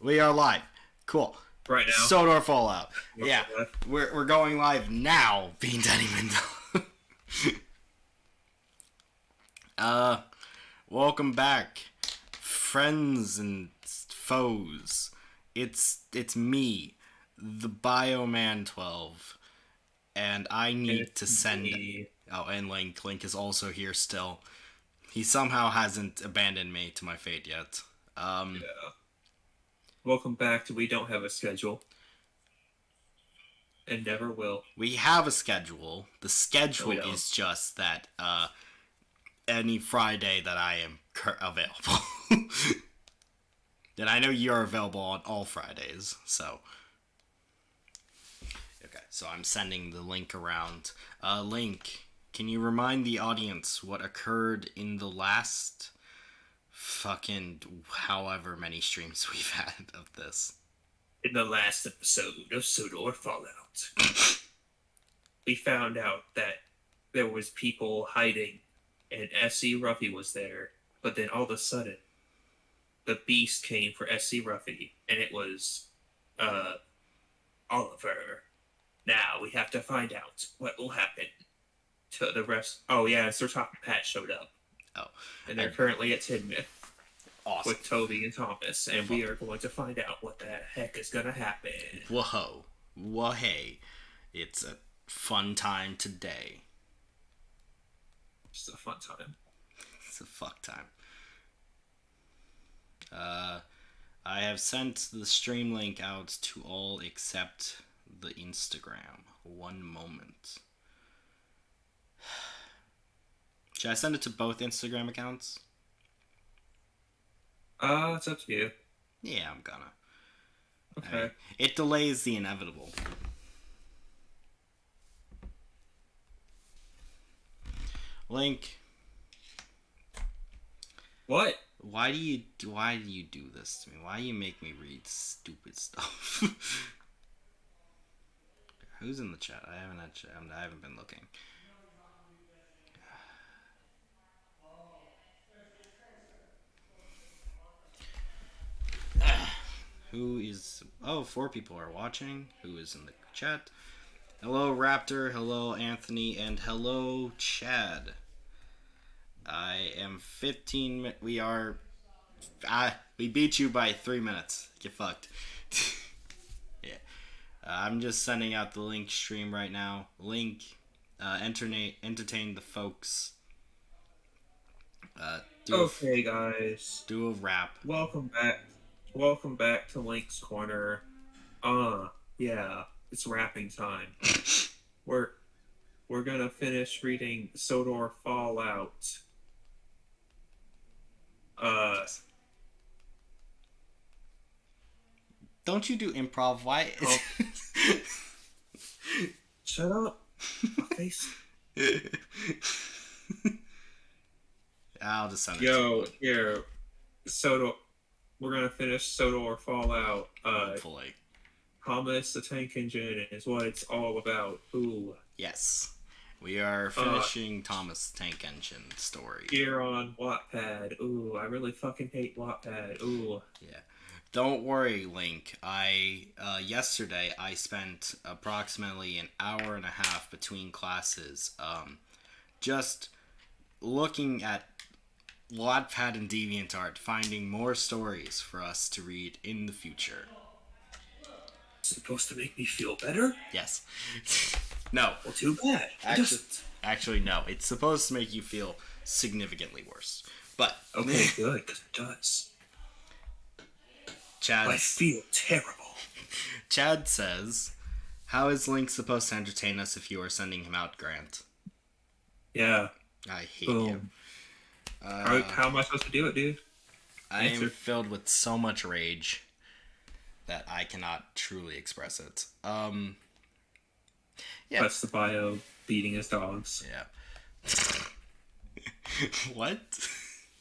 We are live. Cool. Right now. Sodor Fallout. Yeah. We're going live now, Bean Daddy Mendel. Welcome back, friends and foes. It's me, the Bioman 12, and I need to send. Me. Oh, and Link is also here still. He somehow hasn't abandoned me to my fate yet. Yeah. Welcome back to We Don't Have a Schedule. And never will. We have a schedule. The schedule is just that any Friday that I am available. And I know you're available on all Fridays, so. Okay, so I'm sending the link around. Link, can you remind the audience what occurred in the last fucking however many streams we've had of this? In the last episode of Sodor Fallout, we found out that there was people hiding, and S.C. Ruffy was there, but then all of a sudden, the beast came for S.C. Ruffy, and it was, Oliver. Now we have to find out what will happen to the rest. Oh yeah, Sir Top and Pat showed up. Oh. And they're currently at Tidmouth. Awesome. With Toby and Thomas, and we are going to find out what the heck is going to happen. Whoa. Hey. It's a fun time today. It's a fun time. It's a fuck time. I have sent the stream link out to all except the Instagram. One moment. Should I send it to both Instagram accounts? It's up to you. Yeah, I'm gonna. Okay. It delays the inevitable. Link. What? Why do you do this to me? Why do you make me read stupid stuff? Who's in the chat? I haven't been looking. Who is... Oh, 4 people are watching. Who is in the chat? Hello, Raptor. Hello, Anthony. And hello, Chad. I am 15... We are... we beat you by 3 minutes. Get fucked. Yeah. I'm just sending out the link stream right now. Link. Entertain the folks. Okay, guys. Do a rap. Welcome back to Link's Corner. Yeah, it's rapping time. We're gonna finish reading Sodor Fallout. Don't you do improv? Why? Shut up, my face. I'll just send it. Yo, here, Sodor. We're gonna finish Sodor Fallout. Hopefully. Thomas the Tank Engine is what it's all about. Ooh. Yes. We are finishing Thomas the Tank Engine story. Here on Wattpad. Ooh, I really fucking hate Wattpad. Ooh. Yeah. Don't worry, Link. Yesterday I spent approximately an hour and a half between classes, just looking at Wattpad and DeviantArt, finding more stories for us to read in the future. Supposed to make me feel better? Yes. No. Well, too bad. Actually, no. It's supposed to make you feel significantly worse. But okay, good, because it does. Chad. I feel terrible. Chad says, "How is Link supposed to entertain us if you are sending him out, Grant?" Yeah. I hate you. How am I supposed to do it, dude? I am filled with so much rage that I cannot truly express it. Yeah. That's the bio beating his dogs. Yeah. What?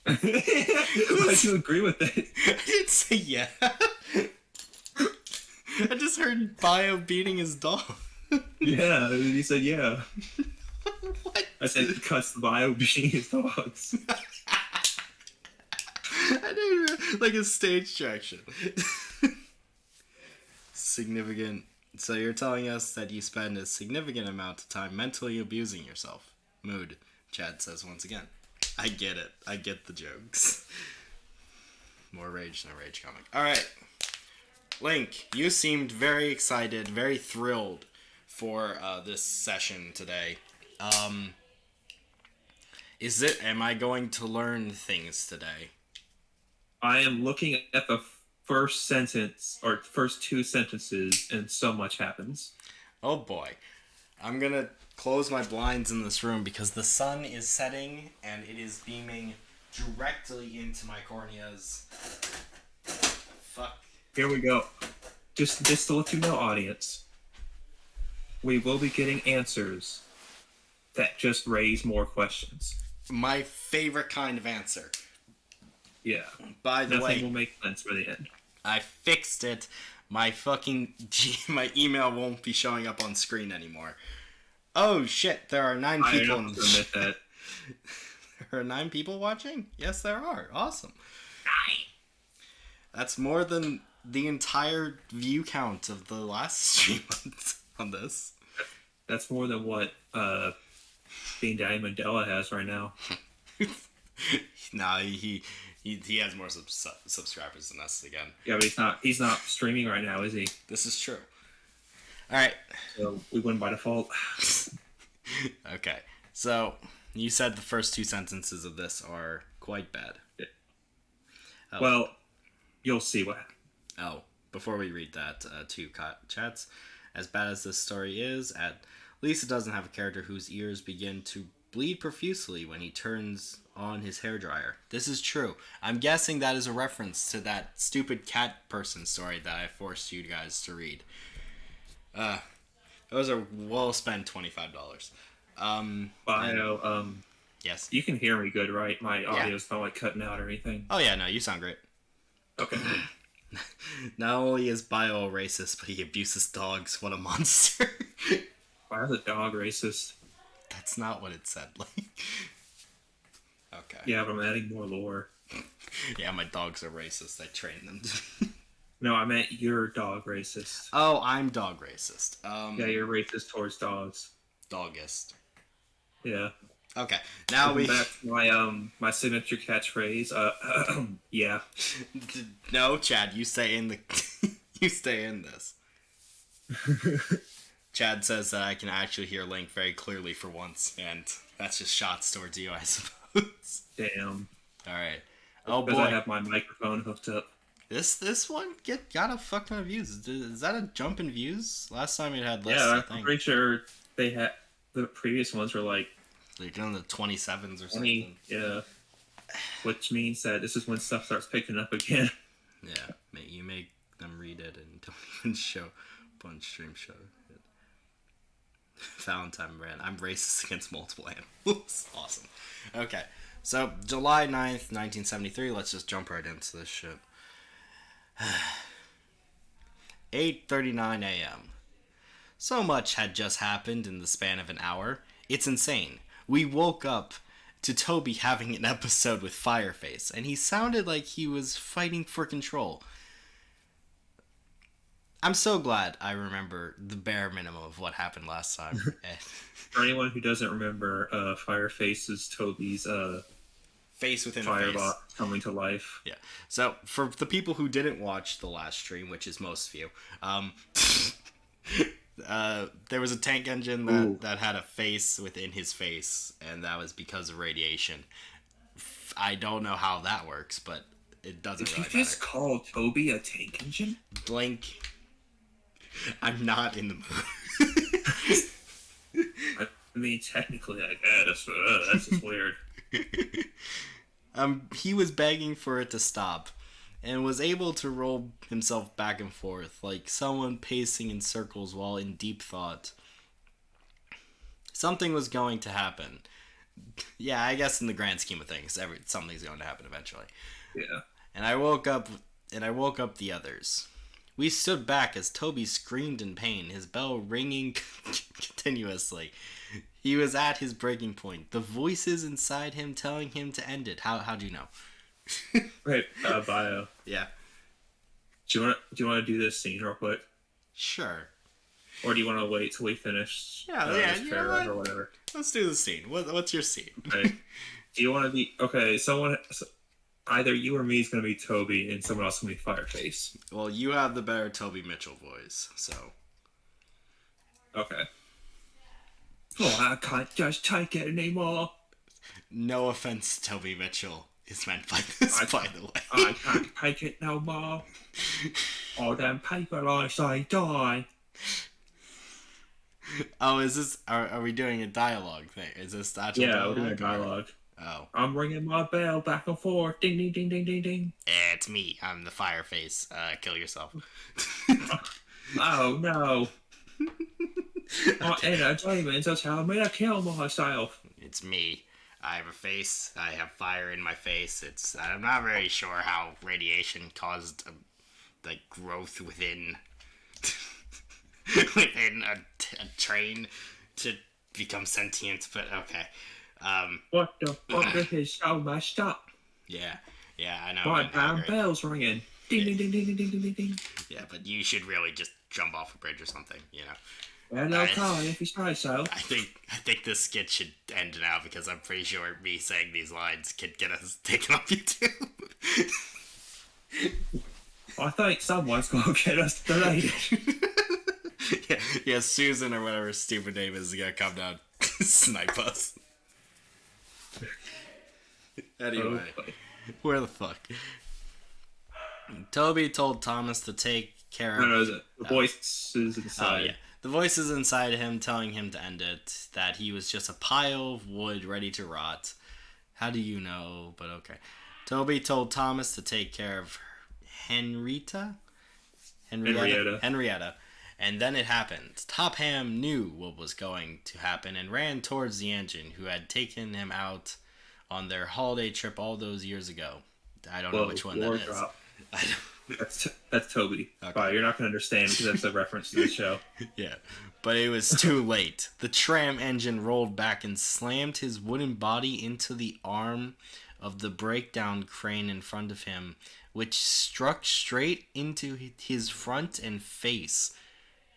Why'd you agree with it? I didn't say yeah. I just heard bio beating his dog. Yeah, he said yeah. What? I said cuts the bio beating his dogs. I didn't even, like a stage direction. Significant. So you're telling us that you spend a significant amount of time mentally abusing yourself. Mood, Chad says once again. I get it. I get the jokes. More rage than a rage comic. Alright. Link, you seemed very excited, very thrilled for this session today. Am I going to learn things today? I am looking at the first sentence, or first two sentences, and so much happens. Oh boy. I'm gonna close my blinds in this room because the sun is setting and it is beaming directly into my corneas. Fuck. Here we go. Just to let you know, audience, we will be getting answers that just raise more questions. My favorite kind of answer. Yeah. By the way, nothing will make sense by the end. I fixed it. My fucking my email won't be showing up on screen anymore. Oh shit! There are 9 people. I don't admit that. There are 9 people watching. Yes, there are. Awesome. 9. That's more than the entire view count of the last stream on this. That's more than what Bean Daddy Mandela has right now. Nah, he has more subscribers than us again. Yeah, but he's not streaming right now, is he? This is true. Alright. So we win by default. Okay. So, you said the first 2 sentences of this are quite bad. Yeah. Oh. Well, you'll see what happens. Oh, before we read that, 2 chats. As bad as this story is, at least it doesn't have a character whose ears begin to bleed profusely when he turns on his hairdryer. This is true. I'm guessing that is a reference to that stupid cat person story that I forced you guys to read. Those are well spent $25. Yes. You can hear me good, right? My audio's not like cutting out or anything. Oh yeah, no, you sound great. Okay. Not only is Bio a racist, but he abuses dogs. What a monster. Why is a dog racist? That's not what it said. Like, okay. Yeah, but I'm adding more lore. Yeah, my dogs are racist. I train them to. No, I meant your dog racist. Oh, I'm dog racist. Yeah, you're racist towards dogs. Dogist. Yeah. Okay, now we back to my signature catchphrase. Yeah. No, Chad, you stay in the. You stay in this. Chad says that I can actually hear Link very clearly for once, and that's just shots towards you, I suppose. Damn. All right. Oh boy. Because I have my microphone hooked up. This one got a fuck ton of views. Is that a jump in views? Last time it had less. Yeah, I I'm think. pretty sure they had the previous ones were like in the 27s or 20, something. yeah. Which means that this is when stuff starts picking up again. Yeah, you make them read it and don't even show on stream show. Valentine Brand. I'm racist against multiple animals. Awesome. Okay, so July 9th, 1973. Let's just jump right into this shit. 8:39 a.m. So much had just happened in the span of an hour. It's insane. We woke up to Toby having an episode with Fireface, and he sounded like he was fighting for control. I'm so glad I remember the bare minimum of what happened last time. For anyone who doesn't remember, Fireface is Toby's face within Firebot a face coming to life. Yeah. So for the people who didn't watch the last stream, which is most of you, there was a tank engine that had a face within his face, and that was because of radiation. I don't know how that works, but it doesn't really matter. Did you just call Toby a tank engine? Blink. I'm not in the mood. I mean, technically, I guess, but that's just weird. He was begging for it to stop, and was able to roll himself back and forth like someone pacing in circles while in deep thought. Something was going to happen. Yeah, I guess in the grand scheme of things, something's going to happen eventually. Yeah. And I woke up the others. We stood back as Toby screamed in pain, his bell ringing continuously. He was at his breaking point, the voices inside him telling him to end it. How do you know? Right, bio. Yeah. Do you want to do this scene real quick, Sure. or do you want to wait till we finish? Yeah. This You know paragraph what? or whatever. Let's do the scene. What's your scene? Okay. Do you want to be okay? Either you or me is going to be Toby, and someone else is going to be Fireface. Well, you have the better Toby Mitchell voice, so. Okay. Oh, I can't just take it anymore. No offense, Toby Mitchell is meant by this, by the way. I can't take it no more. All them paper lies I die. Oh, is this? Are we doing a dialogue thing? Is this actual Yeah, dialogue? we're doing a dialogue. Oh. I'm ringing my bell back and forth. Ding, ding, ding, ding, ding, ding. It's me. I'm the Fireface. Kill yourself. Oh, no. My inner demons are telling me to kill myself. It's me. I have a face. I have fire in my face. I'm not very sure how radiation caused growth within within a train to become sentient. But okay. What the fuck is so messed up? Yeah, I know. My damn bell's ringing. Ding, ding, ding, ding, ding, ding, ding, ding. Yeah, but you should really just jump off a bridge or something, you know. Well, okay, if you say so. I think this skit should end now because I'm pretty sure me saying these lines could get us taken off YouTube. I think someone's gonna get us deleted. yeah, Susan or whatever her stupid name is gonna come down snipe us. Anyway, where the fuck? Toby told Thomas to take care of... No, the voice is inside. Oh, yeah. The voice is inside him telling him to end it, that he was just a pile of wood ready to rot. How do you know? But okay. Toby told Thomas to take care of Henrietta. And then it happened. Top Ham knew what was going to happen and ran towards the engine who had taken him out on their holiday trip all those years ago. I don't know which one that is. I don't... That's Toby. Okay. Wow, you're not going to understand because that's a reference to the show. Yeah, but it was too late. The tram engine rolled back and slammed his wooden body into the arm of the breakdown crane in front of him, which struck straight into his front and face.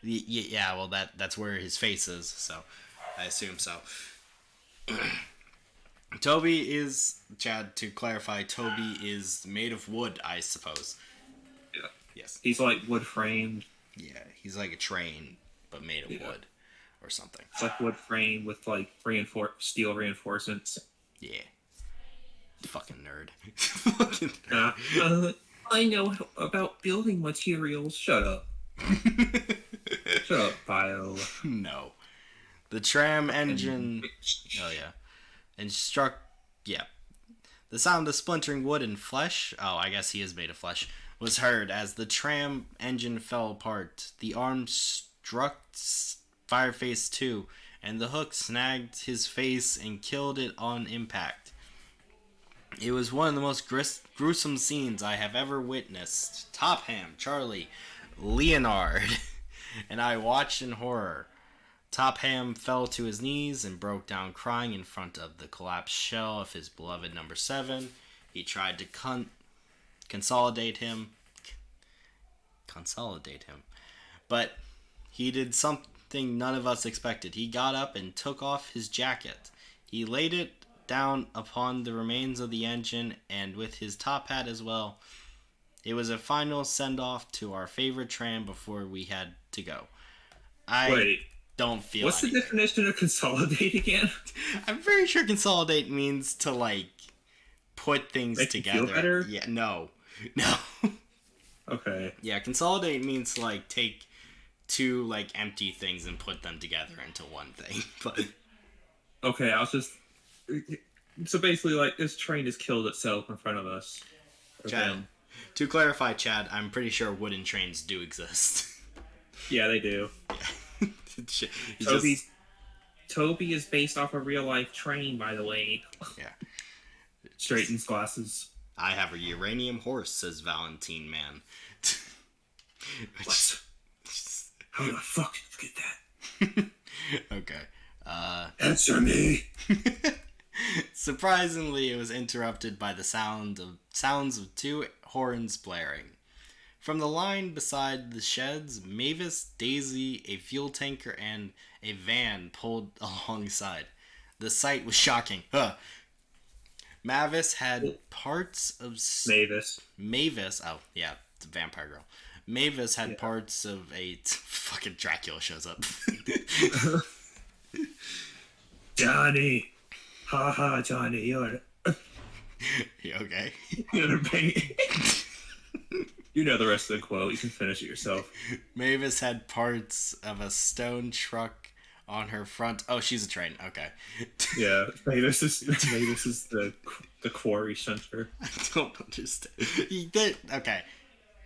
Yeah, well, that's where his face is, so I assume so. Toby is, Chad, to clarify, Toby is made of wood, I suppose. Yeah. Yes. He's like wood framed. Yeah, he's like a train, but made of wood or something. It's like wood frame with like steel reinforcements. Yeah. Fucking nerd. Fucking nerd. I know about building materials. Shut up. Shut up, Bio. No. The tram engine... Oh, yeah. And struck... Yeah. The sound of splintering wood and flesh... Oh, I guess he is made of flesh. Was heard as the tram engine fell apart. The arm struck Fireface too, and the hook snagged his face and killed it on impact. It was one of the most gruesome scenes I have ever witnessed. Top Ham, Charlie, Leonard, and I watched in horror. Top Ham fell to his knees and broke down crying in front of the collapsed shell of his beloved number 7. He tried to consolidate him, but he did something none of us expected. He got up and took off his jacket. He laid it down upon the remains of the engine and with his top hat as well. It was a final send-off to our favorite tram before we had to go. Wait, don't feel what's anything. The definition of consolidate again? I'm very sure consolidate means to like put things Make together. You feel better? Yeah, no. Okay. Yeah, consolidate means to like take two like empty things and put them together into one thing. But okay, so basically, like, this train has killed itself in front of us. Chad, to clarify, Chad, I'm pretty sure wooden trains do exist. Yeah, they do. Yeah. Toby is based off a real-life train, by the way. Yeah. Straightens glasses. I have a uranium horse, says Valentine Man. What? How the fuck did you get that? Okay. Answer me! Surprisingly, it was interrupted by the sounds of two horns blaring. From the line beside the sheds, Mavis, Daisy, a fuel tanker, and a van pulled alongside. The sight was shocking. Mavis had parts of... Mavis. Oh, yeah, the vampire girl. Mavis had parts of a... Fucking Dracula shows up. Johnny. Ha, Johnny, you're... You okay? You're You know the rest of the quote. You can finish it yourself. Mavis had parts of a stone truck on her front. Oh, she's a train. Okay. Yeah, Mavis is the quarry center. I don't understand. Okay.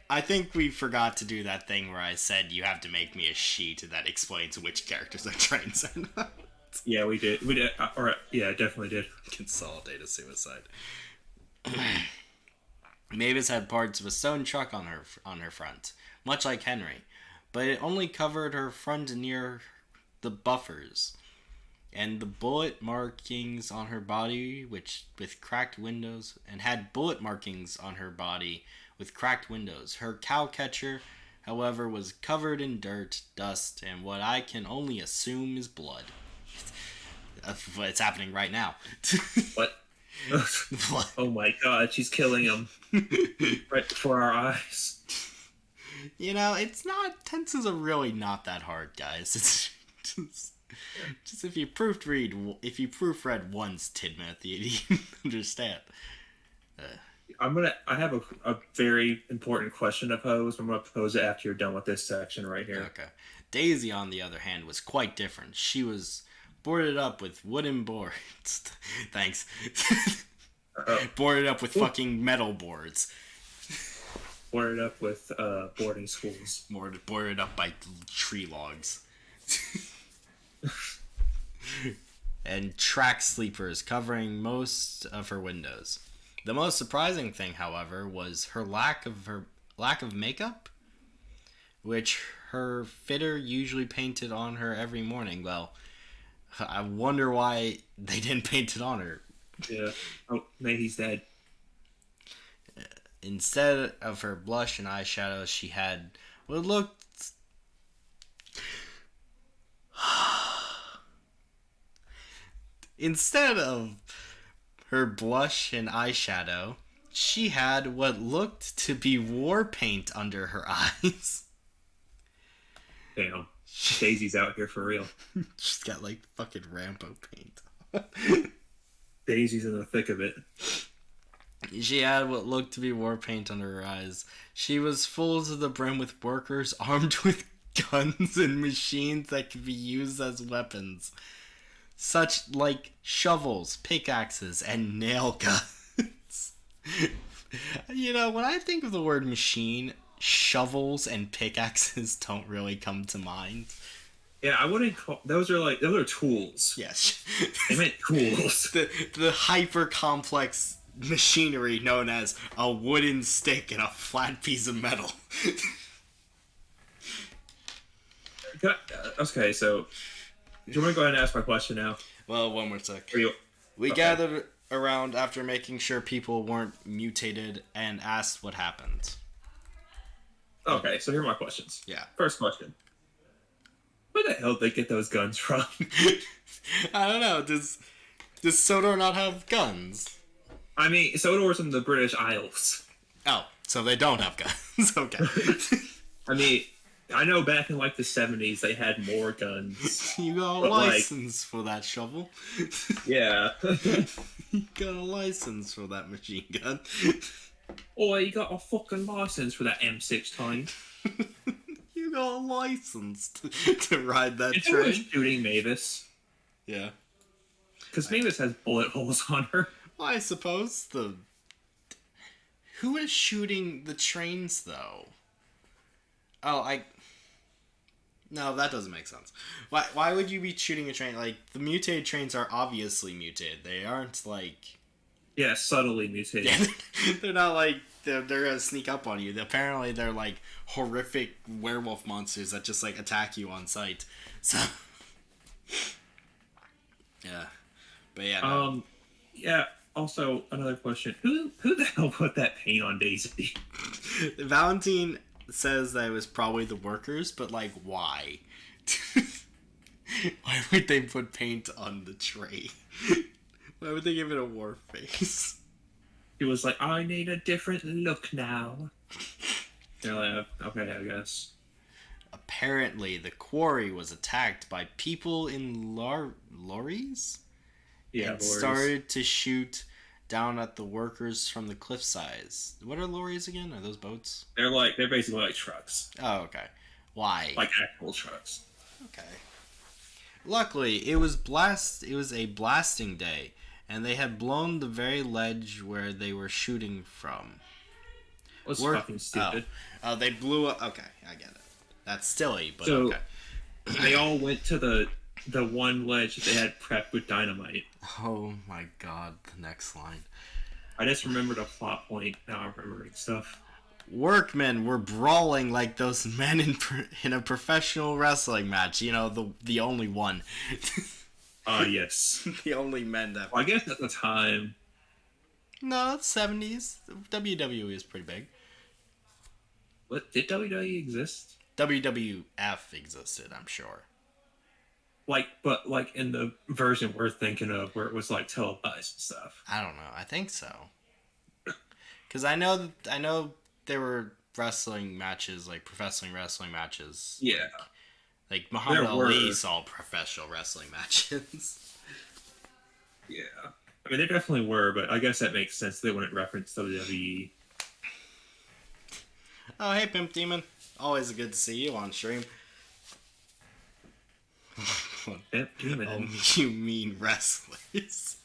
I think we forgot to do that thing where I said you have to make me a sheet that explains which characters are trains or not. Yeah, we did. Yeah, definitely did. Consolidate a suicide. Mavis had parts of a stone truck on her front, much like Henry, but it only covered her front near the buffers, and the bullet markings on her body, with cracked windows, and had bullet markings on her body with cracked windows. Her cow catcher, however, was covered in dirt, dust, and what I can only assume is blood. It's happening right now. What? Oh my god, she's killing him right before our eyes. You know, tenses are really not that hard, guys. It's just if you proofread once, Tidmouth, you understand. I have a very important question to pose. I'm gonna pose it after you're done with this section right here. Okay. Daisy, on the other hand, was quite different. She was boarded up with wooden boards. Thanks. Boarded up with fucking metal boards. Boarded up with boarding schools. Boarded up by tree logs. And track sleepers covering most of her windows. The most surprising thing, however, was her lack of makeup, which her fitter usually painted on her every morning. Well, I wonder why they didn't paint it on her. Yeah. Oh, maybe he's dead. Instead of her blush and eyeshadow, she had what looked... Instead of her blush and eyeshadow, she had what looked to be war paint under her eyes. Damn. Daisy's out here for real. She's got like fucking Rambo paint. Daisy's in the thick of it. She had what looked to be war paint under her eyes. She was full to the brim with workers armed with guns and machines that could be used as weapons. Such like shovels, pickaxes, and nail guns. You know, when I think of the word machine, shovels and pickaxes don't really come to mind. Yeah, I wouldn't call... Those are tools. Yes. They meant tools. The hyper-complex machinery known as a wooden stick and a flat piece of metal. Okay, so... Do you want to go ahead and ask my question now? Well, one more sec. We gathered around after making sure people weren't mutated and asked what happened. Okay, so here are my questions. Yeah. First question. Where the hell did they get those guns from? I don't know. Does Sodor not have guns? I mean, Sodor's in the British Isles. Oh, so they don't have guns. Okay. I mean, I know back in like the 70s they had more guns. You got a license for that shovel. Yeah. You got a license for that machine gun. Oh, you got a fucking license for that M16. You got a license to ride that It's train. shooting Mavis. Yeah. Because Mavis has bullet holes on her. Well, I suppose who is shooting the trains, though? Oh, No, that doesn't make sense. Why would you be shooting a train? Like, the mutated trains are obviously mutated. They aren't, like... Yeah, subtly mutated. Yeah, they're not, like, they're gonna sneak up on you. Apparently, they're, like, horrific werewolf monsters that just, like, attack you on sight. So... Yeah. But yeah, no. Yeah. Also, another question: Who the hell put that paint on Daisy? Valentine says that it was probably the workers, but like, why? Why would they put paint on the tray? Why would they give it a war face? He was like, "I need a different look now." They're like, "Okay, I guess." Apparently, the quarry was attacked by people in lorries Yeah, and lorries. started to shoot down at the workers from the cliff sides. What are lorries again? Are those boats? They're basically like trucks, Oh, okay. Why? like actual trucks. Okay. Luckily, it was a blasting day, and they had blown the very ledge where they were shooting from. It was fucking stupid. Oh, they blew up. Okay, I get it. That's silly, but So- okay. They all went to the one ledge that they had prepped with dynamite. Oh my god, the next line. I just remembered a plot point. Now I'm remembering stuff. Workmen were brawling like those men in a professional wrestling match. You know, the only one. Yes. The only men that... Well, I guess at the time... No, it's 70s. WWE is pretty big. What, did WWE exist? WWF existed, I'm sure. But in the version we're thinking of, where it was like televised and stuff. I don't know. I think so. Because I know there were wrestling matches, like professional wrestling matches. Yeah. Like Muhammad There were. Ali saw professional wrestling matches. Yeah. I mean, there definitely were, but I guess that makes sense. They wouldn't reference WWE. Oh, hey, Pimp Demon. Always good to see you on stream. Pimp Demon. Oh, you mean wrestlers.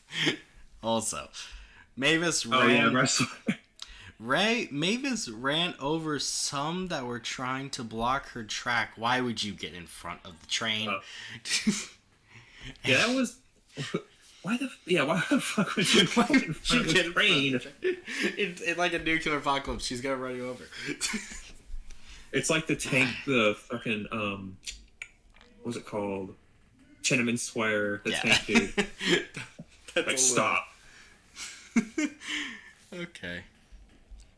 Also, Mavis Oh, yeah, wrestler. Mavis ran over some that were trying to block her track. Why would you get in front of the train? Oh. Yeah, that was... why the fuck would you walk in front of the train? In like a nuclear apocalypse, she's gonna run you over. It's like the tank, the fucking, what was it called? Tiananmen Square, the tank dude. Like, stop. Okay.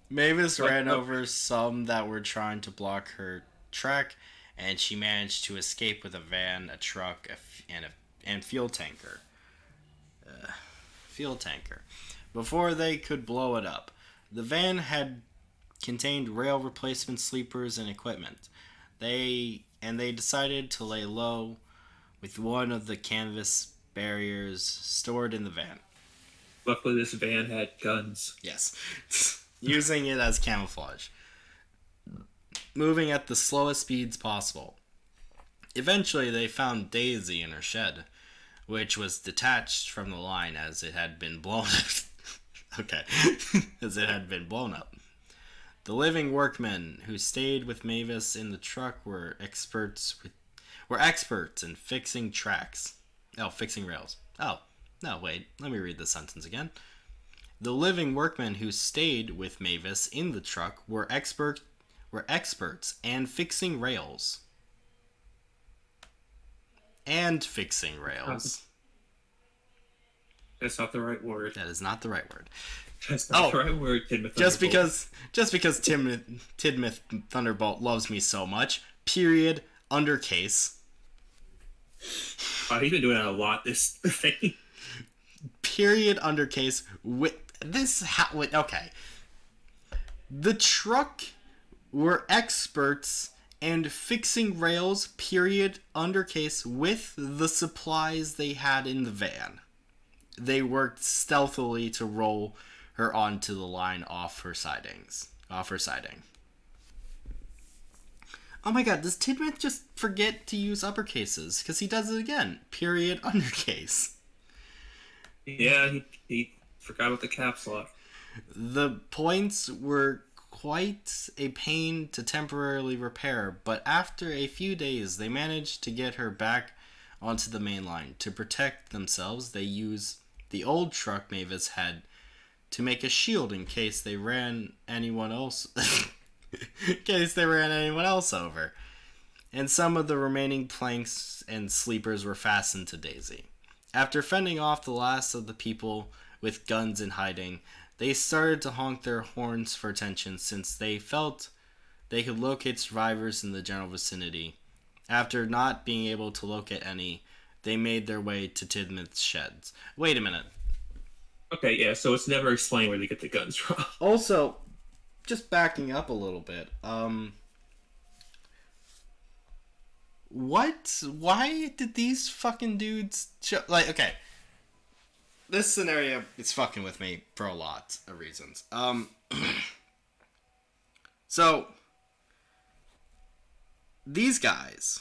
Mavis ran over some that were trying to block her track, and she managed to escape with a van, a truck, and fuel tanker. Before they could blow it up. The van had contained rail replacement sleepers and equipment. They decided to lay low with one of the canvas barriers stored in the van. Luckily, this van had guns. Yes. Using it as camouflage. Moving at the slowest speeds possible. Eventually, they found Daisy in her shed, which was detached from the line as it had been blown as it had been blown up. The living workmen who stayed with Mavis in the truck were experts in fixing tracks. Oh, fixing rails. Oh, no, wait. Let me read the sentence again. The living workmen who stayed with Mavis in the truck were experts and fixing rails. And fixing rails. That's not the right word. That is not the right word. That's not the right word, Tidmouth Just Thunderbolt. because Tidmouth Thunderbolt loves me so much. Period. Undercase. He's been doing that a lot this thing. Period. Undercase. Okay. The truck were experts and fixing rails. Period. Undercase with the supplies they had in the van. They worked stealthily to roll her onto the line off her siding. Oh my god, does Tidmouth just forget to use uppercases? Because he does it again. Period, undercase. Yeah, he forgot about the caps lock. The points were quite a pain to temporarily repair, but after a few days, they managed to get her back onto the main line. To protect themselves, they used the old truck Mavis had to make a shield in case they ran anyone else over. And some of the remaining planks and sleepers were fastened to Daisy. After fending off the last of the people with guns in hiding. They started to honk their horns for attention since they felt they could locate survivors in the general vicinity. After not being able to locate any, they made their way to Tidmouth's sheds. Wait a minute. Okay, yeah, so it's never explained where they get the guns from. Also, just backing up a little bit, what? Why did these fucking dudes okay. This scenario is fucking with me for a lot of reasons. So, these guys,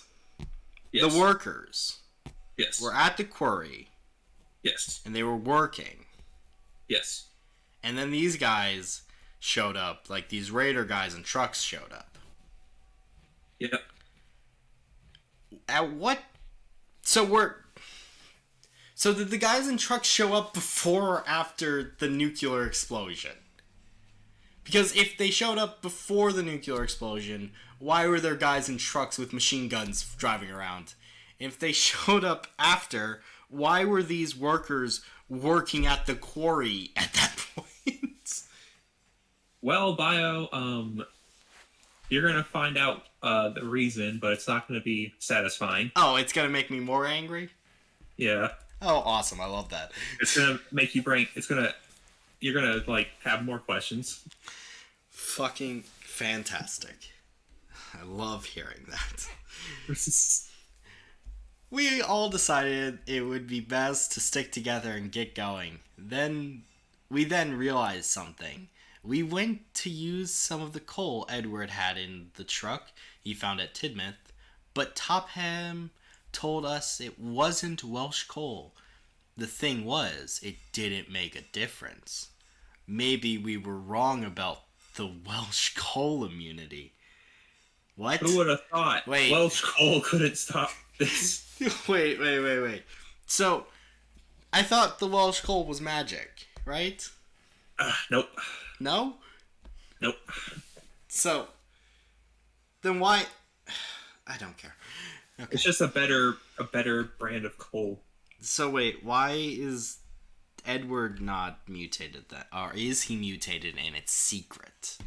Yes. the workers, Yes. were at the quarry, Yes. and they were working. Yes. And then these guys showed up, like these raider guys and trucks showed up. Yep. At what? So did the guys in trucks show up before or after the nuclear explosion? Because if they showed up before the nuclear explosion, why were there guys in trucks with machine guns driving around? If they showed up after, why were these workers working at the quarry at that point? Well, Bio, you're gonna find out the reason, but it's not gonna be satisfying. Oh, it's gonna make me more angry? Yeah. Oh, awesome. I love that. It's gonna make you you're gonna, like, have more questions. Fucking fantastic. I love hearing that. We all decided it would be best to stick together and get going. We then realized something. We went to use some of the coal Edward had in the truck he found at Tidmouth, but Topham told us it wasn't Welsh coal. The thing was, it didn't make a difference. Maybe we were wrong about the Welsh coal immunity. What? Who would have thought? Wait. Welsh coal couldn't stop this. Wait. So, I thought the Welsh coal was magic, right? Nope. No? Nope. So, then why... I don't care. Okay. It's just a better brand of coal. So wait, why is Edward not mutated then? Or is he mutated and it's secret?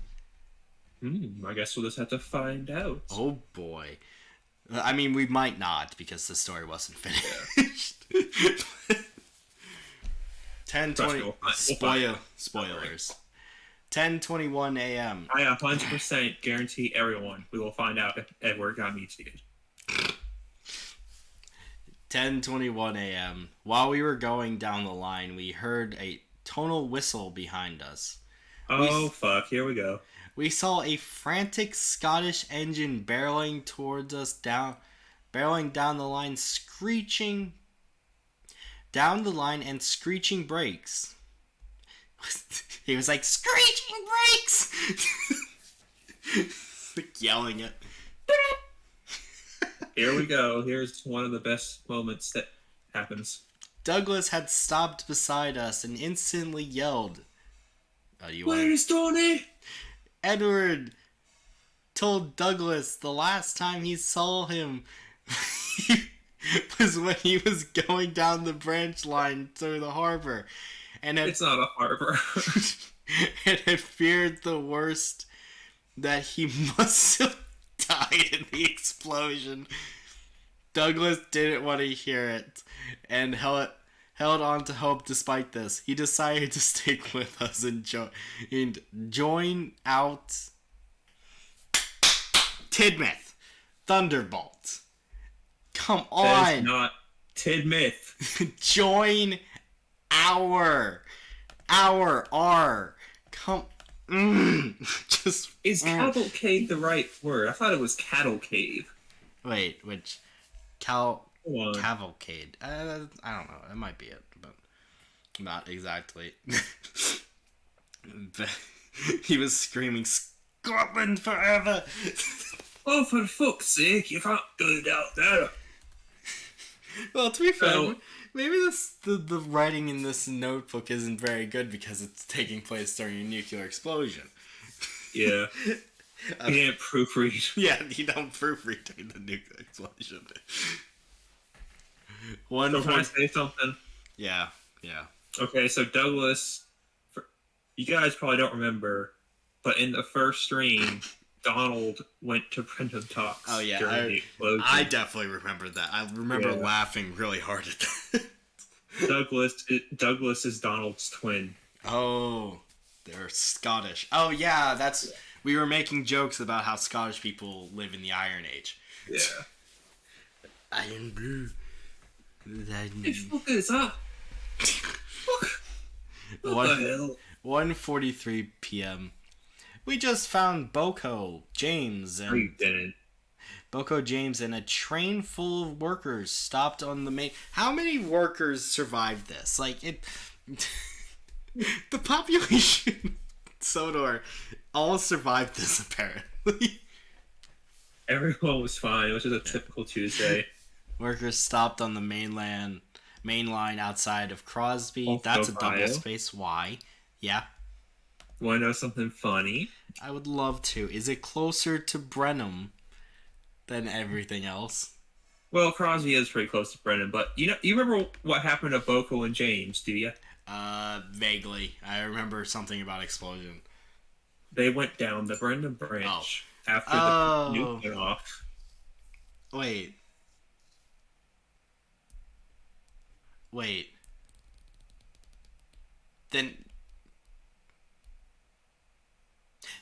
I guess we'll just have to find out. Oh boy. I mean, we might not because the story wasn't finished. 10:20. Spoilers. 10:21 a.m. I 100% guarantee everyone we will find out if Edward got mutated. 10:21 a.m. While we were going down the line, we heard a tonal whistle behind us. Fuck, here we go. We saw a frantic Scottish engine barreling towards us barreling down the line, screeching down the line and screeching brakes. He was like, screeching brakes! Like yelling it. Here we go. Here's one of the best moments that happens. Douglas had stopped beside us and instantly yelled. Where's Tony? Edward told Douglas the last time he saw him was when he was going down the branch line to the harbor. It's not a harbor. And had feared the worst, that he must have died in the explosion. Douglas didn't want to hear it and held on to hope despite this. He decided to stick with us and join out Tidmouth. Thunderbolt. Come on. That is not Tidmouth. Join our come just Is cavalcade the right word? I thought it was cattle cave. Wait, which cavalcade? I don't know. It might be it, but not exactly. But he was screaming, "Scotland forever!" Oh, for fuck's sake! You can't go down there. Well, to be fair, maybe the writing in this notebook isn't very good because it's taking place during a nuclear explosion. Yeah. You didn't proofread. Yeah, you don't proofread during the nuclear explosion. So can I say something? Yeah. Okay, so Douglas, you guys probably don't remember, but in the first stream, Donald went to Brendom Talks Oh yeah, during the explosion. I definitely remember that. I remember laughing really hard at that. Douglas is Donald's twin. Oh, they're Scottish. Oh yeah, we were making jokes about how Scottish people live in the Iron Age. Yeah. Iron Blue. Hey, fuck this up. What the hell? 1:43 p.m. We just found Boko James and You didn't. Boko James and a train full of workers stopped on the main. How many workers survived this? Like it, the population Sodor all survived this apparently. Everyone was fine. It was just a typical Tuesday. Workers stopped on the main line outside of Crosby. That's a double space. Why? Yeah. Want to know something funny? I would love to. Is it closer to Brendom than everything else? Well, Crosby is pretty close to Brendom, but you remember what happened to Boko and James, do you? Vaguely. I remember something about explosion. They went down the Brendom branch after the nuke went off. Wait.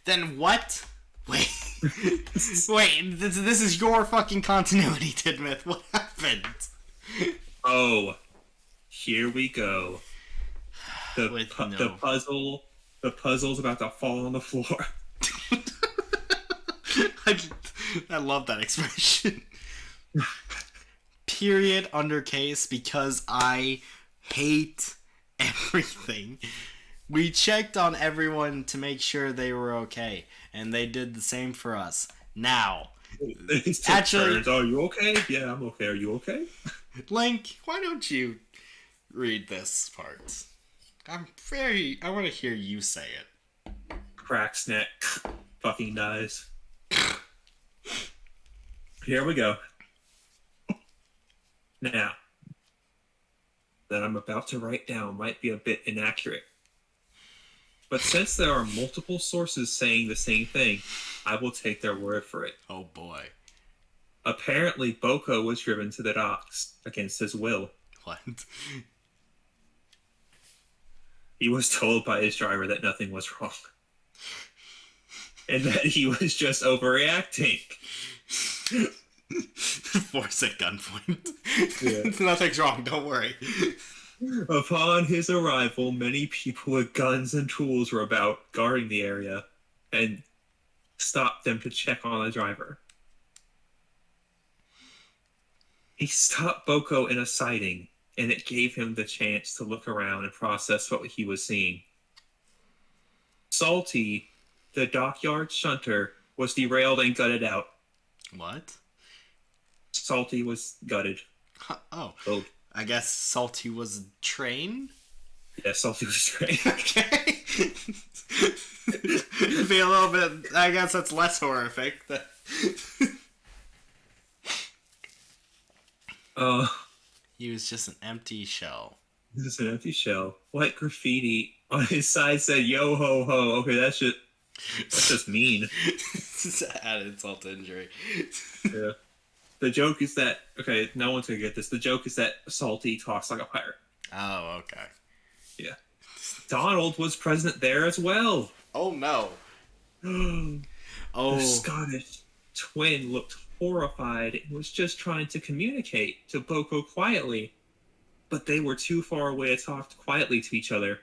Then what? Wait. Wait, this is your fucking continuity, Tidmouth. What happened? Oh, here we go. The puzzle's about to fall on the floor. I love that expression. Period under case because I hate everything. We checked on everyone to make sure they were okay, and they did the same for us. Now, actually, are you okay? Yeah, I'm okay. Are you okay? Link, why don't you read this part? I want to hear you say it. Cracks neck, fucking dies. Here we go. Now, that I'm about to write down might be a bit inaccurate. But since there are multiple sources saying the same thing, I will take their word for it. Oh boy. Apparently, Boko was driven to the docks against his will. What? He was told by his driver that nothing was wrong. And that he was just overreacting. Force at gunpoint. Yeah. Nothing's wrong, don't worry. Upon his arrival, many people with guns and tools were about guarding the area and stopped them to check on the driver. He stopped Boko in a siding, and it gave him the chance to look around and process what he was seeing. Salty, the dockyard shunter, was derailed and gutted out. What? Salty was gutted. Oh. I guess Salty was a train? Yeah, Salty was a train. Okay. Be a little bit... I guess that's less horrific. He was just an empty shell. He was an empty shell. White graffiti on his side said, "Yo ho ho." Okay, that's just mean. Just add insult to injury. Yeah. The joke is that, okay, no one's gonna get this. The joke is that Salty talks like a pirate. Oh, okay. Yeah. Donald was present there as well. Oh, no. The Scottish twin looked horrified and was just trying to communicate to Boko quietly. But they were too far away to talk quietly to each other.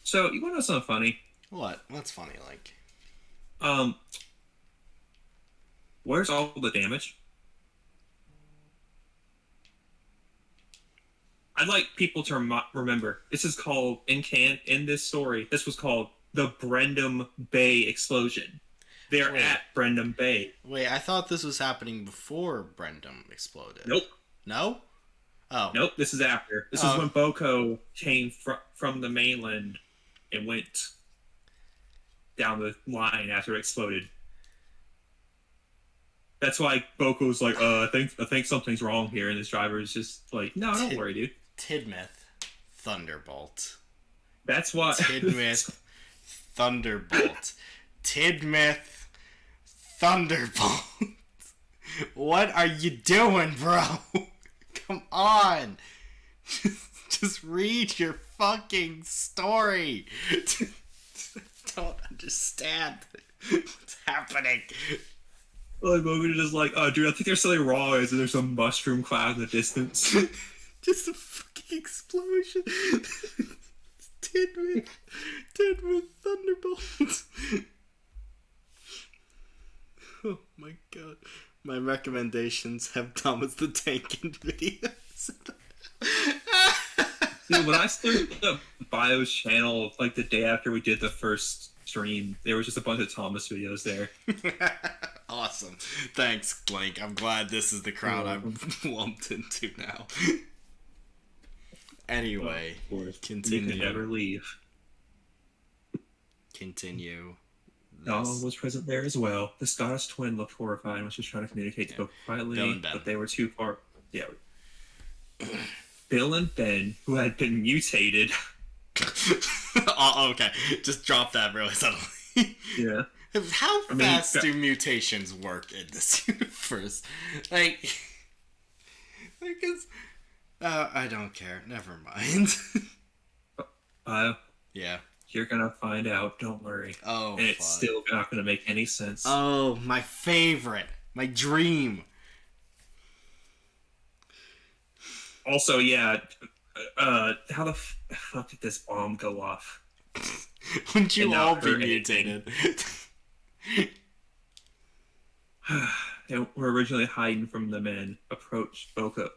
So, you wanna know something funny? What? What's funny, like? Where's all the damage? I'd like people to remember, this is called, in this story, this was called the Brendom Bay Explosion. They're at Brendom Bay. Wait, I thought this was happening before Brendom exploded. Nope. No? Oh. Nope, this is after. This is when Boko came from the mainland and went down the line after it exploded. That's why Boko's like, I think something's wrong here, and this driver is just like, no, don't worry, dude. Tidmouth, Thunderbolt. That's what. Tidmouth, Thunderbolt. Tidmouth, Thunderbolt. What are you doing, bro? Come on. Just read your fucking story. Don't understand what's happening. Like, Logan is just like, oh, dude, I think there's something wrong. Is there some mushroom cloud in the distance? Just a fucking explosion. Tidmouth Thunderbolt. Oh my god. My recommendations have Thomas the Tank in videos. Dude, when I started the BIOS channel, like the day after we did the first stream, there was just a bunch of Thomas videos there. Awesome. Thanks, Blake. I'm glad this is the crowd I'm lumped into now. Anyway, continue. You can never leave. Continue. Donald was present there as well. The Scottish twin looked horrified and was just trying to communicate to Coco quietly, but they were too far. Yeah. Bill and Ben, who had been mutated. Oh, okay. Just drop that really suddenly. Yeah. How fast do mutations work in this universe? I don't care. Never mind. Yeah. You're gonna find out. Don't worry. Oh, and it's still not gonna make any sense. Oh, my favorite. My dream. Also, yeah. How the fuck did this bomb go off? Wouldn't you all be mutated? They were originally hiding from the men. Approached Boko.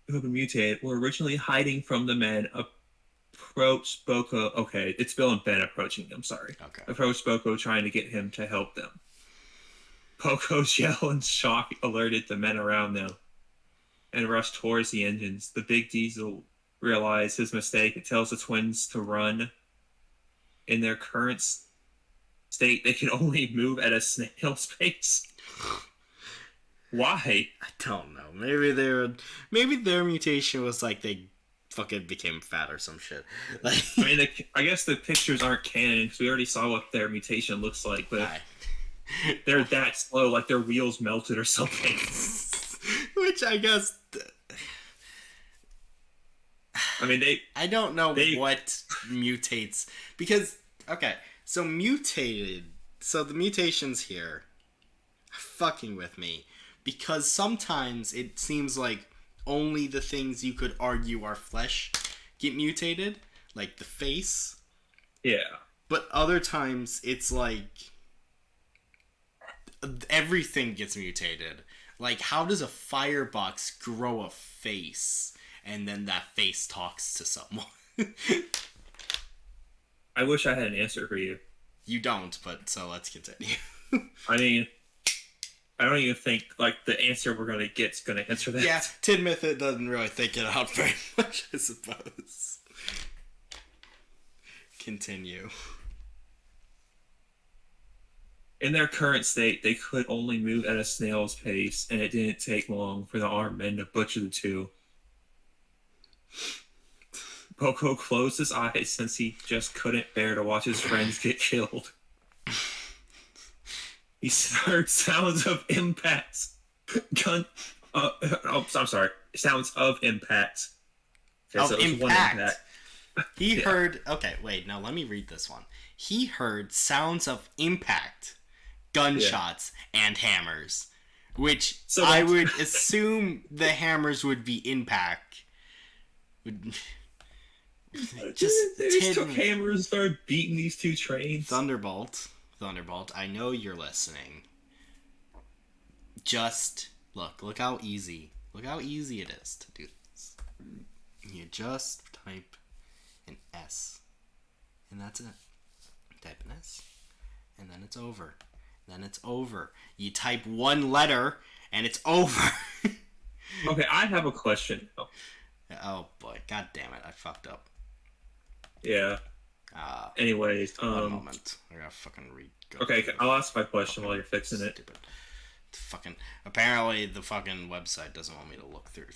Who have been mutated. Were originally hiding from the men. Approached Boko. Okay, it's Bill and Ben approaching them. Sorry. Okay. Approached Boko, trying to get him to help them. Boko's yell and shock alerted the men around them, and rushed towards the engines. The big diesel realized his mistake. It tells the twins to run. In their current state, they can only move at a snail's pace. Why? I don't know. Maybe their mutation was like they fucking became fat or some shit. Like, I mean, I guess the pictures aren't canon because we already saw what their mutation looks like, but they're that slow, like their wheels melted or something. Which I guess. I mean, I don't know what mutates because so mutated. So the mutations here are fucking with me because sometimes it seems like only the things you could argue are flesh get mutated, like the face. Yeah. But other times it's like everything gets mutated. Like, how does a firebox grow a face and then that face talks to someone? I wish I had an answer for you. You don't, but so let's continue. I mean, I don't even think, like, the answer we're going to get is going to answer that. Yeah, Tidmouth it doesn't really think it out very much, I suppose. Continue. In their current state, they could only move at a snail's pace, and it didn't take long for the armed men to butcher the two. Boko closed his eyes since he just couldn't bear to watch his friends get killed. He heard sounds of impacts. I'm sorry. Sounds of impact. Okay, so impact. He heard... Okay, wait. Now let me read this one. He heard sounds of impact, gunshots, and hammers. Which I would assume the hammers would be impact. They just took hammers and started beating these two trains. Thunderbolt, I know you're listening. Just look how easy it is to do this. You just type an S, and that's it. Type an S, and then it's over. You type one letter, and it's over. Okay, I have a question. Oh boy, god damn it, I fucked up. Yeah. Anyways, one moment. I gotta fucking read. Okay, I'll ask my question while you're fixing it. Stupid fucking. Apparently, the fucking website doesn't want me to look through.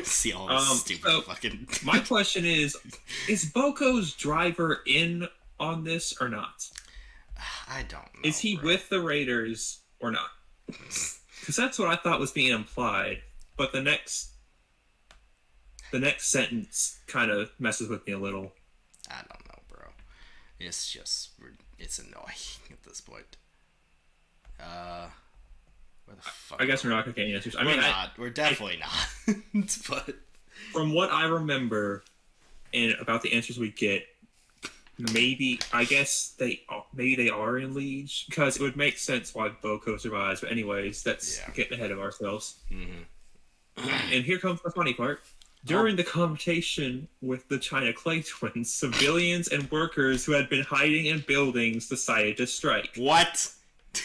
See all this stupid fucking. My question is Boko's driver in on this or not? I don't know. Is he with the Raiders or not? Because that's what I thought was being implied. But the next sentence kind of messes with me a little. I don't know, bro. It's annoying at this point. Where the fuck? I guess we're not going to get answers. We're definitely not. But from what I remember, and about the answers we get, maybe they are in Liege, because it would make sense why Boko survives. But anyways, that's getting ahead of ourselves. Mm-hmm. And here comes the funny part. During the confrontation with the China Clay twins, civilians and workers who had been hiding in buildings decided to strike. What?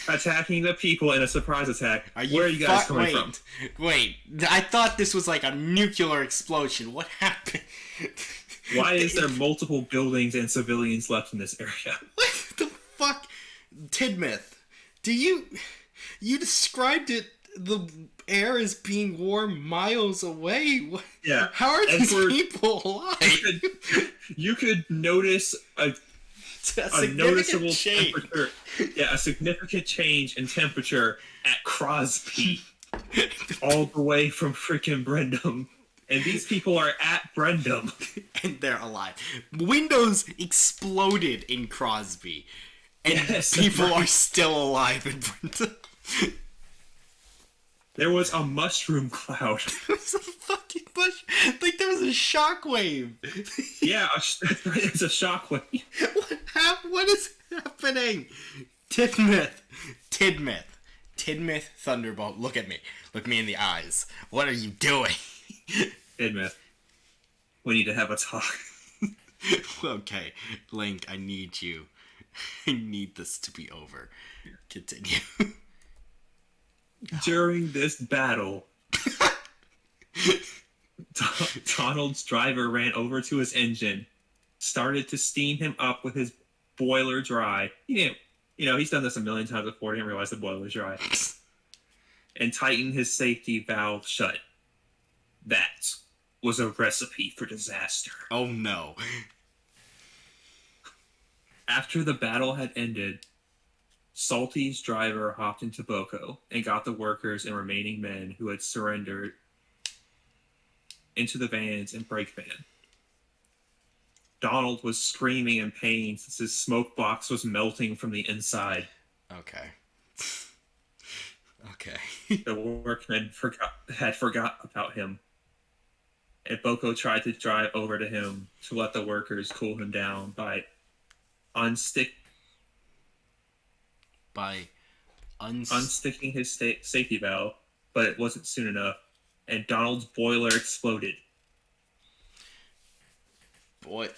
Attacking the people in a surprise attack. Where are you guys coming from? Wait, I thought this was like a nuclear explosion. What happened? Why is there multiple buildings and civilians left in this area? What the fuck? Tidmouth, you described it, the air as being warm miles away. Yeah. How are these people alive? You could notice a noticeable change. Temperature. Yeah, a significant change in temperature at Crosby. All the way from freaking Brendom. And these people are at Brendom. And they're alive. Windows exploded in Crosby. And people are still alive in Brendom. There was a mushroom cloud. There was a fucking like there was a shockwave. Yeah, it's a shockwave. What is happening? Tidmouth, Thunderbolt. Look at me. Look me in the eyes. What are you doing? Tidmouth, we need to have a talk. Okay, Link, I need you. I need this to be over. Continue. During this battle, Donald's driver ran over to his engine, started to steam him up with his boiler dry. He didn't, he's done this a million times before. He didn't realize the boiler was dry. And tightened his safety valve shut. That was a recipe for disaster. Oh no. After the battle had ended, Salty's driver hopped into Boko and got the workers and remaining men who had surrendered into the vans and brake van. Donald was screaming in pain since his smoke box was melting from the inside. Okay. The workmen had forgot about him. And Boko tried to drive over to him to let the workers cool him down by unsticking his safety valve, but it wasn't soon enough, and Donald's boiler exploded. Boiler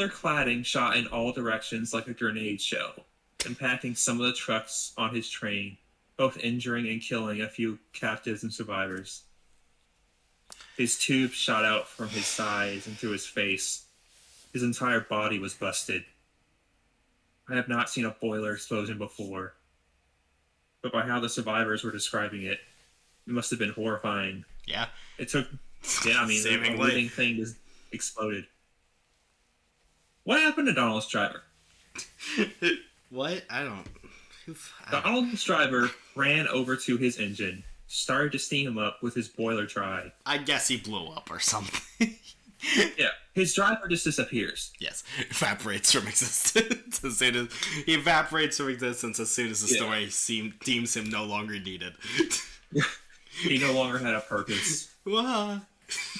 cladding shot in all directions like a grenade shell, impacting some of the trucks on his train, both injuring and killing a few captives and survivors. His tubes shot out from his sides and through his face. His entire body was busted. I have not seen a boiler explosion before, but by how the survivors were describing it, it must have been horrifying. Yeah. The living thing just exploded. What happened to Donald's driver? What? Donald's driver ran over to his engine, started to steam him up with his boiler dry. I guess he blew up or something. Yeah, his driver just disappears. Yes, evaporates from existence as soon as the story deems him no longer needed. He no longer had a purpose.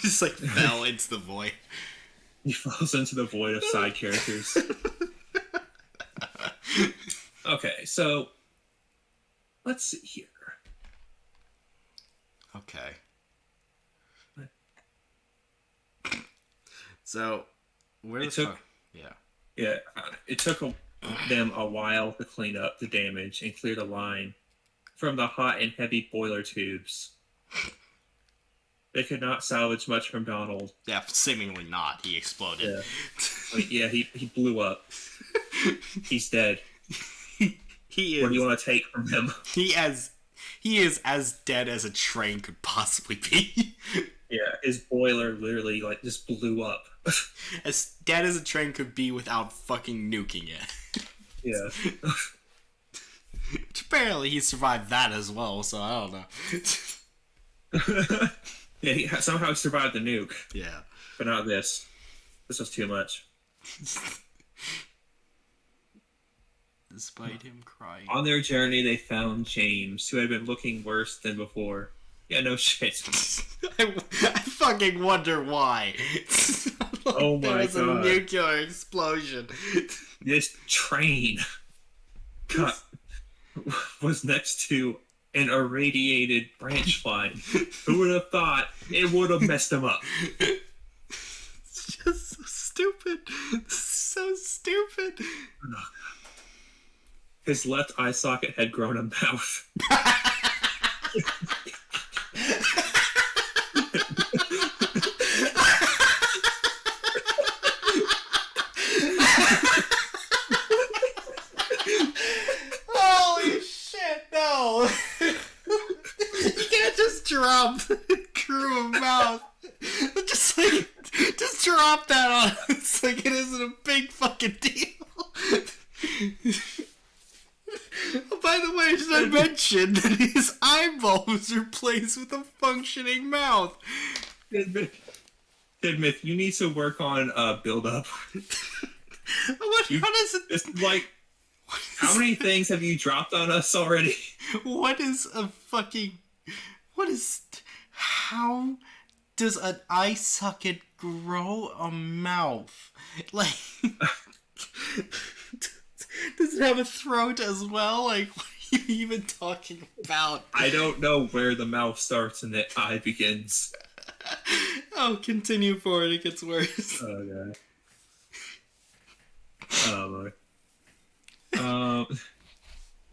Just like fell into the void. He falls into the void of side characters. Okay, so let's see here. Okay. So, where the fuck? Yeah, it took them a while to clean up the damage and clear the line from the hot and heavy boiler tubes. They could not salvage much from Donald. Yeah, seemingly not. He exploded. Yeah, he blew up. He's dead. He What do you is. want to take from him? He is as dead as a train could possibly be. Yeah, his boiler literally like just blew up. As dead as a train could be without fucking nuking it. Yeah. Which apparently he survived that as well, so I don't know. Yeah, he somehow survived the nuke, Yeah. but not this. This was too much. Despite him crying. On their journey, they found James, who had been looking worse than before. Yeah, no shit. I fucking wonder why. Oh my there was God. a nuclear explosion. This train was next to an irradiated branch line. Who would have thought it would have messed him up? It's just so stupid. So stupid. His left eye socket had grown a mouth. Holy shit, no. You can't just drop crew of mouth. Just drop that on us like it isn't a big fucking deal. Oh, by the way, should I mention that his eyeball was replaced with a functioning mouth? Admit, you need to work on build-up. How does it... It's like, how many things have you dropped on us already? What is a fucking... How does an eye socket grow a mouth? Like... Does it have a throat as well? Like, what are you even talking about? I don't know where the mouth starts and the eye begins. Oh, continue forward. It gets worse. Oh, God. Oh, Lord.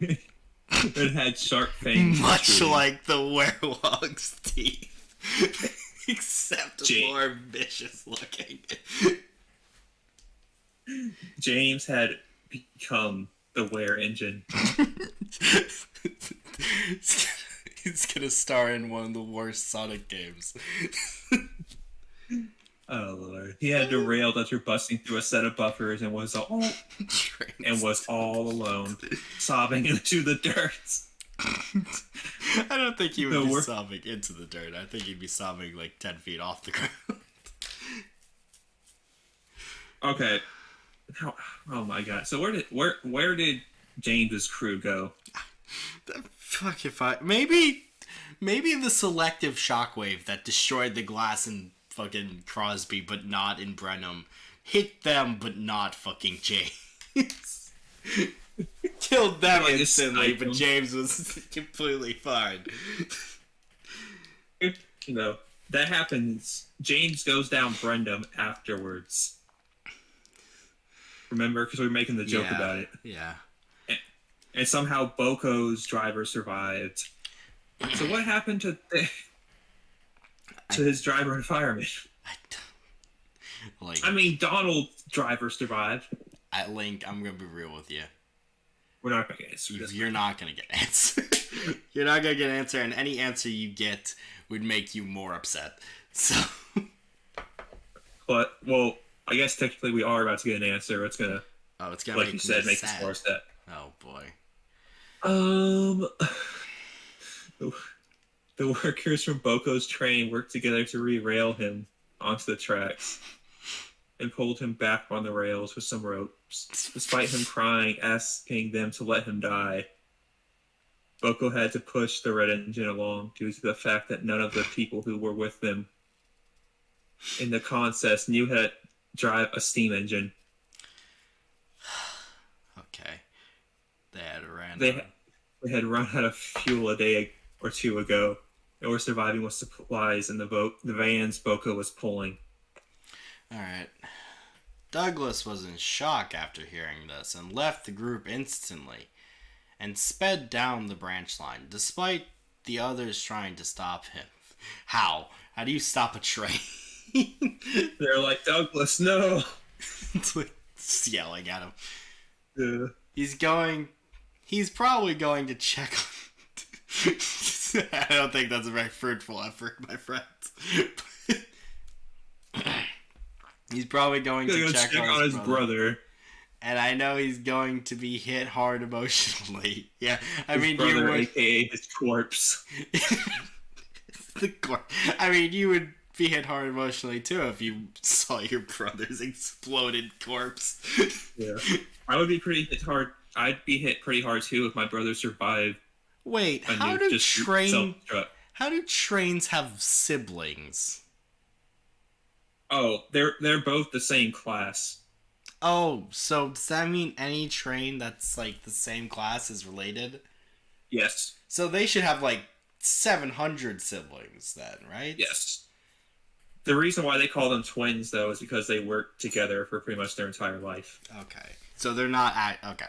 It had sharp fangs. Much like the werewolf's teeth. Except more vicious looking. James had become the were engine. He's gonna star in one of the worst Sonic games. Oh Lord! He had derailed after busting through a set of buffers and was all alone, sobbing into the dirt. I don't think he would be sobbing into the dirt. I think he'd be sobbing like 10 feet off the ground. Okay. Oh my God! So where did James's crew go? Fuck if I maybe the selective shockwave that destroyed the glass in fucking Crosby but not in Brendom hit them but not fucking James. Killed them instantly, but James was completely fine. No, that happens. James goes down Brendom afterwards. Remember, because we were making the joke about it. Yeah. And somehow Boko's driver survived. So what happened to his driver and fireman? I mean, Donald's driver survived. At Link, I'm gonna be real with you. We're not gonna get answer. You're not gonna get an answer. You're not gonna get an answer, and any answer you get would make you more upset. So. But I guess technically we are about to get an answer. It's gonna like make you said, make us more upset. Oh boy. The workers from Boko's train worked together to re-rail him onto the tracks and pulled him back on the rails with some ropes. Despite him crying, asking them to let him die, Boko had to push the red engine along due to the fact that none of the people who were with them in the contest knew how to drive a steam engine. Okay. They had run out of fuel a day or two ago and were surviving with supplies in the vans Boko was pulling. Alright. Douglas was in shock after hearing this and left the group instantly and sped down the branch line, despite the others trying to stop him. How? How do you stop a train? They're like, Douglas, no! It's like yelling at him. Yeah. He's probably going to check on... I don't think that's a very fruitful effort, my friend. He's probably going to check on his brother. And I know he's going to be hit hard emotionally. Yeah, his brother, a.k.a. his corpse. I mean, you would be hit hard emotionally, too, if you saw your brother's exploded corpse. Yeah. I would be pretty hit hard. I'd be hit pretty hard, too, if my brother survived. Wait, how do trains have siblings? Oh, they're both the same class. Oh, so does that mean any train that's like the same class is related? Yes. So they should have like 700 siblings then, right? Yes. The reason why they call them twins, though, is because they work together for pretty much their entire life. Okay. So they're not okay.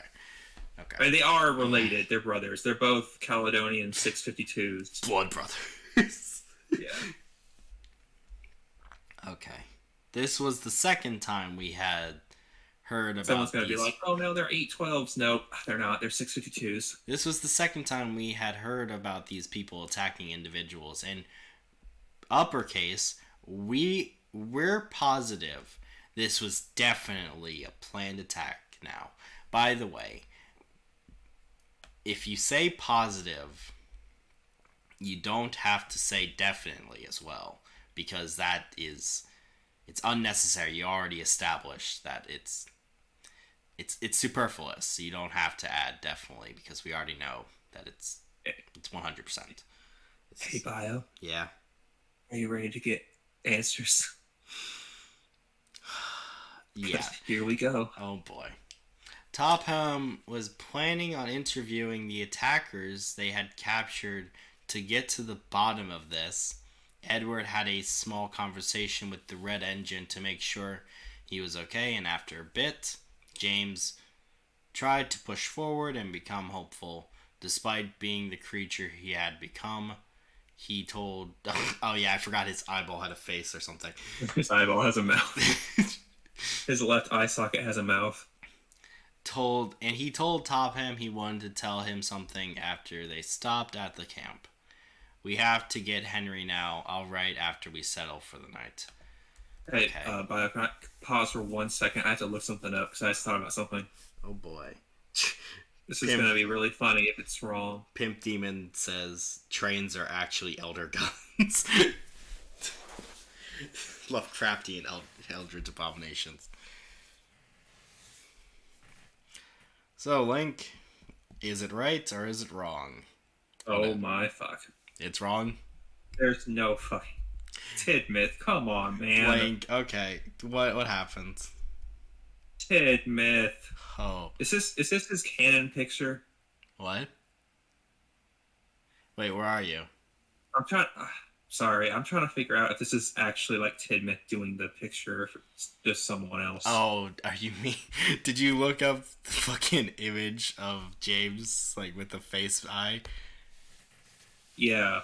I mean, they are related. They're brothers. They're both Caledonian 652s. Blood brothers. Yeah. Okay. This was the second time we had heard about Someone's going to be like, oh no, they're 812s. Nope, they're not. They're 652s. This was the second time we had heard about these people attacking individuals. In uppercase, we're positive this was definitely a planned attack now. By the way, if you say positive, you don't have to say definitely as well, because it's unnecessary. You already established that it's superfluous. So you don't have to add definitely, because we already know that it's 100%. Hey, Bio. Yeah. Are you ready to get answers? Yeah. Here we go. Oh boy. Topham was planning on interviewing the attackers they had captured to get to the bottom of this. Edward had a small conversation with the Red Engine to make sure he was okay, and after a bit, James tried to push forward and become hopeful. Despite being the creature he had become, he told... Oh yeah, I forgot his eyeball had a face or something. His eyeball has a mouth. His left eye socket has a mouth. He told Topham he wanted to tell him something after they stopped at the camp. We have to get Henry now. I'll write after we settle for the night. Hey, okay. Bio, can I pause for 1 second? I have to look something up because I just thought about something. Oh boy. This is going to be really funny if it's wrong. Pimp Demon says trains are actually elder guns. Lovecraftian eldritch abominations. So, Link, is it right or is it wrong? Oh my fuck. It's wrong? There's no fucking... Tidmouth, come on, man. Link, okay. What happens? Tidmouth. Oh. Is this his canon picture? What? Wait, where are you? I'm trying to figure out if this is actually like Tidmouth doing the picture or if it's just someone else. Oh, are you me? Did you look up the fucking image of James, like, with the face eye? Yeah.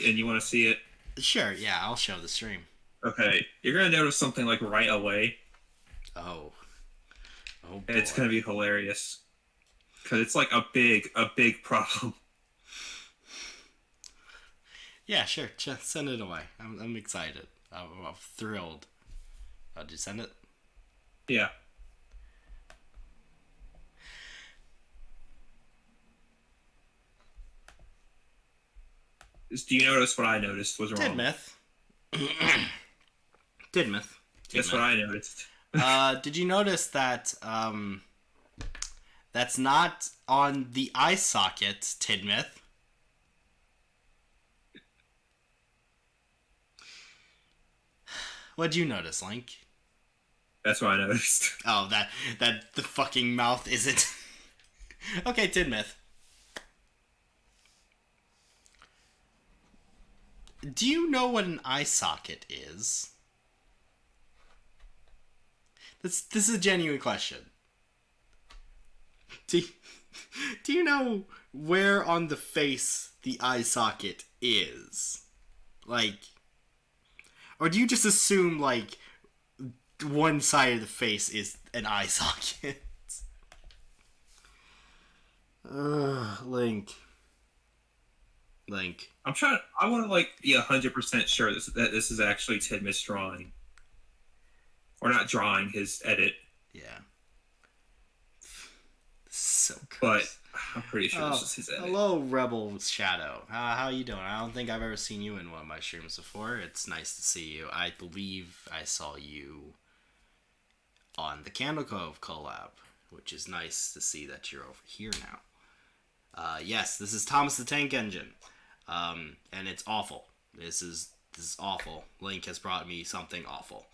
And you want to see it? Sure, yeah, I'll show the stream. Okay, you're going to notice something, like, right away. Oh. Oh, boy. And it's going to be hilarious. Because it's, like, a big problem. Yeah, sure. Send it away. I'm excited. I'm thrilled. Did you send it? Yeah. Do you notice what I noticed was wrong? Tidmouth. That's what I noticed. Did you notice that that's not on the eye socket, Tidmouth? What'd you notice, Link? That's what I noticed. Oh, that the fucking mouth isn't... Okay, Tidmouth. Do you know what an eye socket is? This is a genuine question. Do you know where on the face the eye socket is? Like... Or do you just assume, like, one side of the face is an eye socket? Link. Link. I want to be 100% sure that this is actually Tidmus drawing. Or not drawing, his edit. Yeah. So gross. But I'm pretty sure this is his edit. Hello, Rebel Shadow. How you doing? I don't think I've ever seen you in one of my streams before. It's nice to see you. I believe I saw you on the Candle Cove collab, which is nice to see that you're over here now. Yes, this is Thomas the Tank Engine. And it's awful. This is awful. Link has brought me something awful.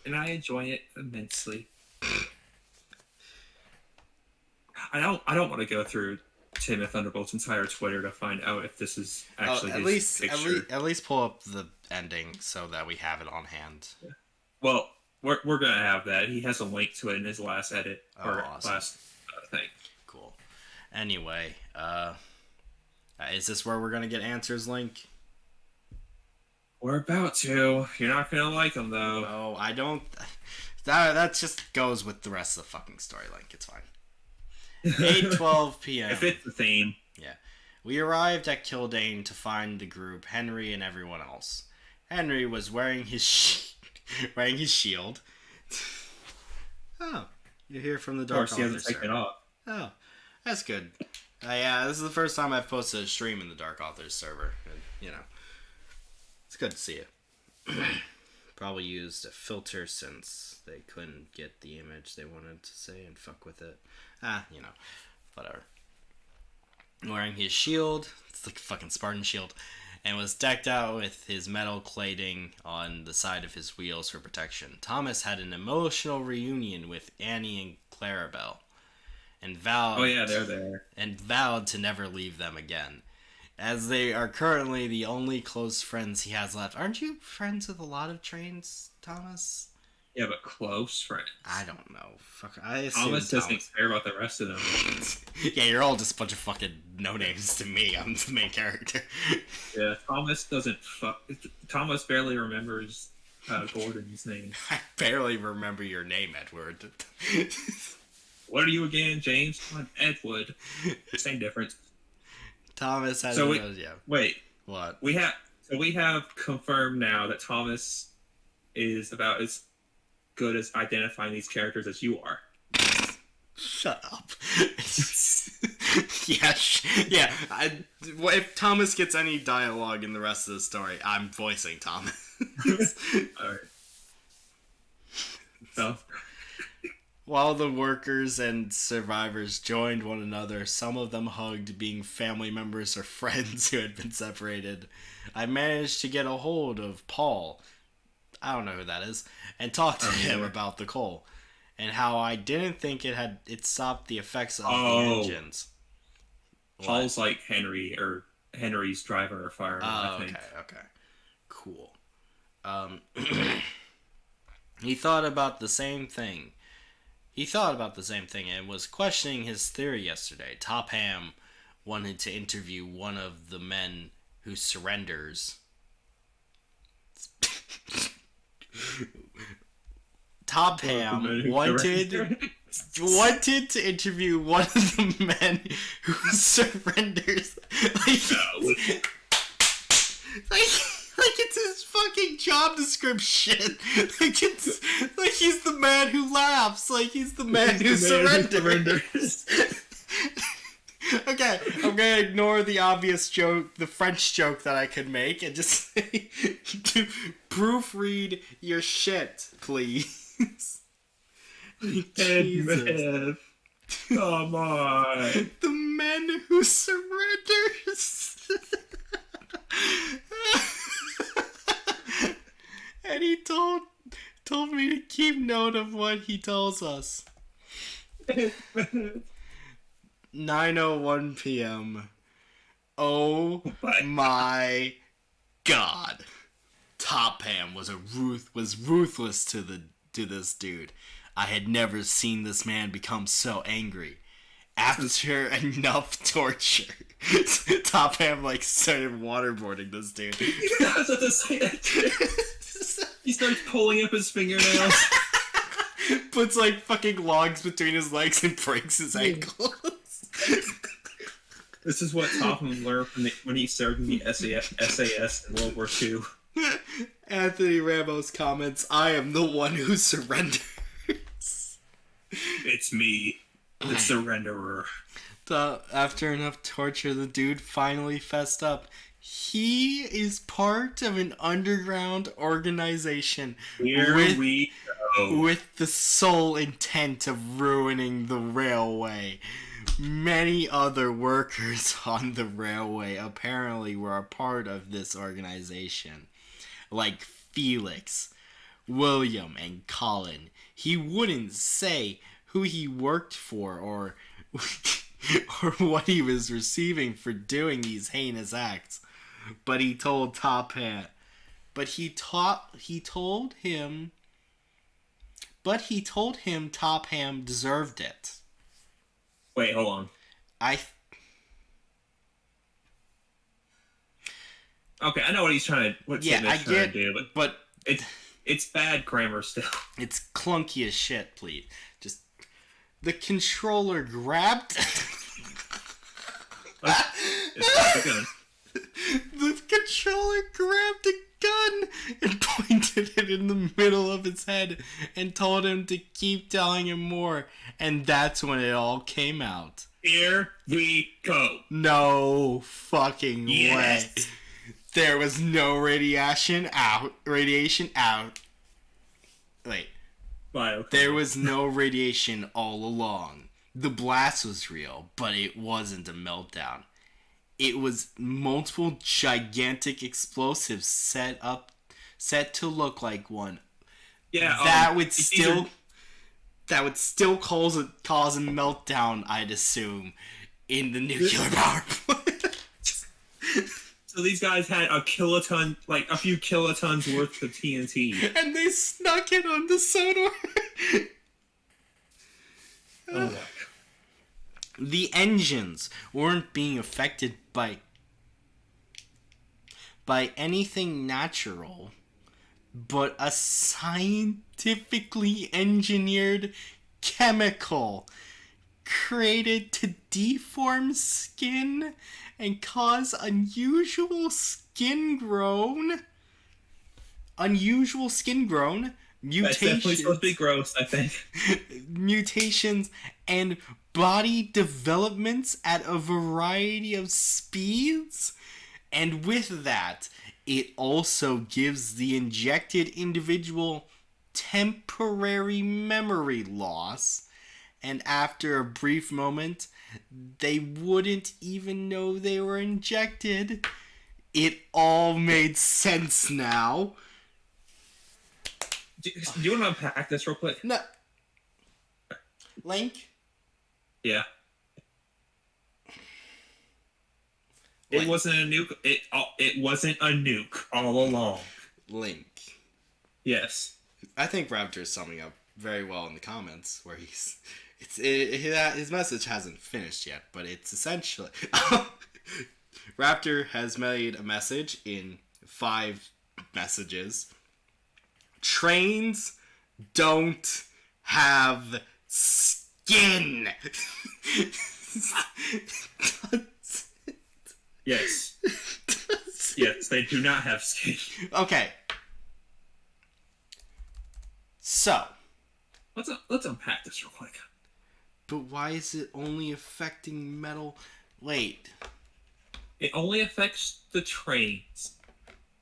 And I enjoy it immensely. I don't want to go through Tim Thunderbolt's entire Twitter to find out if this is actually his picture. At least pull up the ending so that we have it on hand. Yeah. Well, we're gonna have that. He has a link to it in his last edit awesome. Last thing. Cool. Anyway, is this where we're gonna get answers, Link? We're about to. You're not gonna like them though. Oh, I don't. That just goes with the rest of the fucking story, Link. It's fine. 8:12 p.m. If it's the theme. Yeah. We arrived at Kildane to find the group, Henry and everyone else. Henry was wearing his shield. Oh, you're here from the Dark Of course, he hasn't taken it off. Oh, that's good. Yeah, this is the first time I've posted a stream in the Dark Authors server. And, it's good to see you. Probably used a filter since they couldn't get the image they wanted to say and fuck with it. Whatever. Wearing his shield, it's like a fucking Spartan shield, and was decked out with his metal plating on the side of his wheels for protection. Thomas had an emotional reunion with Annie and Clarabelle, and vowed. Oh yeah, they're there. And vowed to never leave them again, as they are currently the only close friends he has left. Aren't you friends with a lot of trains, Thomas? Yeah, but close friends. I don't know. Fuck, I assume Thomas doesn't care about the rest of them. Yeah, you're all just a bunch of fucking no-names to me. I'm the main character. Yeah, Thomas doesn't Thomas barely remembers Gordon's name. I barely remember your name, Edward. What are you again, James? Come on, Edward. Same difference. Thomas has Wait. What? We have confirmed now that Thomas is about as good as identifying these characters as you are. Shut up. Yeah. If Thomas gets any dialogue in the rest of the story, I'm voicing Thomas. Alright. So. While the workers and survivors joined one another, some of them hugged, being family members or friends who had been separated. I managed to get a hold of Paul, I don't know who that is, and talk to him about the coal, and how I didn't think it stopped the effects of the engines. Paul's like Henry's driver or fireman, I think. Okay. Cool. He thought about the same thing and was questioning his theory yesterday. Top Ham wanted to interview one of the men who surrenders. Top Ham wanted to interview one of the men who surrenders. Like it's his fucking job description. Like he's the man who laughs. Like he's the man who surrenders. Okay, I'm gonna ignore the obvious joke, the French joke that I could make, and just say, to proofread your shit, please. Jesus. Come on. The men who surrenders. And he told me to keep note of what he tells us. 9:01 p.m. Oh my God. Top Ham was ruthless to this dude. I had never seen this man become so angry. After enough torture, Top Ham started waterboarding this dude. I was about to say that. He starts pulling up his fingernails. Puts like fucking logs between his legs and breaks his ankles. This is what Topham learned when he served in the SAS in World War II. Anthony Ramos comments, I am the one who surrenders. It's me, the surrenderer. After enough torture, the dude finally fessed up. He is part of an underground organization with the sole intent of ruining the railway. Many other workers on the railway apparently were a part of this organization, like Felix, William, and Colin. He wouldn't say who he worked for or what he was receiving for doing these heinous acts, but he told Topham. But he told him Topham deserved it. Wait, hold on. Okay, I know what he's trying to do, but it's bad grammar still. It's clunky as shit, please. Just the controller grabbed the controller grabbed a gun and pointed it in the middle of his head and told him to keep telling him more, and that's when it all came out. Here we go. No fucking way. There was no radiation out. Wait. There was no radiation all along. The blast was real, but it wasn't a meltdown. It was multiple gigantic explosives set to look like one. Yeah, that would still cause a meltdown, I'd assume, in the nuclear power plant. So these guys had a few kilotons worth of TNT, and they snuck it on the Sodor. Oh my God. The engines weren't being affected by anything natural, but a scientifically engineered chemical created to deform skin and cause unusual skin grown mutations. That's definitely supposed to be gross, I think. Mutations and body developments at a variety of speeds. And with that, it also gives the injected individual temporary memory loss. And after a brief moment, they wouldn't even know they were injected. It all made sense now. Do you want to unpack this real quick? No. Link? Yeah. It wasn't a nuke. It wasn't a nuke all along. Link. Yes. I think Raptor is summing up very well in the comments, where his message hasn't finished yet, but it's essentially Raptor has made a message in 5 messages. Trains don't have skin. Yes. Yes, they do not have skin. Okay. So. Let's unpack this real quick. But why is it only affecting metal? Wait. It only affects the trains.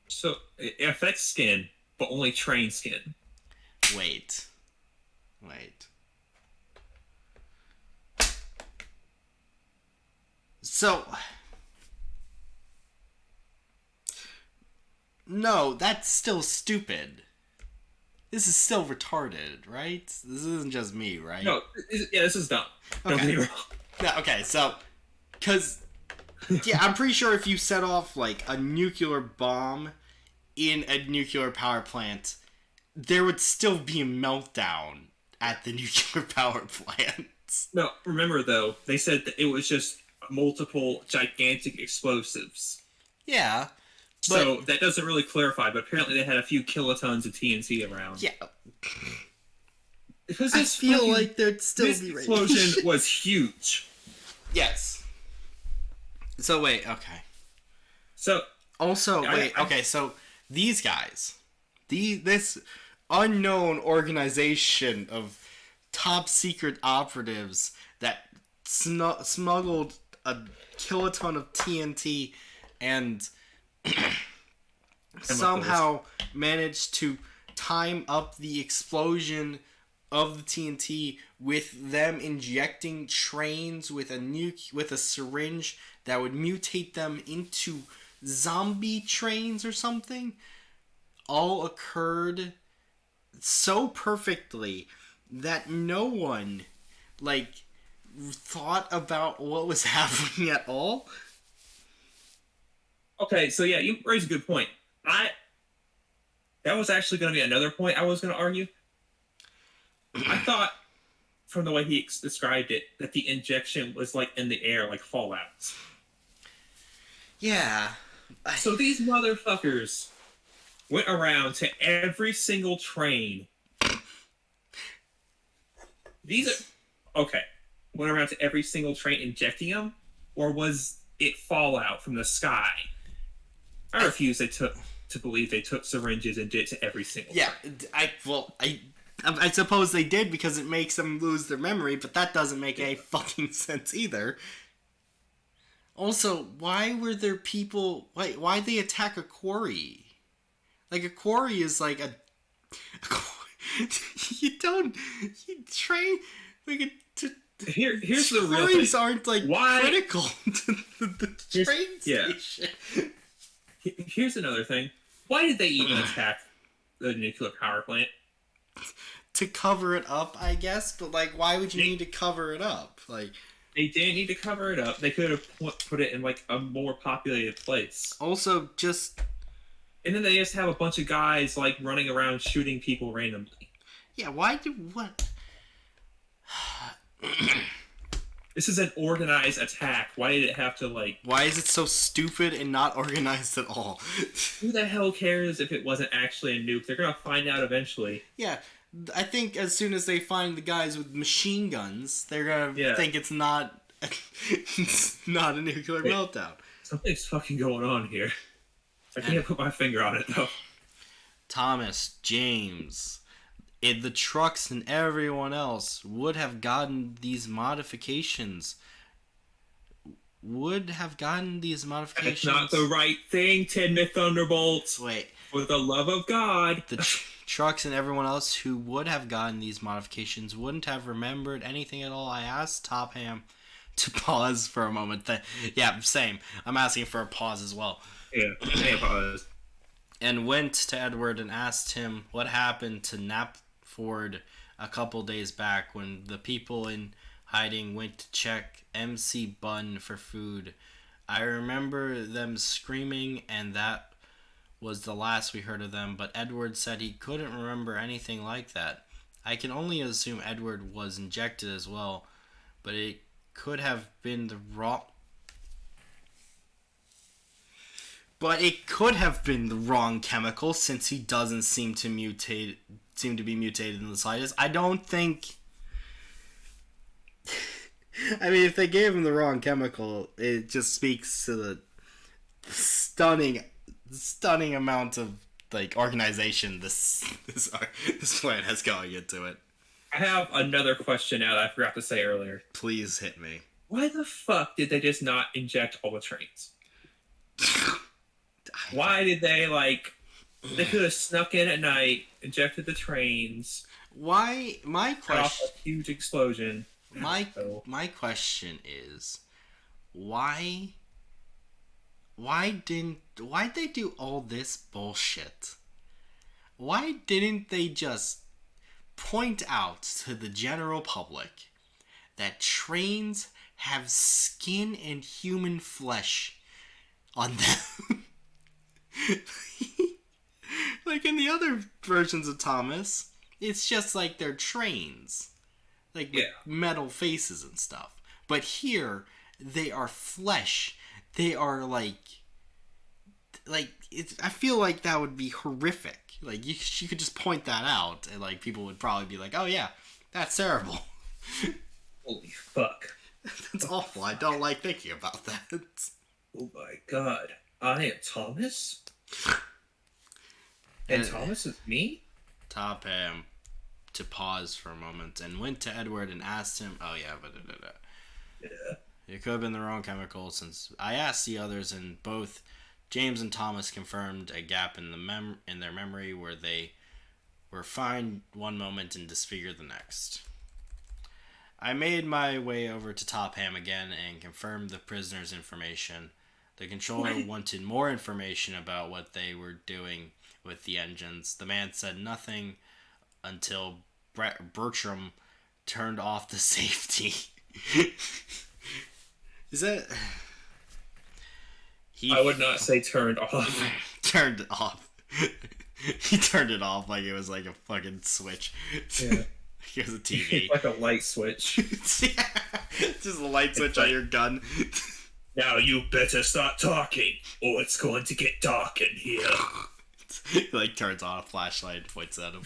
So, it affects skin, but only train skin. Wait. So... No, that's still stupid. This is still retarded, right? This isn't just me, right? No, this is dumb. Don't get me wrong. Yeah, okay, so... Because... Yeah, I'm pretty sure if you set off, like, a nuclear bomb in a nuclear power plant, there would still be a meltdown at the nuclear power plant. No, remember, though, they said that it was just multiple gigantic explosives. Yeah. So that doesn't really clarify, but apparently they had a few kilotons of TNT around. Yeah. Because I feel like there'd still this be explosion was huge. Yes. So wait, okay. So Also, okay. So these guys, this unknown organization of top secret operatives that smuggled a kiloton of TNT and somehow managed to time up the explosion of the TNT with them injecting trains with a syringe that would mutate them into zombie trains or something, all occurred so perfectly that no one thought about what was happening at all. Okay, so yeah, you raise a good point. That was actually going to be another point I was going to argue. I thought, from the way he described it, that the injection was in the air, like fallouts. Yeah. So these motherfuckers went around to every single train. Went around to every single train injecting them, or was it fallout from the sky? I refuse to believe they took syringes and did it to every single train. I suppose they did because it makes them lose their memory, but that doesn't make any fucking sense either. Also, why were there people... Why'd they attack a quarry? Like, a quarry is like a you train... Here's the real thing. Quarries aren't, critical to the train station. Yeah. Here's another thing. Why did they even attack the nuclear power plant? To cover it up, I guess, but why would you need to cover it up? They didn't need to cover it up. They could have put it in a more populated place. Also, and then they just have a bunch of guys running around shooting people randomly. Yeah, what? This is an organized attack. Why did it have to Why is it so stupid and not organized at all? Who the hell cares if it wasn't actually a nuke? They're gonna find out eventually. Yeah. I think as soon as they find the guys with machine guns, they're gonna think it's not a nuclear meltdown. Something's fucking going on here. I can't put my finger on it though. Thomas, James, the trucks and everyone else would have gotten these modifications. It's not the right thing, Tidmouth Thunderbolts. Wait. For the love of God. The trucks and everyone else who would have gotten these modifications wouldn't have remembered anything at all. I asked Top Ham to pause for a moment. Yeah, same. I'm asking for a pause as well. Yeah, pause. And went to Edward and asked him what happened to Knapford a couple days back when the people in hiding went to check MC Bun for food. I remember them screaming, and that was the last we heard of them, but Edward said he couldn't remember anything like that. I can only assume Edward was injected as well, but it could have been the wrong... chemical since he doesn't seem to be mutated in the slightest. I don't think... I mean, if they gave him the wrong chemical, it just speaks to the stunning amount of organization this plant has going into it. I have another question now that I forgot to say earlier. Please hit me. Why the fuck did they just not inject all the trains? Why did they they could have snuck in at night, injected the trains. Why? My question. A huge explosion. My question is, why'd they do all this bullshit? Why didn't they just point out to the general public that trains have skin and human flesh on them? In the other versions of Thomas, it's just they're trains. With metal faces and stuff. But here, they are flesh. They are I feel like that would be horrific. You could just point that out, and people would probably be like, "Oh yeah, That's terrible. Holy fuck. That's awful. I don't like thinking about that. Oh my god. I am Thomas? And Thomas is me? Top Ham to pause for a moment and went to Edward and asked him, oh yeah, Yeah. it could have been the wrong chemical since I asked the others and both James and Thomas confirmed a gap in in their memory where they were fine one moment and disfigured the next. I made my way over to Top Ham again and confirmed the prisoner's information. The controller wanted more information about what they were doing with the engines. The man said nothing until Bertram turned off the safety. Is that... I would not say turned off. Turned off. He turned it off like it was like a fucking switch. Yeah. It was a TV. Like a light switch. Yeah. Just a light switch on your gun. Now you better start talking, or it's going to get dark in here. He like turns on a flashlight and points at him.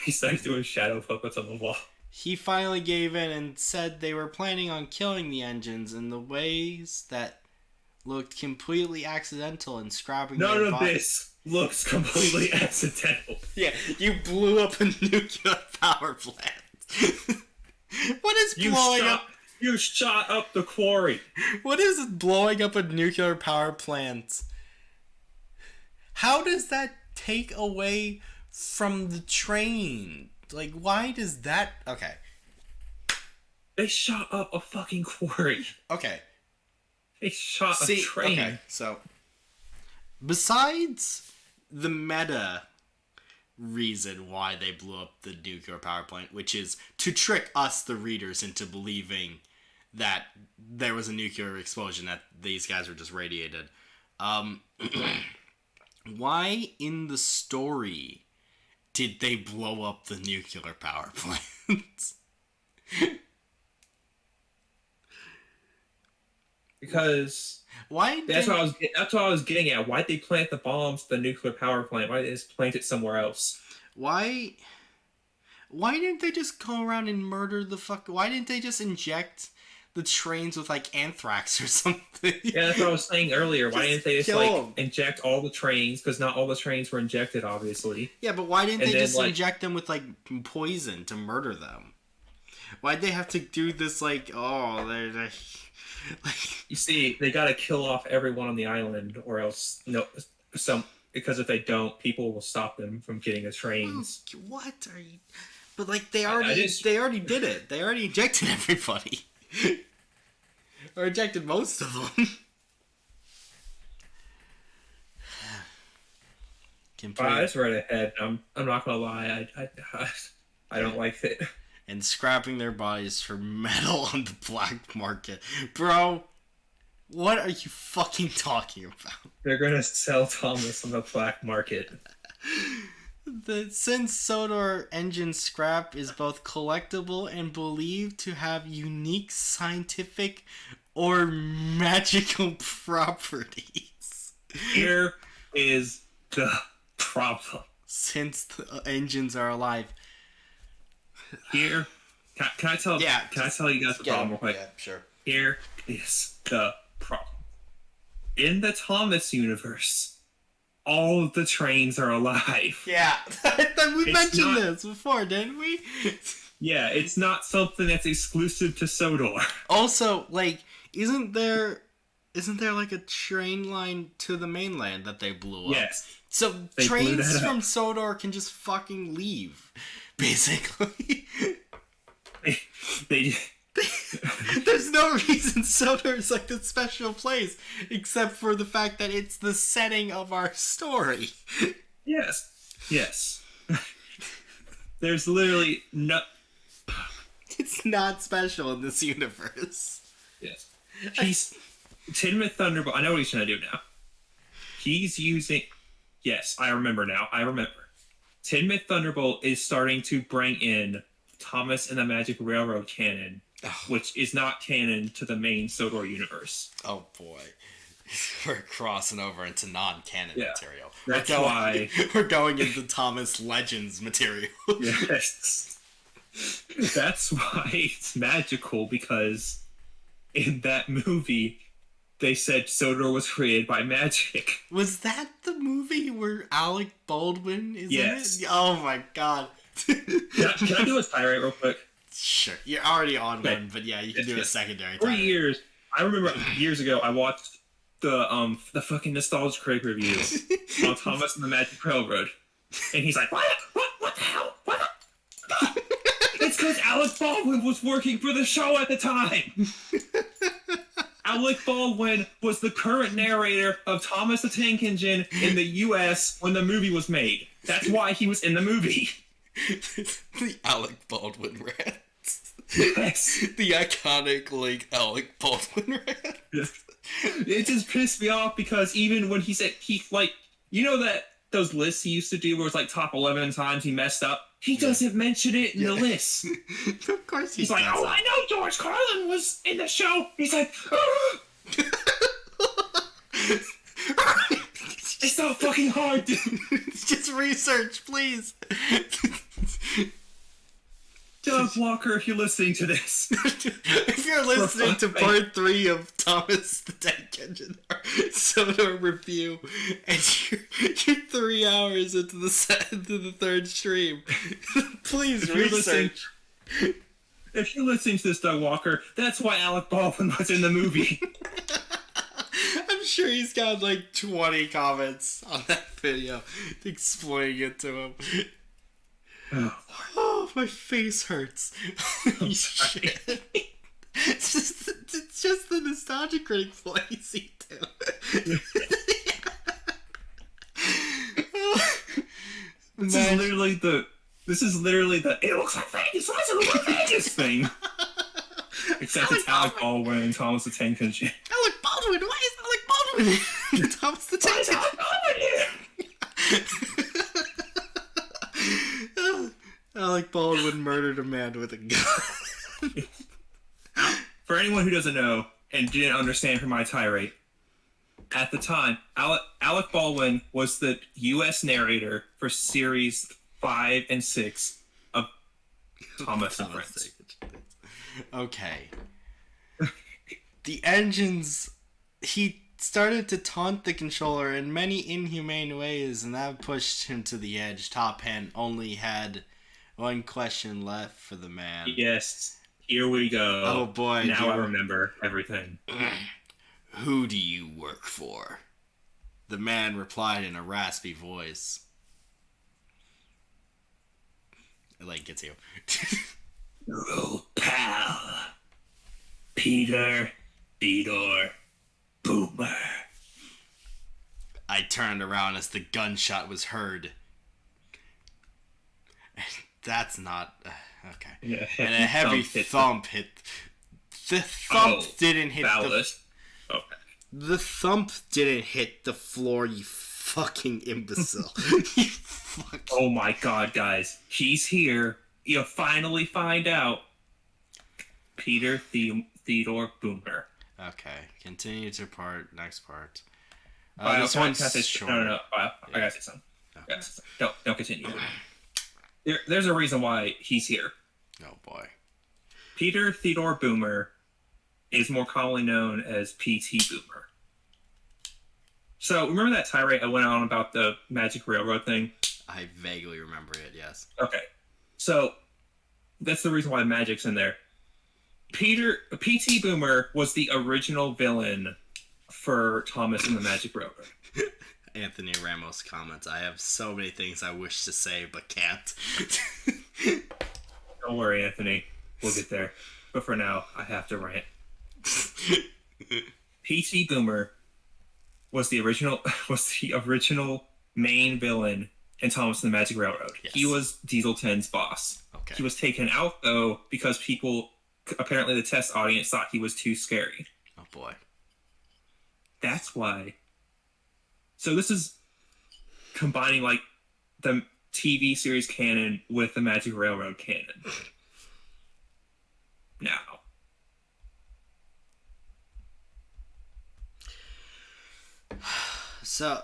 He starts doing shadow puppets on the wall. He finally gave in and said they were planning on killing the engines in the ways that looked completely accidental and scrapping None their of bodies. this looks completely accidental. Yeah, you blew up a nuclear power plant. What is blowing up? You shot up the quarry. What is blowing up a nuclear power plant? How does that take away from the train? Like, why does that... Okay. They shot up a fucking quarry. Okay. They shot a train. Okay, so... Besides the meta reason why they blew up the nuclear power plant, which is to trick us, the readers, into believing that there was a nuclear explosion, that these guys were just radiated. Why in the story did they blow up the nuclear power plant? Because that's what I was getting at. Why'd they plant the bombs to the nuclear power plant? Why didn't they just plant it somewhere else? Why didn't they just go around and murder the fuck? Why didn't they just inject the trains with like anthrax or something? Yeah, that's what I was saying earlier. Why didn't they just like them. inject all the trains? Because not all the trains were injected, obviously. Yeah, but why didn't And they then, just like- inject them with like poison to murder them? Why'd they have to do this? Like, oh, they're like, You see, they gotta kill off everyone on the island, or else because if they don't, people will stop them from getting the trains. what are you? But like they I already just- they already did it. They already injected everybody, or injected most of them. I just read ahead. I'm not gonna lie. I don't like it. And scrapping their bodies for metal on the black market. Bro, what are you fucking talking about? They're gonna sell Thomas on the black market. Since Sodor engine scrap is both collectible and believed to have unique scientific or magical properties. Here is the problem. Since the engines are alive. Here, can I tell? Yeah, Can I tell you guys the problem real quick? Yeah, sure. Here is the problem. In the Thomas universe, all of the trains are alive. Yeah, we mentioned not- this before, didn't we? Yeah, it's not something that's exclusive to Sodor. Also, like, isn't there like a train line to the mainland that they blew up? Yes. So They blew trains that up. from Sodor can just fucking leave, basically. They There's no reason Sodor is like the special place, except for the fact that it's the setting of our story. Yes. There's literally no. It's not special in this universe. Yes. Tin Thunderbolt. I know what he's trying to do now. He's using. Yes, I remember now. I remember. Tin Thunderbolt is starting to bring in Thomas and the Magic Railroad canon, which is not canon to the main Sodor universe. Oh boy. We're crossing over into non-canon material. That's why. We're going into Thomas Legends material. Yes. That's why it's magical, because in that movie, they said Sodor was created by magic. Was that the movie where Alec Baldwin is Yes. in it? Oh my god. Can I do a tirade real quick? Sure. You're already on Okay. one, but yeah, you can do a secondary For tirade. years, I remember years ago, I watched the fucking Nostalgia Critic review on Thomas and the Magic Railroad, and he's like, what the hell? What? It's because Alec Baldwin was working for the show at the time. Alec Baldwin was the current narrator of Thomas the Tank Engine in the U.S. when the movie was made. That's why he was in the movie. The Alec Baldwin rant. Yes. The iconic, like, Alec Baldwin rant. It just pissed me off because even when he said you know that those lists he used to do where it's like top 11 times he messed up? He doesn't mention it in the list. Of course He's like, oh, I know George Carlin was in the show. He's like, it's not fucking hard, dude. Just research, please. Doug Walker, if you're listening to this. If you're listening to part 3 of Thomas the Tank Engine Sodor review, and you're 3 hours into the third stream, please research. If you're listening to this, Doug Walker, that's why Alec Baldwin was in the movie. I'm sure he's got like 20 comments on that video explaining it to him. Oh, my face hurts. Holy shit. It's just the Nostalgia Critic voice he did. This is literally the it looks like Vegas, why does it look like Vegas thing? Except it's Alec Baldwin and Thomas the Tank Engine. Alec Baldwin? Why is Alec Baldwin here? Thomas the Tank Engine. Alec Baldwin here? Alec Baldwin murdered a man with a gun. For anyone who doesn't know and didn't understand from my tirade, at the time, Alec Baldwin was the U.S. narrator for series 5 and 6 of Thomas and Friends. Okay. The engines... He started to taunt the controller in many inhumane ways, and that pushed him to the edge. Top Hand only had one question left for the man. Yes. Here we go. Oh boy. Now I remember everything. Who do you work for? The man replied in a raspy voice. It like gets you. Your old pal, Peter Theodore Boomer. I turned around as the gunshot was heard. That's not... okay. Yeah, and a heavy thump hit... The thump didn't hit Okay. The thump didn't hit the floor, you fucking imbecile. You fucking... Oh my god, guys. He's here. You finally find out. Peter Theodore Boomer. Okay, continue to next part. This one's short. No. I gotta say something. Okay. Don't continue. There's a reason why he's here. Oh boy. Peter Theodore Boomer is more commonly known as P.T. Boomer. So, remember that tirade I went on about the Magic Railroad thing? I vaguely remember it, yes. Okay. So, that's the reason why Magic's in there. P.T. Boomer was the original villain for Thomas and the Magic Railroad. Anthony Ramos comments, I have so many things I wish to say, but can't. Don't worry, Anthony. We'll get there. But for now, I have to rant. P.T. Boomer was the original main villain in Thomas and the Magic Railroad. Yes. He was Diesel 10's boss. Okay. He was taken out, though, because apparently the test audience thought he was too scary. Oh, boy. That's why. So this is combining, like, the TV series canon with the Magic Railroad canon. Now. So,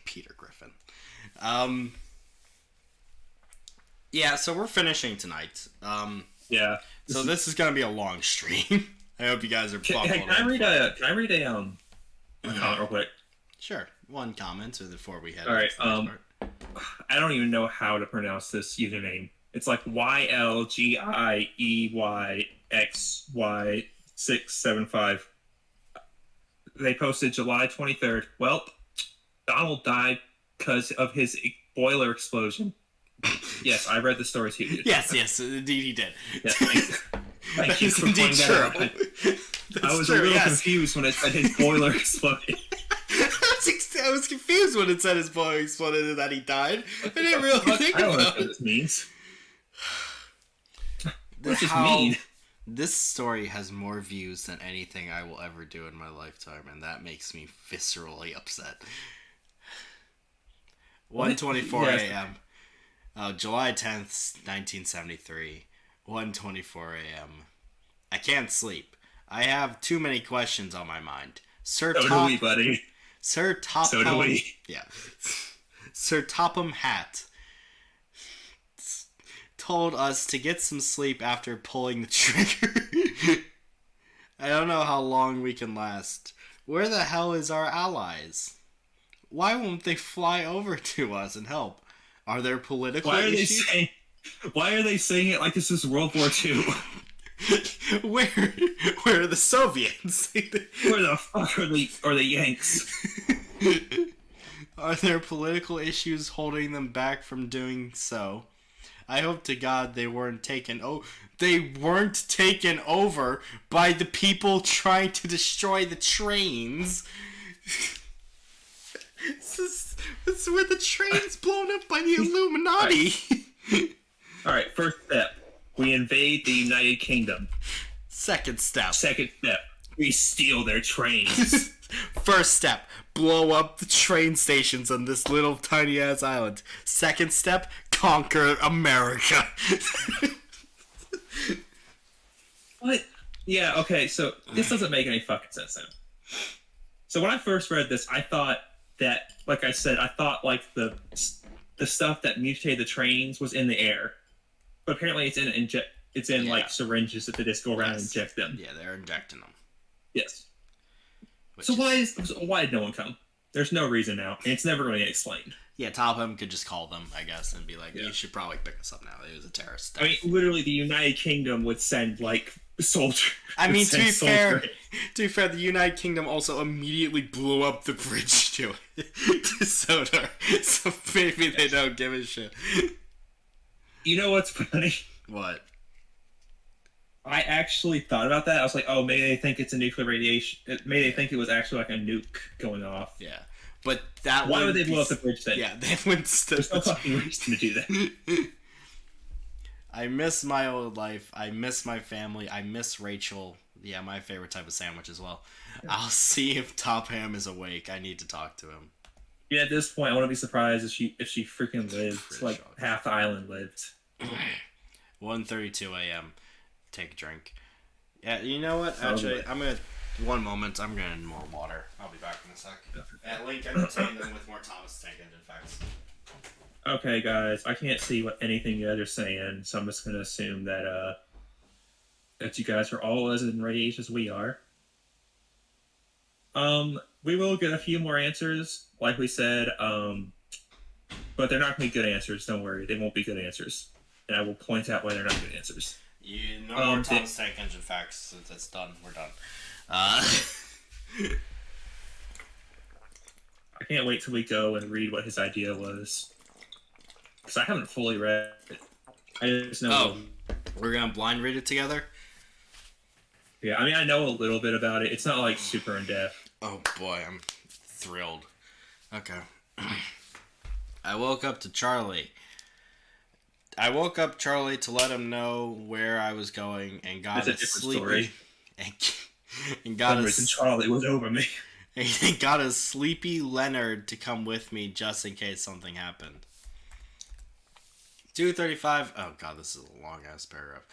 Peter Griffin. Yeah, so we're finishing tonight. Yeah. So this is gonna be a long stream. I hope you guys are buckled. Can I read a comment real quick? Sure. One comment before we head. All right. into the next part. I don't even know how to pronounce this username. It's like YLGIEYXY675. They posted July 23rd. Well, Donald died because of his boiler explosion. Yes, I read the story too. Yes, indeed he did. Yeah, thank you for pointing that out. I was a little confused when it said his boiler exploded. I was confused when it said his boiler exploded and that he died. I didn't really think about it. I don't know what this means. What does this mean? This story has more views than anything I will ever do in my lifetime, and that makes me viscerally upset. 1:24 a.m. July 10th, 1973. 1:24 a.m. I can't sleep. I have too many questions on my mind. So do we, buddy. Sir Topham. So do we. Yeah. Sir Topham Hatt told us to get some sleep after pulling the trigger. I don't know how long we can last. Where the hell is our allies? Why won't they fly over to us and help? Are there political issues? Why are they saying it like this is World War II? Where are the Soviets? Where the fuck are the Yanks? Are there political issues holding them back from doing so? I hope to God they weren't taken over by the people trying to destroy the trains. This is where the train's blown up by the Illuminati. Alright, first step. We invade the United Kingdom. Second step. We steal their trains. First step. Blow up the train stations on this little tiny ass island. Second step. Conquer America. What? Yeah, okay, so this doesn't make any fucking sense now. So when I first read this, I thought that, like I said, like the stuff that mutated the trains was in the air. But apparently it's in like syringes that they just go around and inject them. Yeah, they're injecting them. Yes. Why did no one come? There's no reason now, and it's never going to get explained. Yeah, Topham could just call them, I guess, and be like, you should probably pick us up now. He was a terrorist. I mean, literally, the United Kingdom would send, like, soldiers. I mean, to be fair, the United Kingdom also immediately blew up the bridge to Sodor. So maybe they don't give a shit. You know what's funny? What? I actually thought about that. I was like, oh, maybe they think it's a nuclear radiation. Maybe they think it was actually like a nuke going off. Yeah. But that why would they blow up the bridge then? Yeah, they wouldn't. There's no fucking reason to do that. I miss my old life. I miss my family. I miss Rachel. Yeah, my favorite type of sandwich as well. Yeah. I'll see if Topham is awake. I need to talk to him. Yeah, at this point, I wouldn't be surprised if she freaking lived. Like half the island lived. 1:32 a.m. Take a drink. Yeah, you know what? Actually, I'm gonna. One moment. I'm gonna need more water. I'll be back in a sec. At Link, entertain them with more Thomas Tank Engine facts. Okay, guys. I can't see what anything you guys are saying, so I'm just gonna assume that that you guys are all as enraged as we are. We will get a few more answers, like we said, but they're not gonna be good answers. Don't worry, they won't be good answers, and I will point out why they're not good answers. No more Thomas Tank Engine facts. That's done. We're done. I can't wait till we go and read what his idea was, because I haven't fully read it. I just know. Oh, we're gonna blind read it together. Yeah, I mean, I know a little bit about it. It's not like super in depth. Oh boy, I'm thrilled. Okay. I woke up Charlie to let him know where I was going and got a sleepy and got a Charlie was over me. And got a sleepy Leonard to come with me just in case something happened. 2:35. Oh god, this is a long ass paragraph.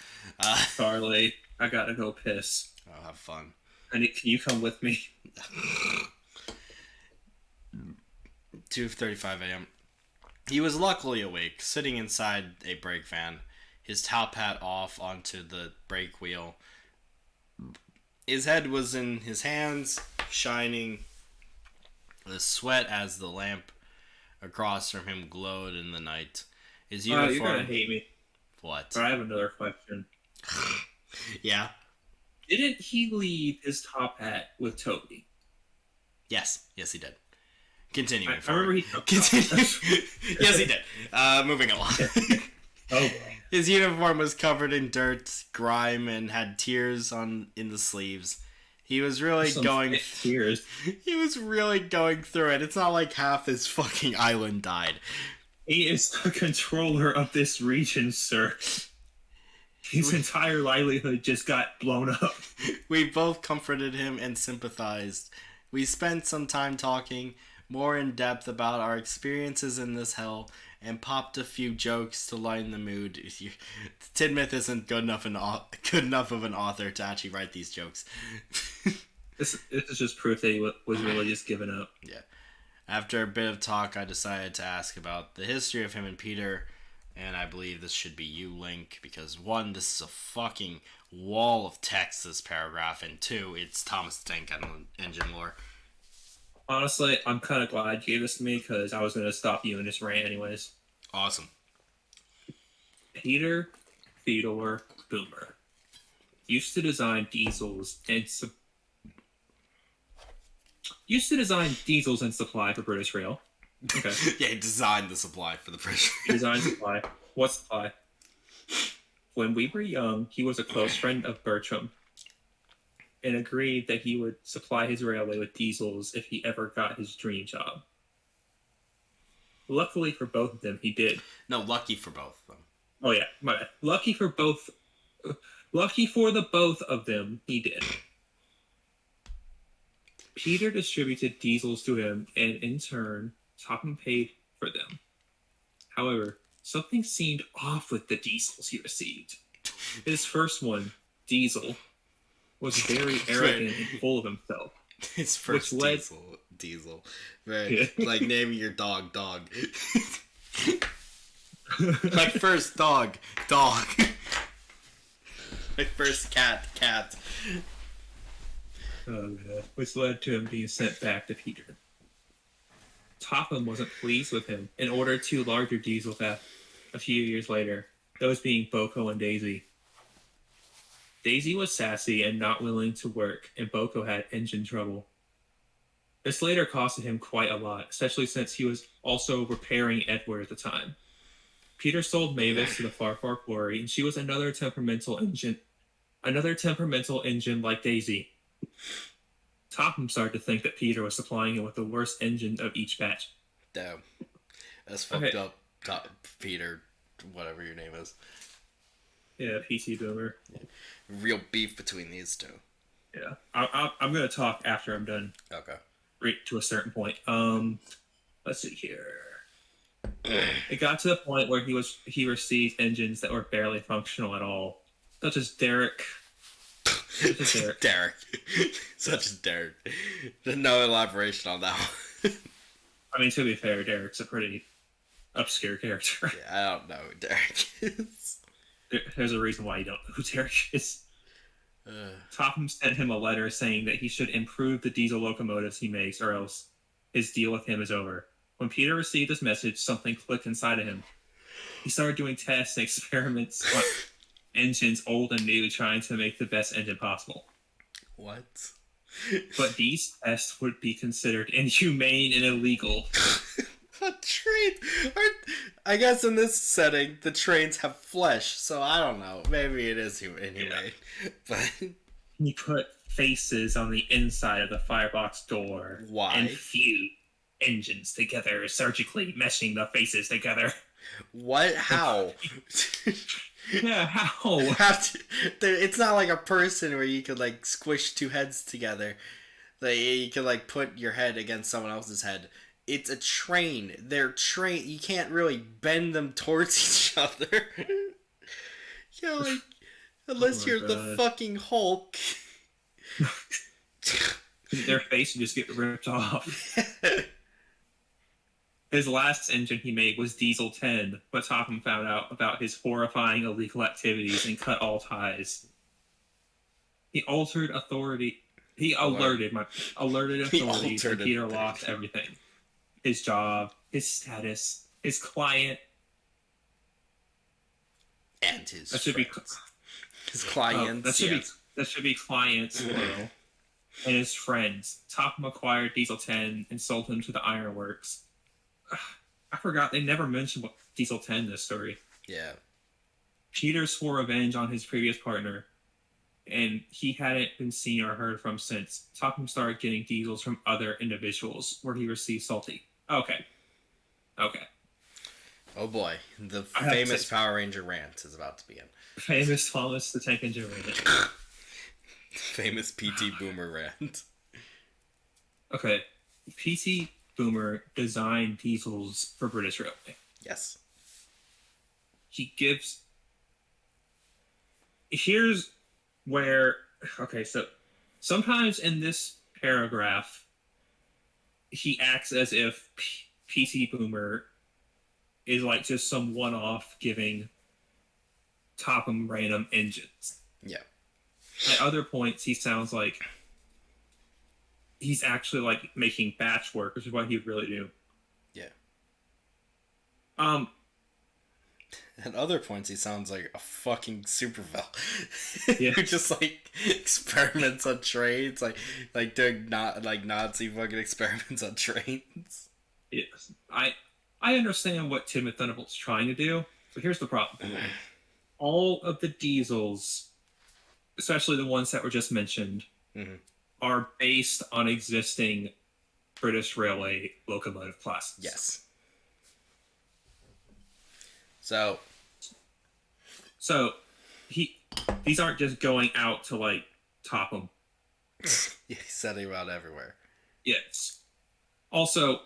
Charlie, I gotta go piss. Oh, have fun. Can you come with me? 2:35 a.m. He was luckily awake, sitting inside a brake van, his top hat off onto the brake wheel. His head was in his hands, shining the sweat as the lamp across from him glowed in the night. His uniform... You're gonna hate me. What? But I have another question. Yeah? Didn't he leave his top hat with Toby? Yes, he did. Continuing I remember he Continue. Yes, he did. Moving along. Oh boy. His uniform was covered in dirt, grime, and had tears in the sleeves. He was really tears. He was really going through it. It's not like half his fucking island died. He is the controller of this region, sir. His entire livelihood just got blown up. We both comforted him and sympathized. We spent some time talking more in depth about our experiences in this hell and popped a few jokes to lighten the mood. Tidmouth isn't good enough of an author to actually write these jokes. This is just proof that he was really just giving up. Yeah. After a bit of talk, I decided to ask about the history of him and Peter, and I believe this should be you, Link, because one, this is a fucking wall of text, this paragraph, and two, it's Thomas the Tank Engine lore. Honestly, I'm kind of glad you gave this to me because I was going to stop you in this rant anyways. Awesome. Peter Theodore Boomer used to design diesels and supply for British Rail. Okay. Yeah, he designed the supply for the British. Design supply. What supply? When we were young, he was a close friend of Bertram and agreed that he would supply his railway with diesels if he ever got his dream job. Luckily for both of them, he did. No, lucky for both of them. Oh yeah, my bad. Lucky for the both of them, he did. Peter distributed diesels to him, and in turn, Topham paid for them. However, something seemed off with the diesels he received. His first one, Diesel, was very arrogant and full of himself. His first Diesel. Right. Yeah. Like naming your dog. My first dog. My first cat. Oh, God. Which led to him being sent back to Peter. Topham wasn't pleased with him and ordered two larger diesel thefts a few years later, those being Boko and Daisy. Daisy was sassy and not willing to work, and Boko had engine trouble. This later costed him quite a lot, especially since he was also repairing Edward at the time. Peter sold Mavis to the Farfar Quarry, and she was another temperamental engine like Daisy. Topham started to think that Peter was supplying him with the worst engine of each batch. Damn. That's fucked up, Peter, whatever your name is. Yeah, PC Boomer. Yeah. Real beef between these two. Yeah. I'm going to talk after I'm done. Okay. Right to a certain point. Let's see here. It got to the point where he received engines that were barely functional at all, such as Derek. Derek. Such as Derek. No elaboration on that one. I mean, to be fair, Derek's a pretty obscure character. Yeah, I don't know who Derek is. There's a reason why you don't know who Derek is. Topham sent him a letter saying that he should improve the diesel locomotives he makes, or else his deal with him is over. When Peter received this message, something clicked inside of him. He started doing tests and experiments on engines old and new, trying to make the best engine possible. What? But these tests would be considered inhumane and illegal. I guess in this setting, the trains have flesh, so I don't know. Maybe it is inhumane. Yeah. But he put faces on the inside of the firebox door. Why? And fused engines together, surgically meshing the faces together. What? How? Yeah, how? It's not like a person where you could like squish two heads together. Like you could like put your head against someone else's head. It's a train. They're train. You can't really bend them towards each other. Yeah, like unless you're the fucking Hulk. Their face would just get ripped off. His last engine he made was Diesel 10, but Topham found out about his horrifying illegal activities and cut all ties. He altered authority. He alerted authorities, and Peter lost everything: his job, his status, his client, and his that should be his clients. That should be clients, plural, and his friends. Topham acquired Diesel 10 and sold him to the Ironworks. I forgot they never mentioned what Diesel 10 in this story. Yeah. Peter swore revenge on his previous partner, and he hadn't been seen or heard from since. Topham started getting diesels from other individuals where he received salty. Okay. Oh boy, the famous Power Ranger rant is about to begin. Famous Thomas the Tank Engine rant. Famous PT Boomer rant. Okay. PT Boomer designed diesels for British Railway. Yes. Here's where... Okay, so sometimes in this paragraph, he acts as if PT Boomer is like just some one-off giving Topham random engines. Yeah. At other points, he sounds like he's actually like making batch work, which is what he'd really do. Yeah. At other points, he sounds like a fucking supervillain. Yeah. Who just like experiments on trains, like doing not like Nazi fucking experiments on trains. Yes, I understand what Tim and Thunderbolt's trying to do, but here's the problem: all of the diesels, especially the ones that were just mentioned, are based on existing British Railway locomotive classes. Yes. So these aren't just going out to like Topham. He's setting them out everywhere. Yes. Also,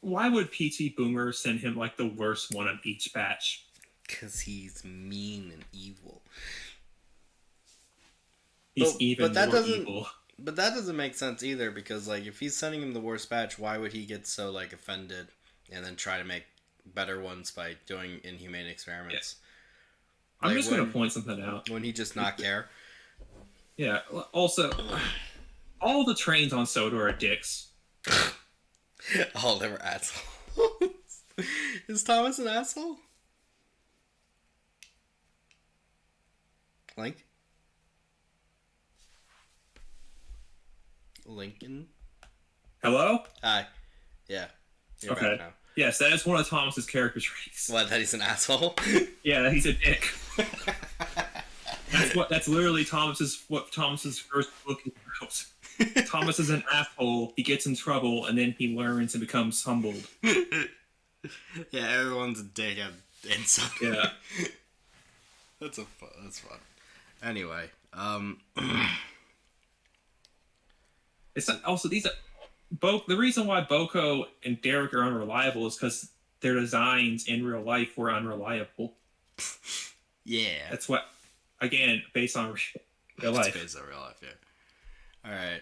why would PT Boomer send him like the worst one of each batch? Because he's mean and evil. He's even more evil. But that doesn't make sense either, because like if he's sending him the worst batch, why would he get so like offended and then try to make better ones by doing inhumane experiments? Yeah. I'm just going to point something out. When he just not care? Yeah. Also, all the trains on Sodor are dicks. All they were assholes. Is Thomas an asshole? Link? Lincoln? Hello? Hi. Yeah. You're okay. back now. Yes, that is one of Thomas's character traits. What, that he's an asshole? Yeah, that he's a dick. That's literally Thomas's first book is about. Thomas is an asshole, he gets in trouble, and then he learns and becomes humbled. Yeah, everyone's a dick in some. Yeah. That's fun. Anyway, it's also these are the reason why Boko and Derek are unreliable is because their designs in real life were unreliable. Yeah. That's what, again, based on real life. It's based on real life, yeah. Alright.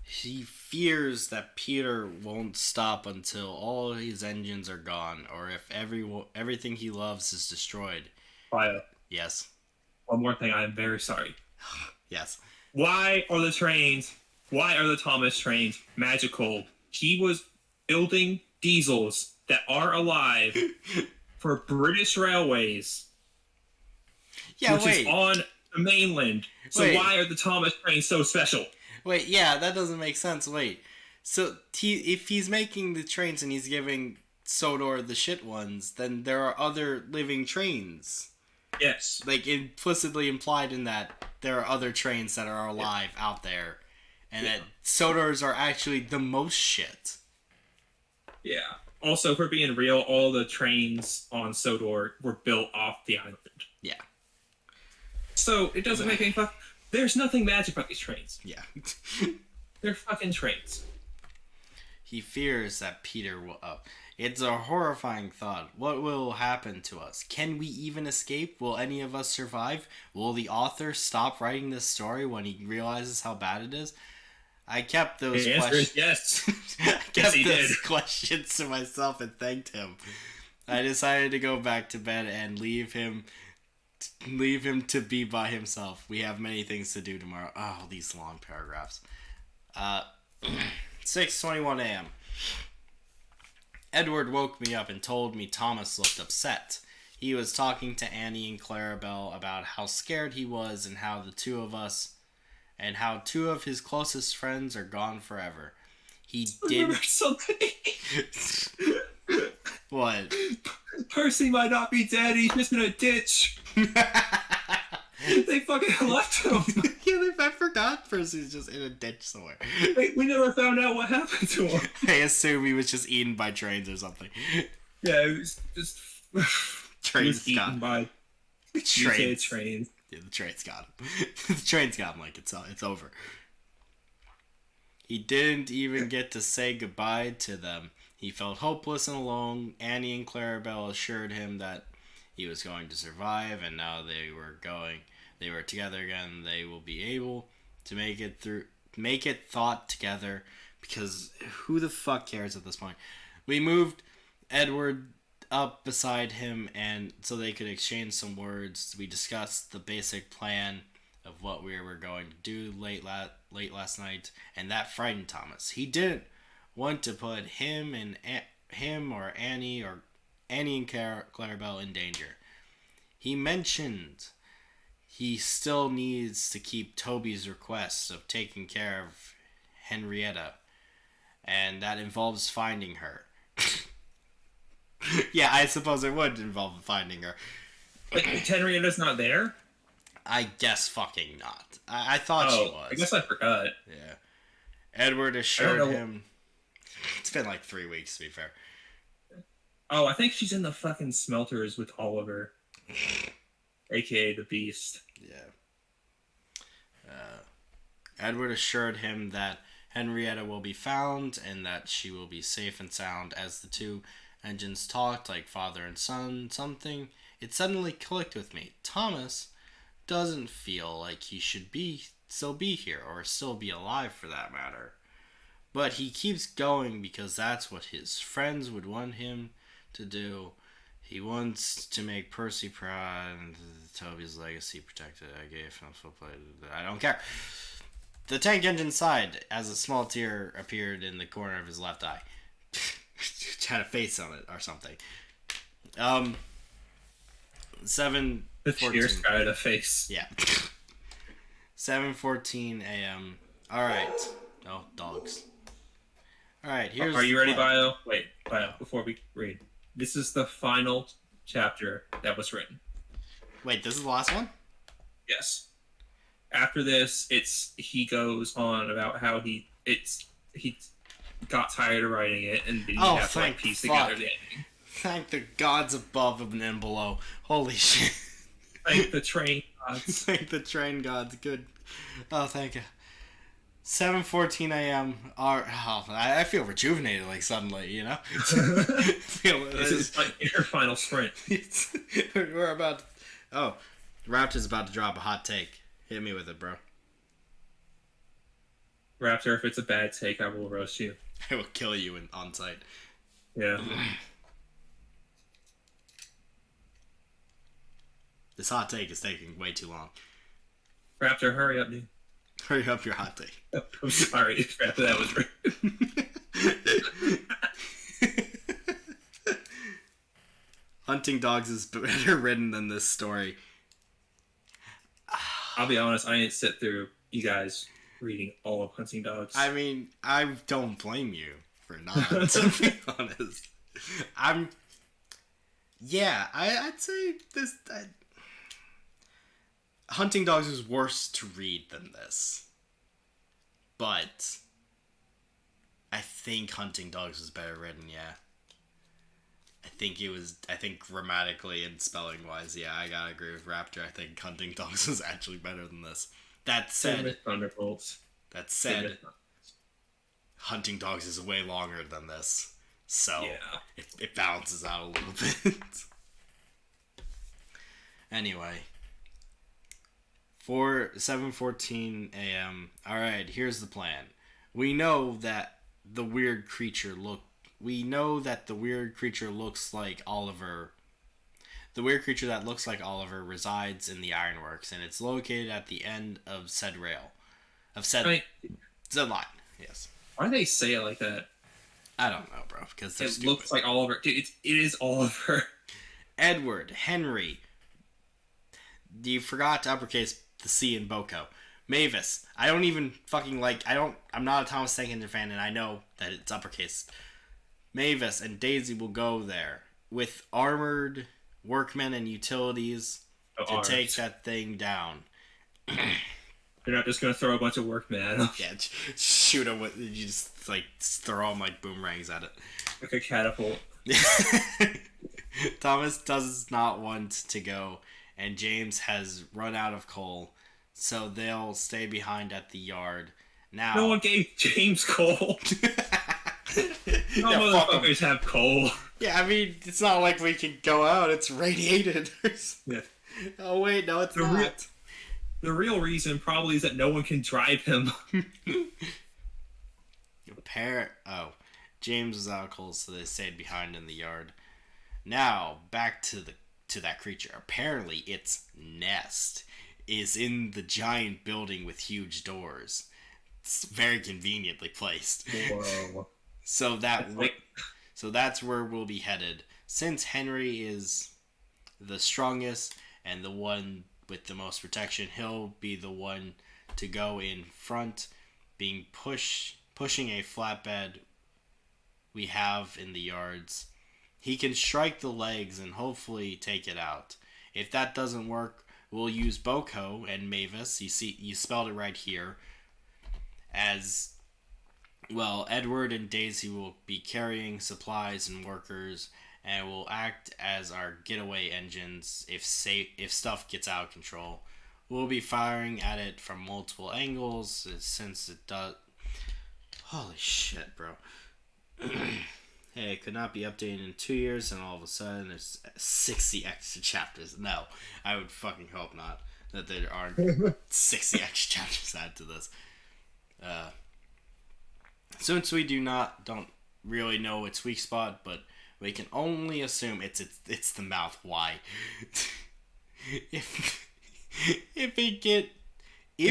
He fears that Peter won't stop until all his engines are gone, or if everything he loves is destroyed. Bio. Yes. One more thing, I am very sorry. Yes. Why are the Thomas trains magical? He was building diesels that are alive for British Railways, which is on the mainland. So why are the Thomas trains so special? Wait, yeah, that doesn't make sense. Wait, so if he's making the trains and he's giving Sodor the shit ones, then there are other living trains. Yes. Like, implicitly implied in that, there are other trains that are alive out there. And that Sodors are actually the most shit. Yeah. Also, for being real, all the trains on Sodor were built off the island. Yeah. So, it doesn't make any fuck. There's nothing magic about these trains. Yeah. They're fucking trains. He fears that Peter will... It's a horrifying thought. What will happen to us? Can we even escape? Will any of us survive? Will the author stop writing this story when he realizes how bad it is? I kept those The answer questions. is yes. I kept Yes, he those did. questions to myself and thanked him. I decided to go back to bed and leave him to be by himself. We have many things to do tomorrow. Oh, these long paragraphs. 6:21 a.m. Edward woke me up and told me Thomas looked upset. He was talking to Annie and Clarabelle about how scared he was and how two of his closest friends are gone forever. He Remember did something? what? Percy might not be dead. He's just in a ditch. They fucking left him. Yeah, I forgot Percy's just in a ditch somewhere. We never found out what happened to him. I assume he was just eaten by trains or something. Yeah, it was just Trains he was got eaten by trains. trains. Yeah, the train's got him. The train's got him like it's over. He didn't even get to say goodbye to them. He felt hopeless and alone. Annie and Clarabelle assured him that he was going to survive, and now they were together again. They will be able to make it thought together, because who the fuck cares at this point? We moved Edward up beside him, and so they could exchange some words. We discussed the basic plan of what we were going to do late last night, and that frightened Thomas. He didn't want to put him or Annie and Clarabelle in danger. He mentioned he still needs to keep Toby's request of taking care of Henrietta, and that involves finding her. Yeah, I suppose it would involve finding her. Like, Henrietta's not there? I guess fucking not. I thought she was. I guess I forgot. Yeah. Edward assured him. It's been like 3 weeks, to be fair. Oh, I think she's in the fucking smelters with Oliver. AKA the Beast. Yeah. Edward assured him that Henrietta will be found and that she will be safe and sound. As the two engines talked like father and son, it suddenly clicked with me. Thomas doesn't feel like he should still be here, or still be alive for that matter. But he keeps going because that's what his friends would want him to do. He wants to make Percy proud and Toby's legacy protected. I gave him full play. I don't care. The tank engine sighed as a small tear appeared in the corner of his left eye. Had a face on it or something. 7:14. The tears got a face. Yeah. 7:14 a.m. All right. Oh, dogs. All right. Here's. Are you ready, Bio? Wait, Bio. Before we read, this is the final chapter that was written. Wait, this is the last one? Yes. After this, he goes on about how he got tired of writing it, and then you have to like piece together the ending. Thank the gods above and below. Holy shit. Thank the train gods. Thank the train gods. Good. Oh, thank you. 7:14 a.m. I feel rejuvenated, like, suddenly, you know? This is like your final sprint. We're about to... Oh, Raptor's about to drop a hot take. Hit me with it, bro. Raptor, if it's a bad take, I will roast you. I will kill you on site. Yeah. This hot take is taking way too long. Raptor, hurry up, dude. Hurry up your hot take. I'm sorry, Raptor, that was rude. Hunting Dogs is better written than this story. I'll be honest, I didn't sit through you guys reading all of Hunting Dogs. I mean, I don't blame you for not, to be honest. I'd say this... Hunting Dogs is worse to read than this. But I think Hunting Dogs was better written, yeah. I think grammatically and spelling wise, yeah, I gotta agree with Raptor. I think Hunting Dogs was actually better than this. That said, Hunting Dogs is way longer than this. So yeah. It balances out a little bit. Anyway. For 7:14 a.m. Alright, here's the plan. We know that the weird creature look. We know that the weird creature looks like Oliver. The weird creature that looks like Oliver resides in the ironworks, and it's located at the end of said rail, of said said line. Yes. Why do they say it like that? I don't know, bro. Because they're It stupid. looks like Oliver. Dude, it is Oliver. Edward, Henry. You forgot to uppercase the C in Boko. Mavis. I don't even fucking like. I'm not a Thomas Tankinger fan, and I know that it's uppercase. Mavis and Daisy will go there with armored workmen and utilities to take that thing down. They're not just gonna throw a bunch of workmen at him. Yeah, shoot them with. You just like throw them like boomerangs at it. Like a catapult. Thomas does not want to go, and James has run out of coal, so they'll stay behind at the yard. Now, no one gave James coal. No motherfuckers have coal. Yeah, I mean, it's not like we can go out. It's radiated. Yeah. Oh wait, no, it's not. The real reason probably is that no one can drive him. James was out of coal, so they stayed behind in the yard. Now back to that creature. Apparently, its nest is in the giant building with huge doors. It's very conveniently placed. Whoa. So that's where we'll be headed. Since Henry is the strongest and the one with the most protection, he'll be the one to go in front, pushing a flatbed we have in the yards. He can strike the legs and hopefully take it out. If that doesn't work, we'll use Boko and Mavis. You spelled it right here. As well, Edward and Daisy will be carrying supplies and workers, and will act as our getaway engines if stuff gets out of control. We'll be firing at it from multiple angles since it does. Holy shit, bro. Hey, it could not be updated in 2 years, and all of a sudden there's 60 extra chapters. No, I would fucking hope not. That there aren't 60 extra chapters added to this. Since we don't really know its weak spot, but we can only assume it's the mouth. Why? if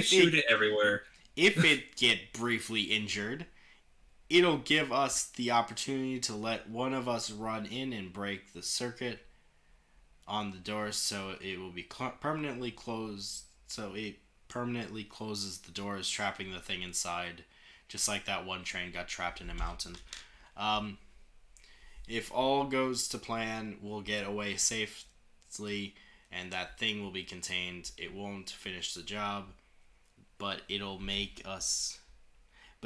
shoot it everywhere. If it get briefly injured, it'll give us the opportunity to let one of us run in and break the circuit on the door, so it will be permanently closed. So it permanently closes the doors, trapping the thing inside, just like that one train got trapped in a mountain. If all goes to plan, we'll get away safely, and that thing will be contained. It won't finish the job, but it'll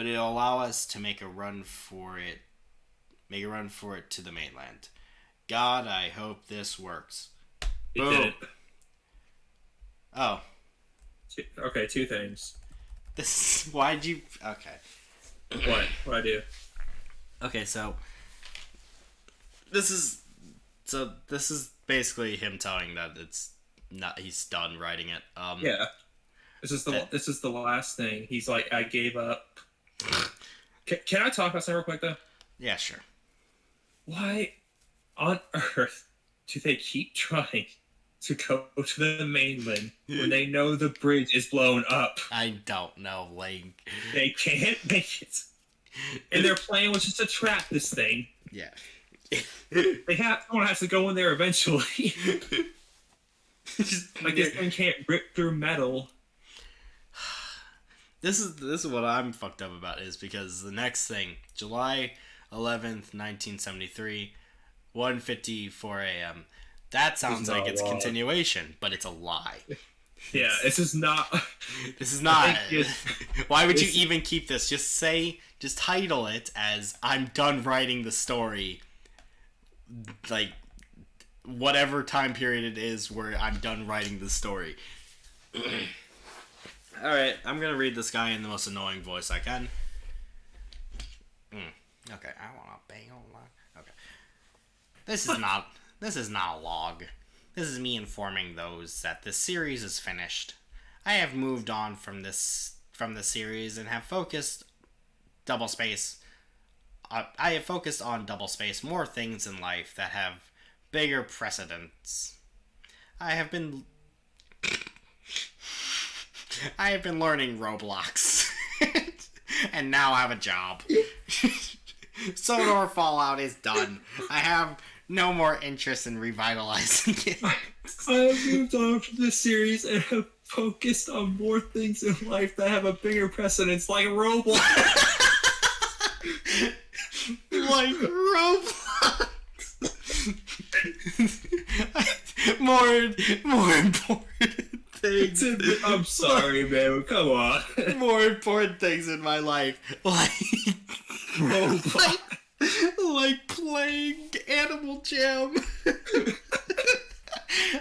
allow us to make a run for it to the mainland. God, I hope this works. It didn't. Oh. Okay, two things. Why'd you... Okay. What? What'd I do? Okay, so this is basically him telling that he's done writing it. Yeah. This is the last thing. He's like, I gave up. Can I talk about something real quick though? Yeah, sure. Why on earth do they keep trying to go to the mainland when they know the bridge is blown up? I don't know, like... They can't make it. And their plan was just to trap this thing. Yeah. Someone has to go in there eventually. Like, this thing can't rip through metal. This is what I'm fucked up about, is because the next thing, July 11th, 1973, 1:54 a.m. That sounds like it's a continuation, but it's a lie. Yeah, this is not. Why would you even keep this? Just title it as "I'm done writing the story." Like, whatever time period it is where I'm done writing the story. Alright, I'm gonna read this guy in the most annoying voice I can. Okay, I wanna bang on that. Okay. This is not a log. This is me informing those that this series is finished. I have moved on from the series and have focused double space. I have focused on double space, more things in life that have bigger precedents. I have been learning Roblox, and now I have a job. Sodor Fallout is done. I have no more interest in revitalizing it. I have moved on from this series and have focused on more things in life that have a bigger precedence, like Roblox. Like Roblox. more important things. I'm sorry, man. Come on. More important things in my life, like Roblox. like playing Animal Jam.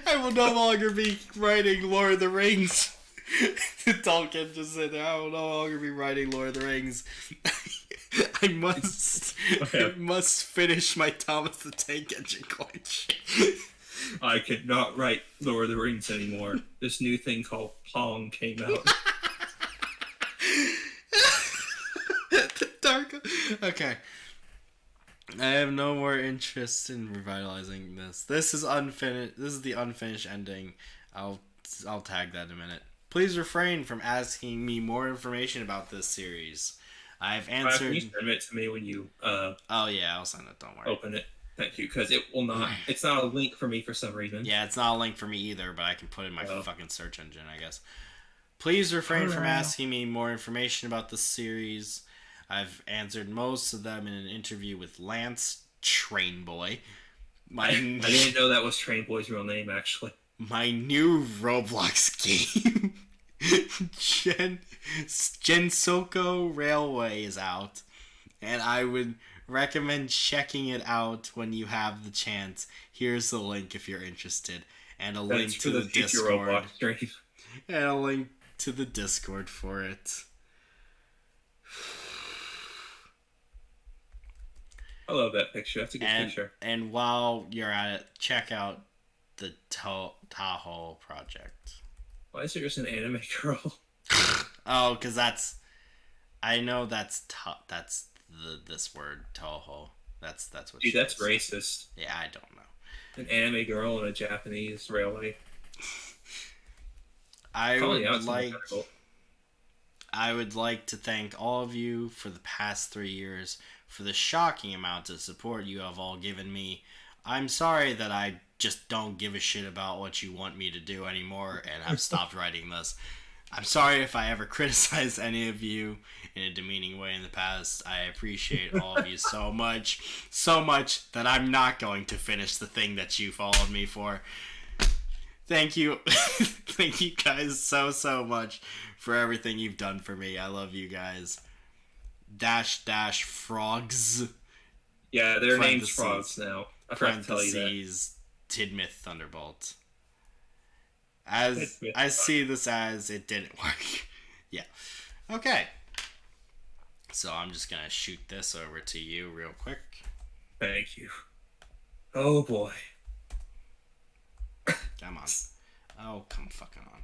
I will no longer be writing Lord of the Rings. Tolkien just said there. I will no longer be writing Lord of the Rings. I must finish my Thomas the Tank Engine collection. I cannot write Lord of the Rings anymore. This new thing called Pong came out. Dark. Okay. I have no more interest in revitalizing this. This is unfinished. This is the unfinished ending. I'll tag that in a minute. Please refrain from asking me more information about this series. I've answered. Can you send it to me when you Oh yeah, I'll send it. Don't worry. Open it. Thank you, because it will not. It's not a link for me for some reason. Yeah, it's not a link for me either, but I can put it in my fucking search engine, I guess. Please refrain from asking me more information about this series. I've answered most of them in an interview with Lance Trainboy. I didn't know that was Trainboy's real name, actually. My new Roblox game, Gensoko Railway, is out, and I would recommend checking it out when you have the chance. Here's the link if you're interested, and a link to the Discord, and a link to the Discord for it. I love that picture. That's a good picture. And while you're at it, check out the Tahoe project. Why is there just an anime girl? Oh, because that's... I know that's this word, Toho. That's what. Dude, that's racist. Yeah, I don't know. An anime girl in a Japanese railway. I would like to thank all of you for the past 3 years for the shocking amount of support you have all given me. I'm sorry that I just don't give a shit about what you want me to do anymore, and I've stopped writing this. I'm sorry if I ever criticized any of you in a demeaning way in the past. I appreciate all of you so much that I'm not going to finish the thing that you followed me for. Thank you. Thank you guys so much for everything you've done for me. I love you guys. -- frogs. Yeah, their name's frogs now. I forgot to tell you that. Tidmouth Thunderbolt. As I see this as it didn't work. Yeah. Okay. So I'm just gonna shoot this over to you real quick. Thank you. Oh boy. Come on. Oh, come fucking on.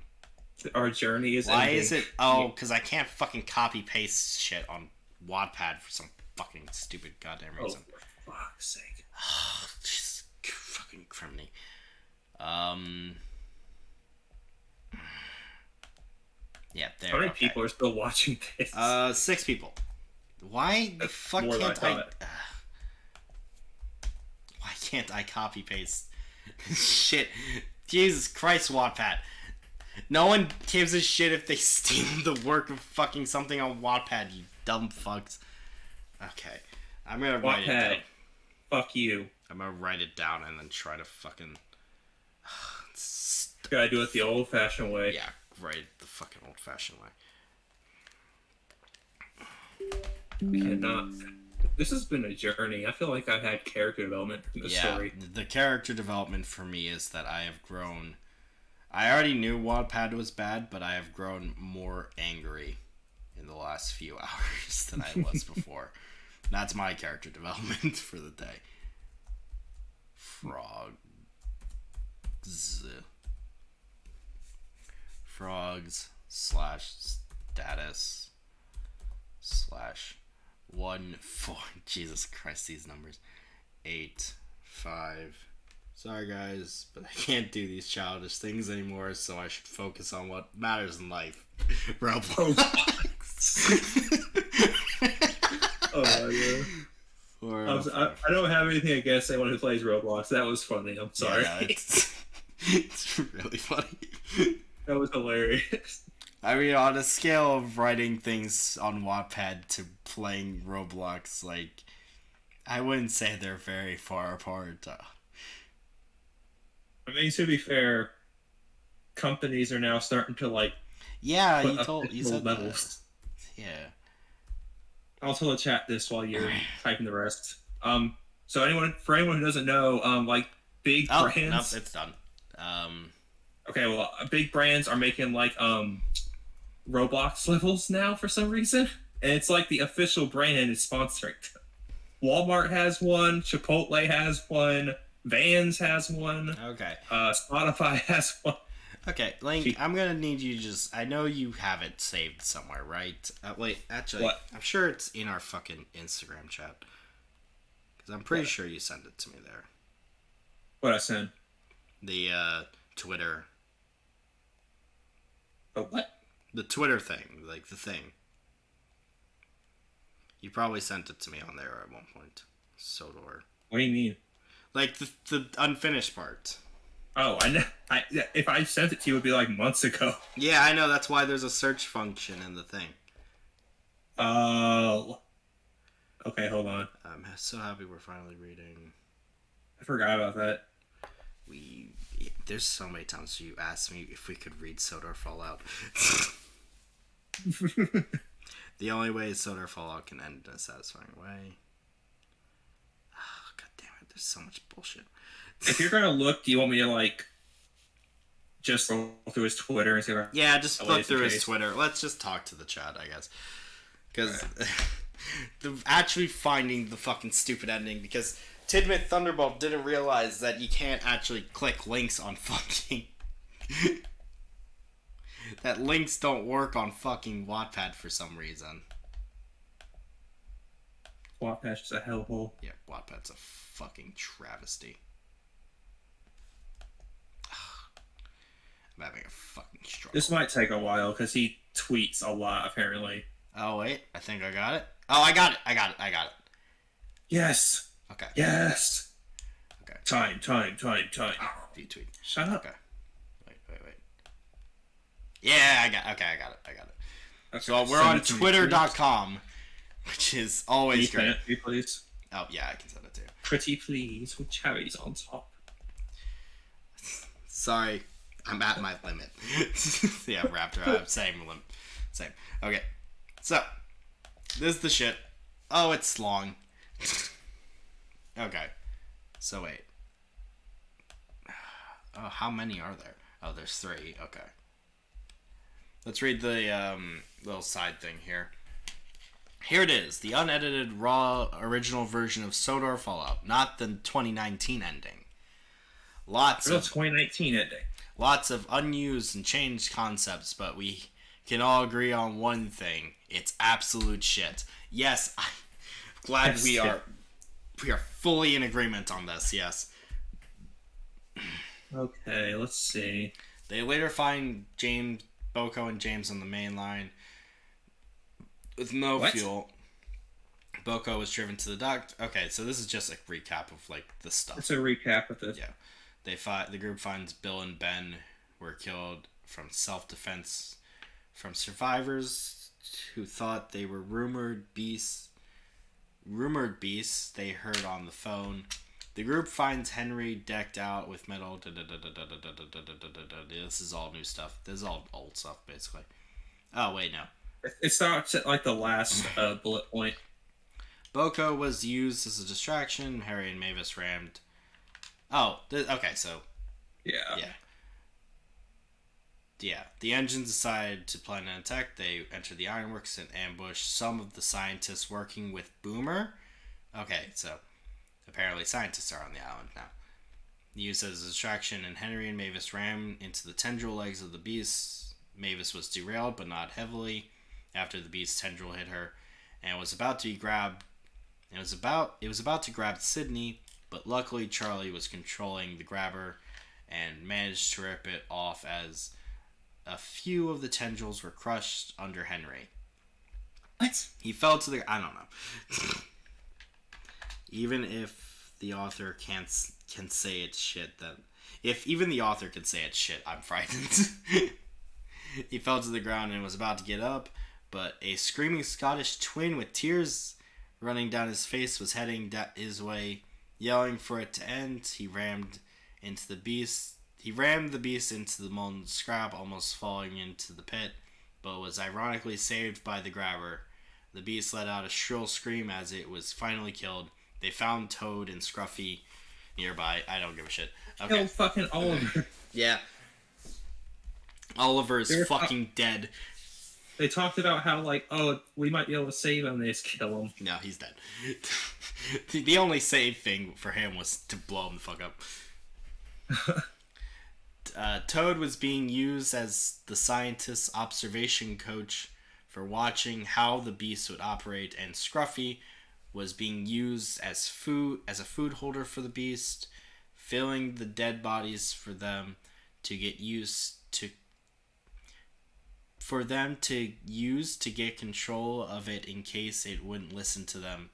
Our journey is Why ending. is it? Oh, because I can't fucking copy paste shit on Wattpad for some fucking stupid goddamn reason. Oh, for fuck's sake. Oh, just fucking criminy. Yeah, there. How many people are still watching this? 6 people. Why the fuck can't I? Why can't I copy paste shit? Jesus Christ, Wattpad. No one gives a shit if they steal the work of fucking something on Wattpad, you dumb fucks. Okay, I'm gonna write it down. Fuck you. I'm gonna write it down and then try to fucking. Gotta do it the old-fashioned way. Yeah, write it the fucking old-fashioned way. We cannot. This has been a journey. I feel like I've had character development in the story. The character development for me is that I have grown. I already knew Wattpad was bad, but I have grown more angry in the last few hours than I was before. That's my character development for the day. Frogs. Frogs / status / 1, 4. Jesus Christ, these numbers. 8, 5. Sorry, guys, but I can't do these childish things anymore, so I should focus on what matters in life. Roblox. Oh, yeah. I don't have anything against anyone who plays Roblox. That was funny. I'm sorry. Yeah, it's really funny. That was hilarious. I mean, on a scale of writing things on Wattpad to playing Roblox, like, I wouldn't say they're very far apart. I mean, to be fair, companies are now starting to like. Yeah, you said levels. That. Yeah. I'll tell the chat this while you're typing the rest. So anyone who doesn't know, like big brands. Nope, it's done. Okay, well, big brands are making like Roblox levels now for some reason, and it's like the official brand is sponsoring. Walmart has one. Chipotle has one. Vans has one. Okay. Spotify has one. Okay, Link, I'm gonna need you I know you have it saved somewhere, right? Wait, actually, what? I'm sure it's in our fucking Instagram chat. Because I'm pretty sure you sent it to me there. What I sent? The, Twitter. Oh, what? The Twitter thing, like the thing. You probably sent it to me on there at one point. Sodor. What do you mean? Like the unfinished part. Oh, I know. If I sent it to you, it would be like months ago. Yeah, I know. That's why there's a search function in the thing. Oh. Okay, hold on. I'm so happy we're finally reading. I forgot about that. There's so many times you asked me if we could read Sodor Fallout. The only way Sodor Fallout can end in a satisfying way. Oh, God damn it! There's so much bullshit. If you're gonna look, do you want me to like just roll through his Twitter and see if Yeah, just look through his Twitter. Let's just talk to the chat, I guess. Because actually finding the fucking stupid ending, because Tidmit Thunderbolt didn't realize that you can't actually click links on fucking... that links don't work on fucking Wattpad for some reason. Wattpad's just a hellhole. Yeah, Wattpad's a fucking travesty. I'm having a fucking struggle. This might take a while because he tweets a lot, apparently. Oh, wait. I think I got it. Oh, I got it. Yes. Okay. Yes. Okay. Time. V-tweet. Shut up. Okay. Wait. Yeah, I got it. Okay, so we're on twitter.com, which is always great. Can you please? Oh, yeah, I can send it to you. Pretty please with cherries on top. Sorry, I'm at my limit. Yeah, Raptor, same. Okay, so, this is the shit. Oh, it's long. Okay, so wait. Oh, how many are there? Oh, there's 3, okay. Let's read the little side thing here. Here it is, the unedited, raw, original version of Sodor Fallout, not the 2019 ending. Lots of 2019 ending. Lots of unused and changed concepts, but we can all agree on one thing: it's absolute shit. Yes, I'm glad we are fully in agreement on this. Yes. Okay, let's see. They later find Boko and James on the main line with no fuel. Boko was driven to the dock. Okay, so this is just a recap of like the stuff. It's a recap of this. Yeah, the group finds Bill and Ben were killed from self-defense from survivors who thought they were rumored beasts they heard on the phone. The group finds Henry decked out with metal. This is all new stuff. This is all old stuff, basically. Oh, wait, no. It starts at like the last bullet point. Boko was used as a distraction. Harry and Mavis rammed. Oh, okay, so... Yeah. The engines decide to plan an attack. They enter the ironworks and ambush some of the scientists working with Boomer. Okay, so apparently scientists are on the island now. Used as a distraction, and Henry and Mavis ran into the tendril legs of the beast. Mavis was derailed, but not heavily, after the beast's tendril hit her, and was about to be grabbed. It was about to grab Sydney, but luckily Charlie was controlling the grabber and managed to rip it off as a few of the tendrils were crushed under Henry. What? He fell to the... I don't know. Even if the author can say it's shit, then... If even the author can say it's shit, I'm frightened. He fell to the ground and was about to get up, but a screaming Scottish twin with tears running down his face was heading his way, yelling for it to end. He rammed the beast into the molten scrap, almost falling into the pit, but was ironically saved by the grabber. The beast let out a shrill scream as it was finally killed. They found Toad and Scruffy nearby. I don't give a shit. Okay. Killed fucking Oliver. Yeah. Oliver is fucking dead. They talked about how, like, oh, we might be able to save him. They just kill him. No, he's dead. The only save thing for him was to blow him the fuck up. Toad was being used as the scientist's observation coach for watching how the beast would operate, and Scruffy was being used as a food holder for the beast, filling the dead bodies for them to use to get control of it in case it wouldn't listen to them.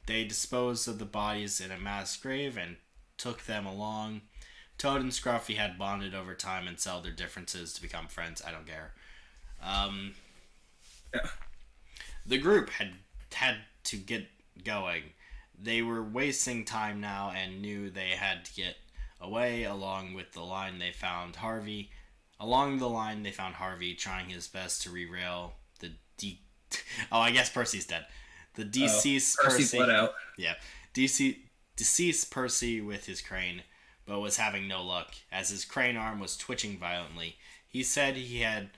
They disposed of the bodies in a mass grave and took them along. Toad and Scruffy had bonded over time and settled their differences to become friends. I don't care. Yeah. The group had to get going. They were wasting time now and knew they had to get away. Along the line, they found Harvey trying his best to derail the Oh, I guess Percy's dead. The deceased Percy bled out. Yeah. Deceased Percy with his crane, but was having no luck, as his crane arm was twitching violently. He said he had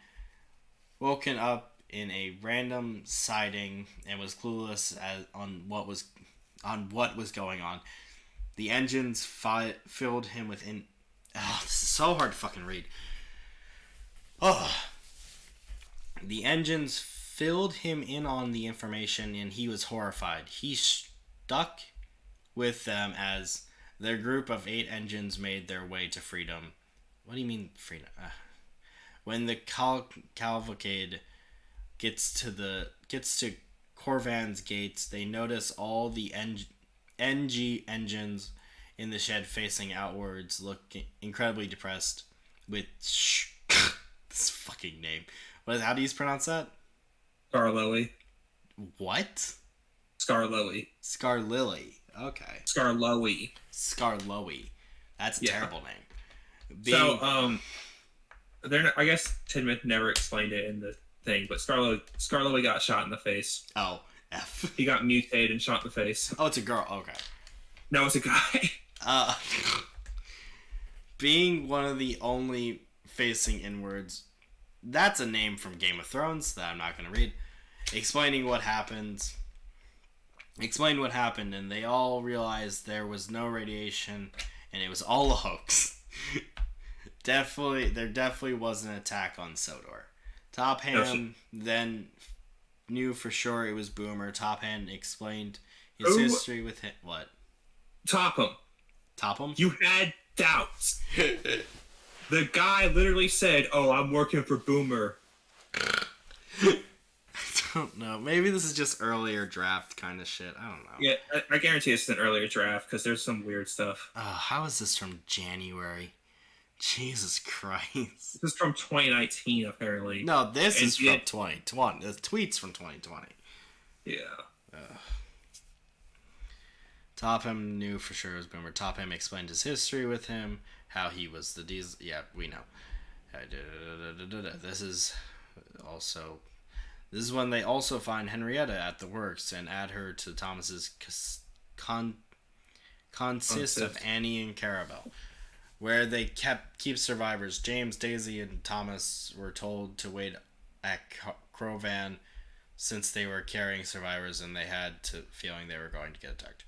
woken up in a random sighting and was clueless on what was going on. The engines filled him with this is so hard to fucking read. Oh. The engines filled him in on the information, and he was horrified. He stuck with them as their group of 8 engines made their way to freedom. What do you mean freedom? When the cavalcade gets to Corvan's gates, they notice all the NG engines in the shed facing outwards, looking incredibly depressed. With this fucking name. How do you pronounce that? Scarloey. What? Scarloey. Scarlily. Okay. Scarloey. That's a terrible name. So, I guess Tidman never explained it in the thing, but Scarloey got shot in the face. Oh, F. He got mutated and shot in the face. Oh, it's a girl. Okay. No, it's a guy. Being one of the only facing inwards, that's a name from Game of Thrones that I'm not going to read. Explained what happened, and they all realized there was no radiation, and it was all a hoax. There definitely was an attack on Sodor. Top Hand then knew for sure it was Boomer. Top Hand explained his history with him. What? Topham. You had doubts. The guy literally said, "Oh, I'm working for Boomer." I don't know. Maybe this is just earlier draft kind of shit. I don't know. Yeah, I guarantee it's an earlier draft because there's some weird stuff. How is this from January? Jesus Christ. This is from 2019, apparently. No, this is from 2020. The tweet's from 2020. Yeah. Topham knew for sure it was Boomer. Topham explained his history with him, how he was the diesel. Yeah, we know. This is when they also find Henrietta at the works and add her to Thomas's consist of Annie and Carabelle, where they keep survivors. James, Daisy, and Thomas were told to wait at Crovan since they were carrying survivors and they had to feeling they were going to get attacked.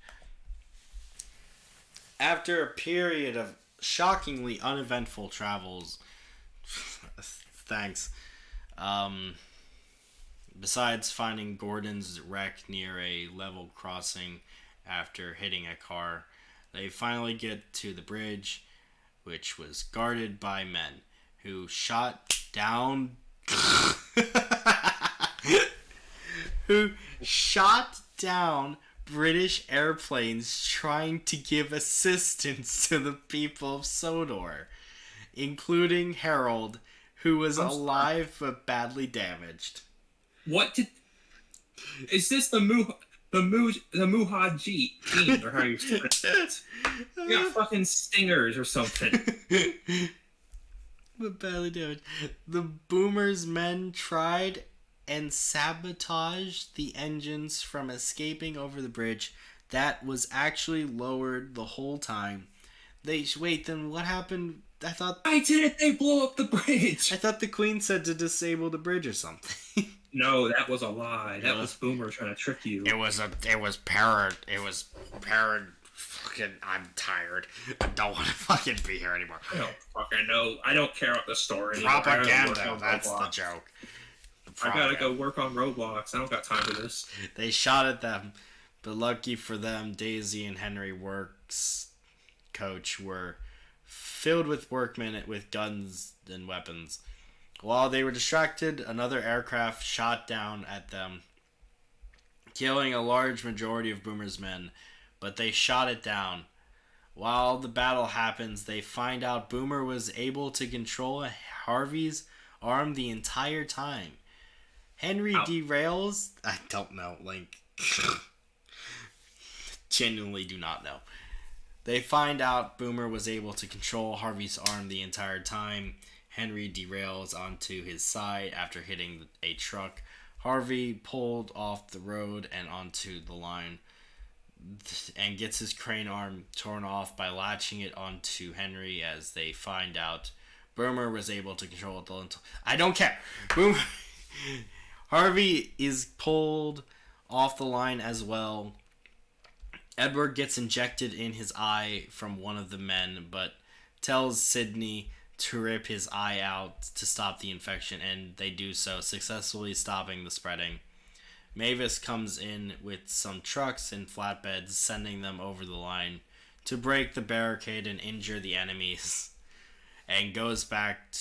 After a period of shockingly uneventful travels, thanks. Besides finding Gordon's wreck near a level crossing after hitting a car, they finally get to the bridge, which was guarded by men who shot down who shot down British airplanes trying to give assistance to the people of Sodor, including Harold, who was alive but badly damaged. What did... Is this the Muhajir, or how you say it? You got fucking stingers or something. But badly damaged. The Boomer's men tried and sabotaged the engines from escaping over the bridge that was actually lowered the whole time. Wait, then what happened? Why didn't they blow up the bridge? I thought the Queen said to disable the bridge or something. No, that was a lie. That was Boomer trying to trick you. It was Parrot. Fucking, I'm tired. I don't want to fucking be here anymore. I don't fucking know. I don't care about the story. Propaganda, that's the joke. I gotta go work on Roblox. I don't got time for this. They shot at them, but lucky for them, Daisy and Henry Works coach were filled with workmen with guns and weapons. While they were distracted, another aircraft shot down at them, killing a large majority of Boomer's men, but they shot it down. While the battle happens, they find out Boomer was able to control Harvey's arm the entire time. Henry derails... I don't know, genuinely do not know. They find out Boomer was able to control Harvey's arm the entire time. Henry derails onto his side after hitting a truck. Harvey pulled off the road and onto the line and gets his crane arm torn off by latching it onto Henry. As they find out Boomer was able to control it. I don't care. Boomer... Harvey is pulled off the line as well. Edward gets injected in his eye from one of the men, but tells Sidney to rip his eye out to stop the infection, and they do so, successfully stopping the spreading. Mavis comes in with some trucks and flatbeds, sending them over the line to break the barricade and injure the enemies, and goes back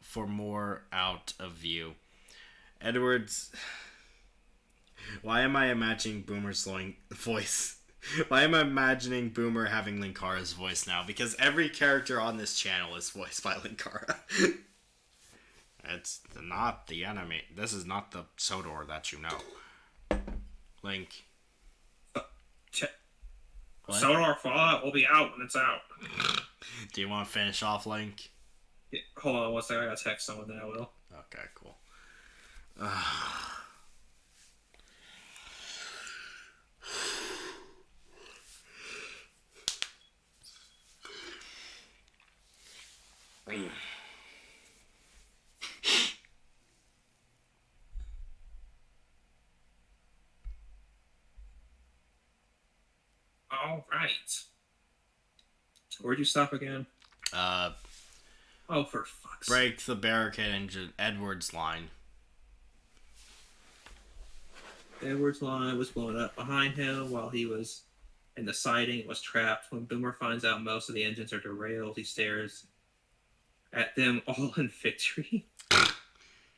for more out of view. Edwards... Why am I imagining Boomer's voice? Why am I imagining Boomer having Linkara's voice now? Because every character on this channel is voiced by Linkara. It's not the enemy. This is not the Sodor that you know. Link. Sodor Fallout will be out when it's out. Do you want to finish off, Link? Yeah, hold on one second. I gotta text someone, then I will. Okay, cool. All right. Where'd you stop again? Oh, for fuck's sake. Break the barricade into Edward's line. Edward's line was blown up behind him while he was in the siding and was trapped. When Boomer finds out most of the engines are derailed, he stares at them all in victory,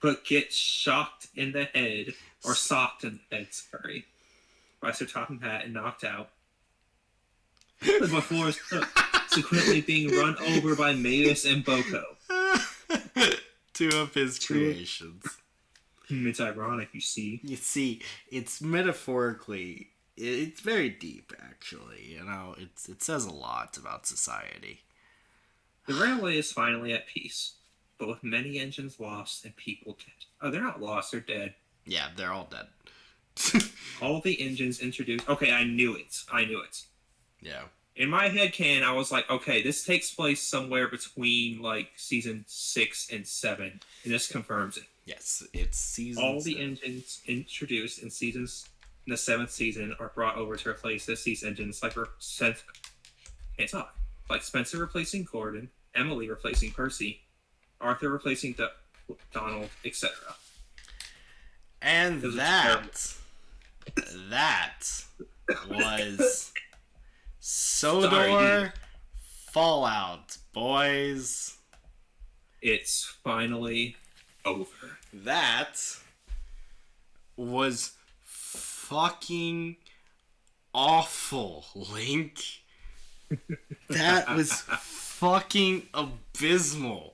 but gets shocked in the head, or socked in the head, sorry, by Sir Topham Hatt and knocked out. Before subsequently being run over by Mavis and Boko. Two of his creations. It's ironic, you see. You see, it's metaphorically, it's very deep, actually. You know, it says a lot about society. The railway is finally at peace, but with many engines lost and people dead. Oh, they're not lost, they're dead. Yeah, they're all dead. All the engines introduced... Okay, I knew it. Yeah. In my head canon, I was like, okay, this takes place somewhere between, season 6 and 7, and this confirms it. Yes, it's season All 7. the engines introduced in the 7th season are brought over to replace this season's engines, like Spencer replacing Gordon, Emily replacing Percy, Arthur replacing Donald, etc. And that was Sodor Fallout, boys. It's finally over. That was fucking awful, Link. That was fucking abysmal.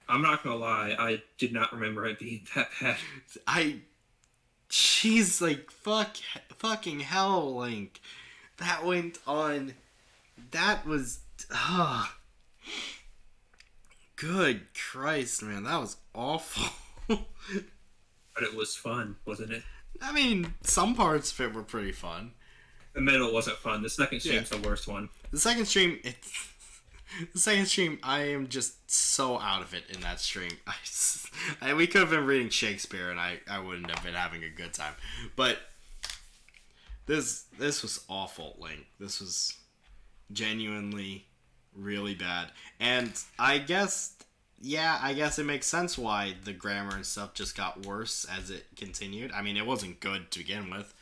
I'm not gonna lie, I did not remember it being that bad. She's like, fucking hell, Link. That went on. That was, good Christ, man, that was awful. But it was fun, wasn't it? I mean, some parts of it were pretty fun. The middle wasn't fun. The second stream's the worst one. The second stream, I am just so out of it in that stream. We could have been reading Shakespeare, and I wouldn't have been having a good time. But this was awful, Link. This was genuinely really bad. And I guess it makes sense why the grammar and stuff just got worse as it continued. I mean, it wasn't good to begin with.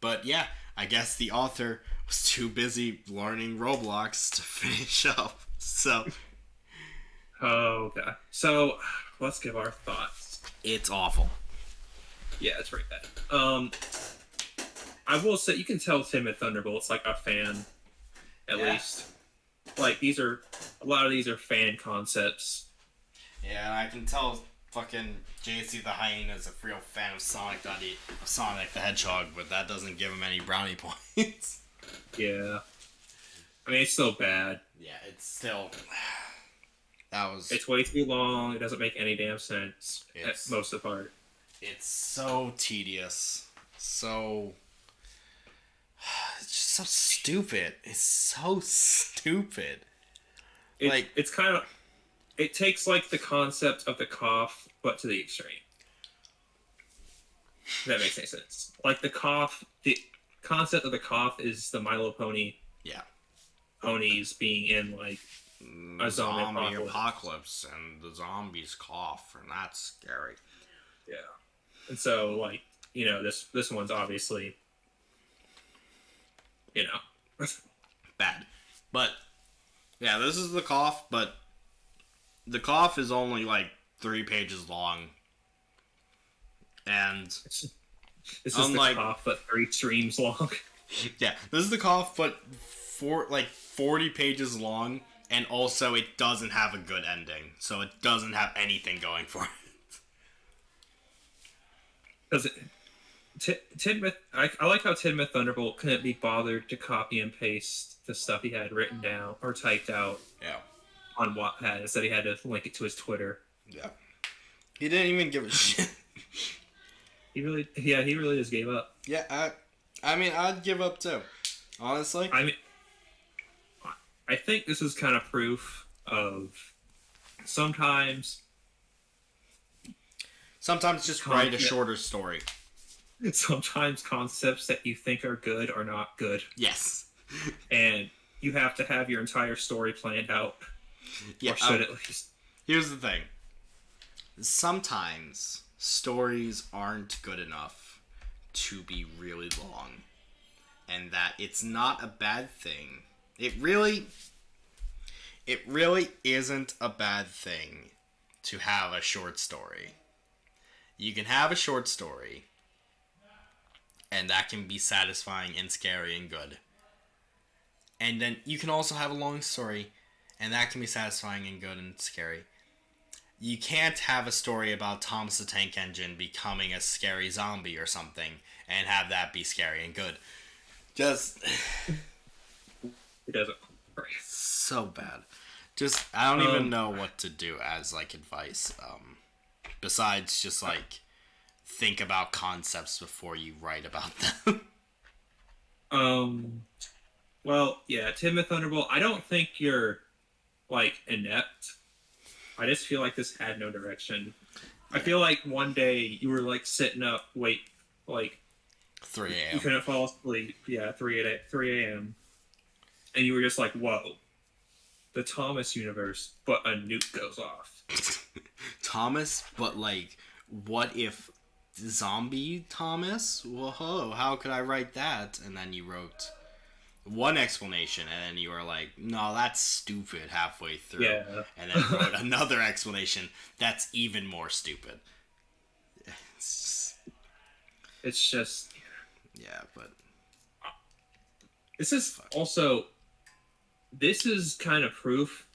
But yeah, I guess the author was too busy learning Roblox to finish up. So. Oh, God. So, let's give our thoughts. It's awful. Yeah, it's pretty bad. I will say, you can tell Tim at Thunderbolt's like a fan, at least. Like, a lot of these are fan concepts. Yeah, I can tell fucking JC the Hyena is a real fan of Sonic the Hedgehog, but that doesn't give him any brownie points. Yeah. I mean, it's still bad. Yeah, it's still... It's way too long. It doesn't make any damn sense at most of the part. It's so tedious. So... It's just so stupid. It's so stupid. It's kind of... It takes, like, the concept of the cough, but to the extreme. If that makes any sense. Like, the concept of the cough is the Milo pony. Yeah. Ponies being in, like, a zombie apocalypse, and the zombies cough, and that's scary. Yeah. And so, like, this one's obviously, bad. But, yeah, this is the cough, but the cough is only, like, 3 pages long. And this is the cough, but 3 streams long. Yeah, this is the cough, but 40 pages long, and also it doesn't have a good ending, so it doesn't have anything going for it. Because I like how Tidmouth Thunderbolt couldn't be bothered to copy and paste the stuff he had written down or typed out. Yeah. On Wattpad. Instead, he had to link it to his Twitter. Yeah. He didn't even give a shit. He really just gave up. Yeah, I mean, I'd give up too. Honestly. I mean, I think this is kind of proof of sometimes just write a shorter story. Sometimes concepts that you think are good are not good. Yes. And you have to have your entire story planned out. Yeah, or should at least. Here's the thing. Sometimes stories aren't good enough to be really long. And that it's not a bad thing. It really isn't a bad thing to have a short story. You can have a short story, and that can be satisfying and scary and good. And then you can also have a long story, and that can be satisfying and good and scary. You can't have a story about Thomas the Tank Engine becoming a scary zombie or something, and have that be scary and good. Just... It doesn't. So bad. Just, I don't even know what to do as, like, advice. Besides just, like, think about concepts before you write about them. Well, yeah, Tidmouth Thunderbolt, I don't think you're, like, inept. I just feel like this had no direction. I feel like one day you were, like, sitting up, 3 a.m. You couldn't fall asleep. Yeah, 3 a.m. And you were just like, whoa. The Thomas universe, but a nuke goes off. Thomas, but, like, what if Zombie Thomas? Whoa, how could I write that? And then you wrote one explanation, and then you were like, no, that's stupid halfway through. Yeah. And then wrote another explanation that's even more stupid. It's just... Yeah, but... This is also... This is kind of proof.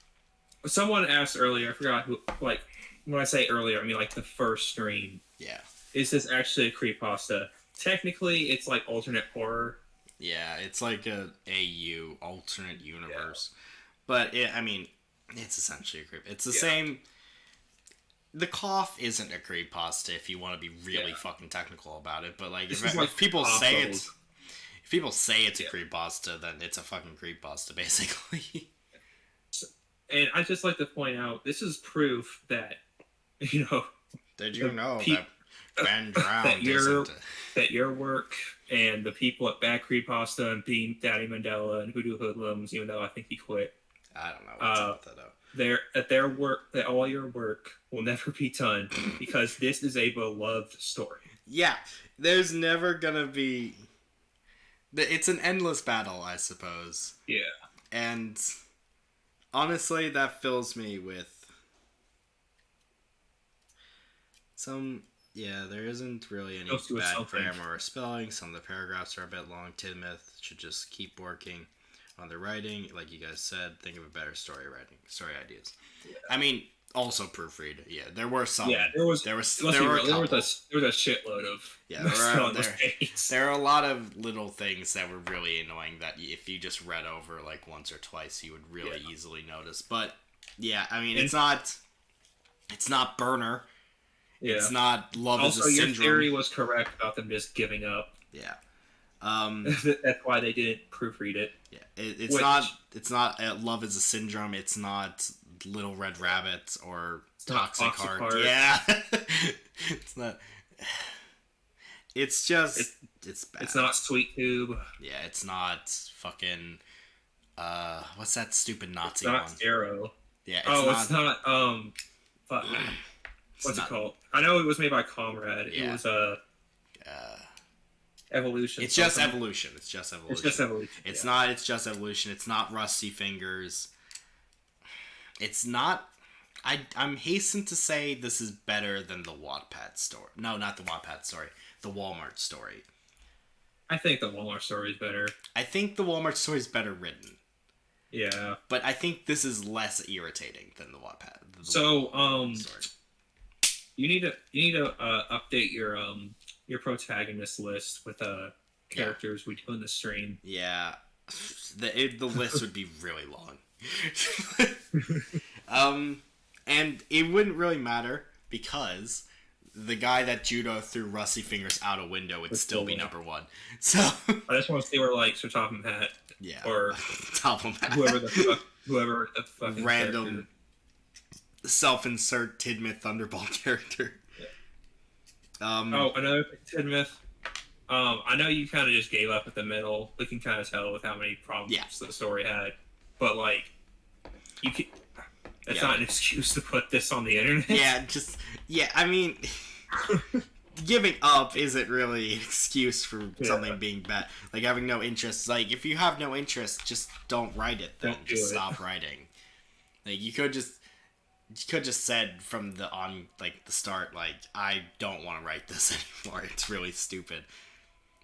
Someone asked earlier, I forgot who, like, when I say earlier, I mean like the first stream. Yeah. Is this actually a creepypasta? Technically, it's like alternate horror. Yeah, it's like a AU, alternate universe. Yeah. But, it's essentially a creep. It's the same... The cough isn't a creepypasta if you want to be really fucking technical about it, but like if people say it's... If people say it's a creepypasta, then it's a fucking creepypasta, basically. And I just like to point out, this is proof that, you know... Did you know that Ben Drowned that your work and the people at Bad Creepypasta and Being Daddy Mandela and Hoodoo Hoodlums, even though I think he quit... I don't know what's up with that, that all your work will never be done because this is a beloved story. Yeah, there's never gonna be... It's an endless battle, I suppose. Yeah. And honestly, that fills me with some... Yeah, there isn't really any bad grammar or spelling. Some of the paragraphs are a bit long. Tidmouth should just keep working on the writing. Like you guys said, think of a better story ideas. Yeah. I mean, also proofread. Yeah, there were some. Yeah, there was a shitload of. Yeah, there are a lot of little things that were really annoying that if you just read over like once or twice, you would really easily notice. But yeah, I mean, it's not Burner. Yeah. It's not Love is a Syndrome. Also, your theory was correct about them just giving up. Yeah. That's why they didn't proofread it. Yeah, it's not Love is a Syndrome. It's not Little Red Rabbit or Toxic Heart. Yeah, it's not. It's just it's bad. It's not Sweet Tube. Yeah, it's not fucking. What's that stupid Nazi one? It's not Arrow. Yeah. It's not. Fuck. What's it called? I know it was made by Comrade. Yeah. It was Evolution. It's just Evolution. It's just Evolution. It's just Evolution. It's not. It's just Evolution. It's not Rusty Fingers. It's not. I'm hastened to say this is better than the Wattpad story. No, not the Wattpad story. The Walmart story. I think the Walmart story is better. I think the Walmart story is better written. Yeah. But I think this is less irritating than the Wattpad. Story. You need to update your protagonist list with characters we do in the stream. Yeah, the list would be really long. And it wouldn't really matter because the guy that judo threw Rusty Fingers out a window would still be number one. So I just want to see where like Sir Topham Hatt, or Topham Hatt, whoever the fucking random character. Self-insert Tidmouth Thunderball character. Yeah. Another Tidmouth. I know you kind of just gave up at the middle. We can kind of tell with how many problems the story had, but like, you can. That's not an excuse to put this on the internet. I mean, giving up isn't really an excuse for something being bad. Like having no interest. Like if you have no interest, just don't write it. Then just stop writing. Like you could just said from the start, like, I don't want to write this anymore. It's really stupid.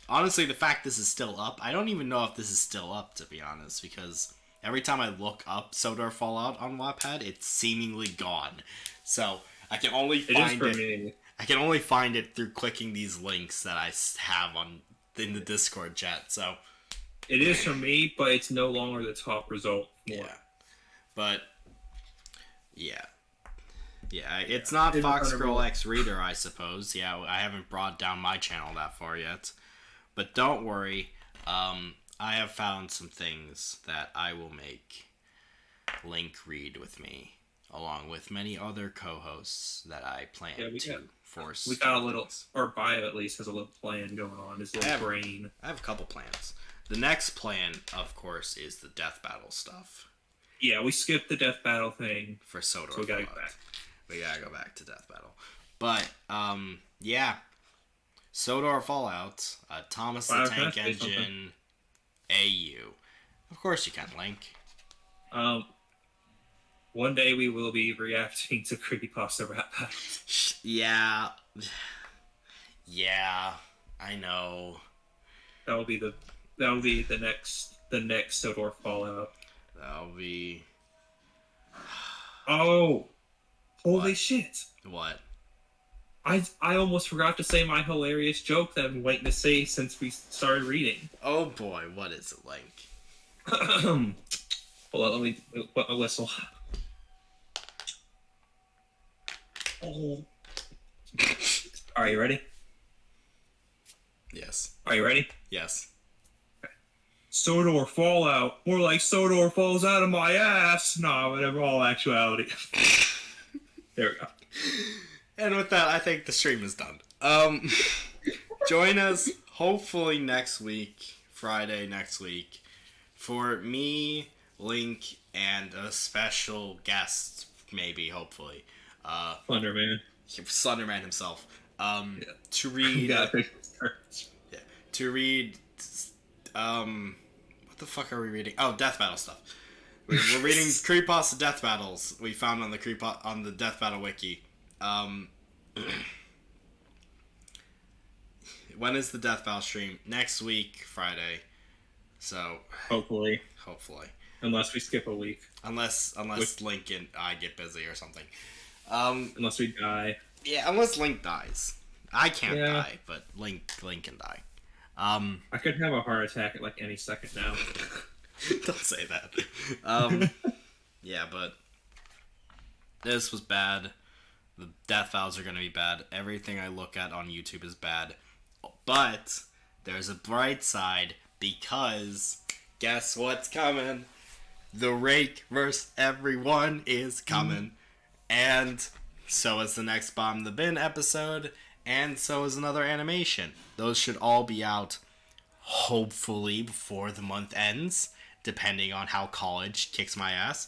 Honestly, the fact this is still up, I don't even know if this is still up, to be honest, because every time I look up Sodor Fallout on Wattpad, it's seemingly gone. So I can only find it. I can only find it through clicking these links that I have in the Discord chat. So it is for me, but it's no longer the top result. Yeah, but yeah, it's not Fox Girl X Reader, I suppose. Yeah, I haven't brought down my channel that far yet, but don't worry. I have found some things that I will make Link read with me, along with many other co-hosts that I plan to force. We got a little, or Bio at least has a little plan going on. His little brain. I have a couple plans. The next plan, of course, is the death battle stuff. Yeah, we skipped the death battle thing for Sodor. So we gotta go back. We gotta go back to death battle. But yeah, Sodor Fallout, Thomas the Wow, can I Tank say something? Engine, AU. Of course you can, Link. One day we will be reacting to creepypasta rap battles. Yeah. Yeah, I know. That'll be the next Sodor Fallout. That'll be... Oh, holy What? shit! What? I almost forgot to say my hilarious joke that I've been waiting to say since we started reading. Oh boy, what is it, Link? Hold on, let me put my whistle. Oh. Are you ready? Yes. Are you ready? Yes. Sodor Fallout. More like Sodor falls out of my ass. Nah, whatever, all actuality. There we go. And with that, I think the stream is done. Join us hopefully next week, Friday next week, for me, Link, and a special guest, maybe, hopefully. Thunderman. Slenderman himself. Yeah. To read... Yeah. To read... what the fuck are we reading? Oh, Death Battle stuff. We're reading Creepypasta Death Battles we found on the Death Battle wiki. When is the Death Battle stream? Next week, Friday. So Hopefully. Unless we skip a week. Unless Link and I get busy or something. Unless we die. Yeah, unless Link dies. I can't Yeah. die, but Link can die. I could have a heart attack at like any second now. Don't say that. Yeah, but this was bad. The death vows are going to be bad. Everything I look at on YouTube is bad. But there's a bright side because guess what's coming? The Rake vs. Everyone is coming. And so is the next Bomb the Bin episode. And so is another animation. Those should all be out hopefully before the month ends, depending on how college kicks my ass.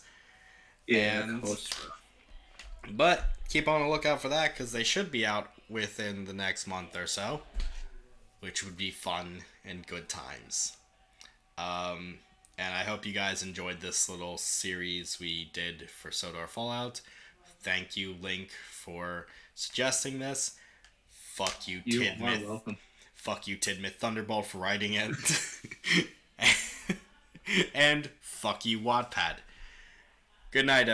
Yeah, And- close. But keep on the lookout for that because they should be out within the next month or so, which would be fun and good times. And I hope you guys enjoyed this little series we did for Sodor Fallout. Thank you, Link, for suggesting this. Fuck you, You are Tidmouth. welcome. Fuck you, Tidmouth Thunderbolt, for writing it. And fuck you, Wattpad. Good night,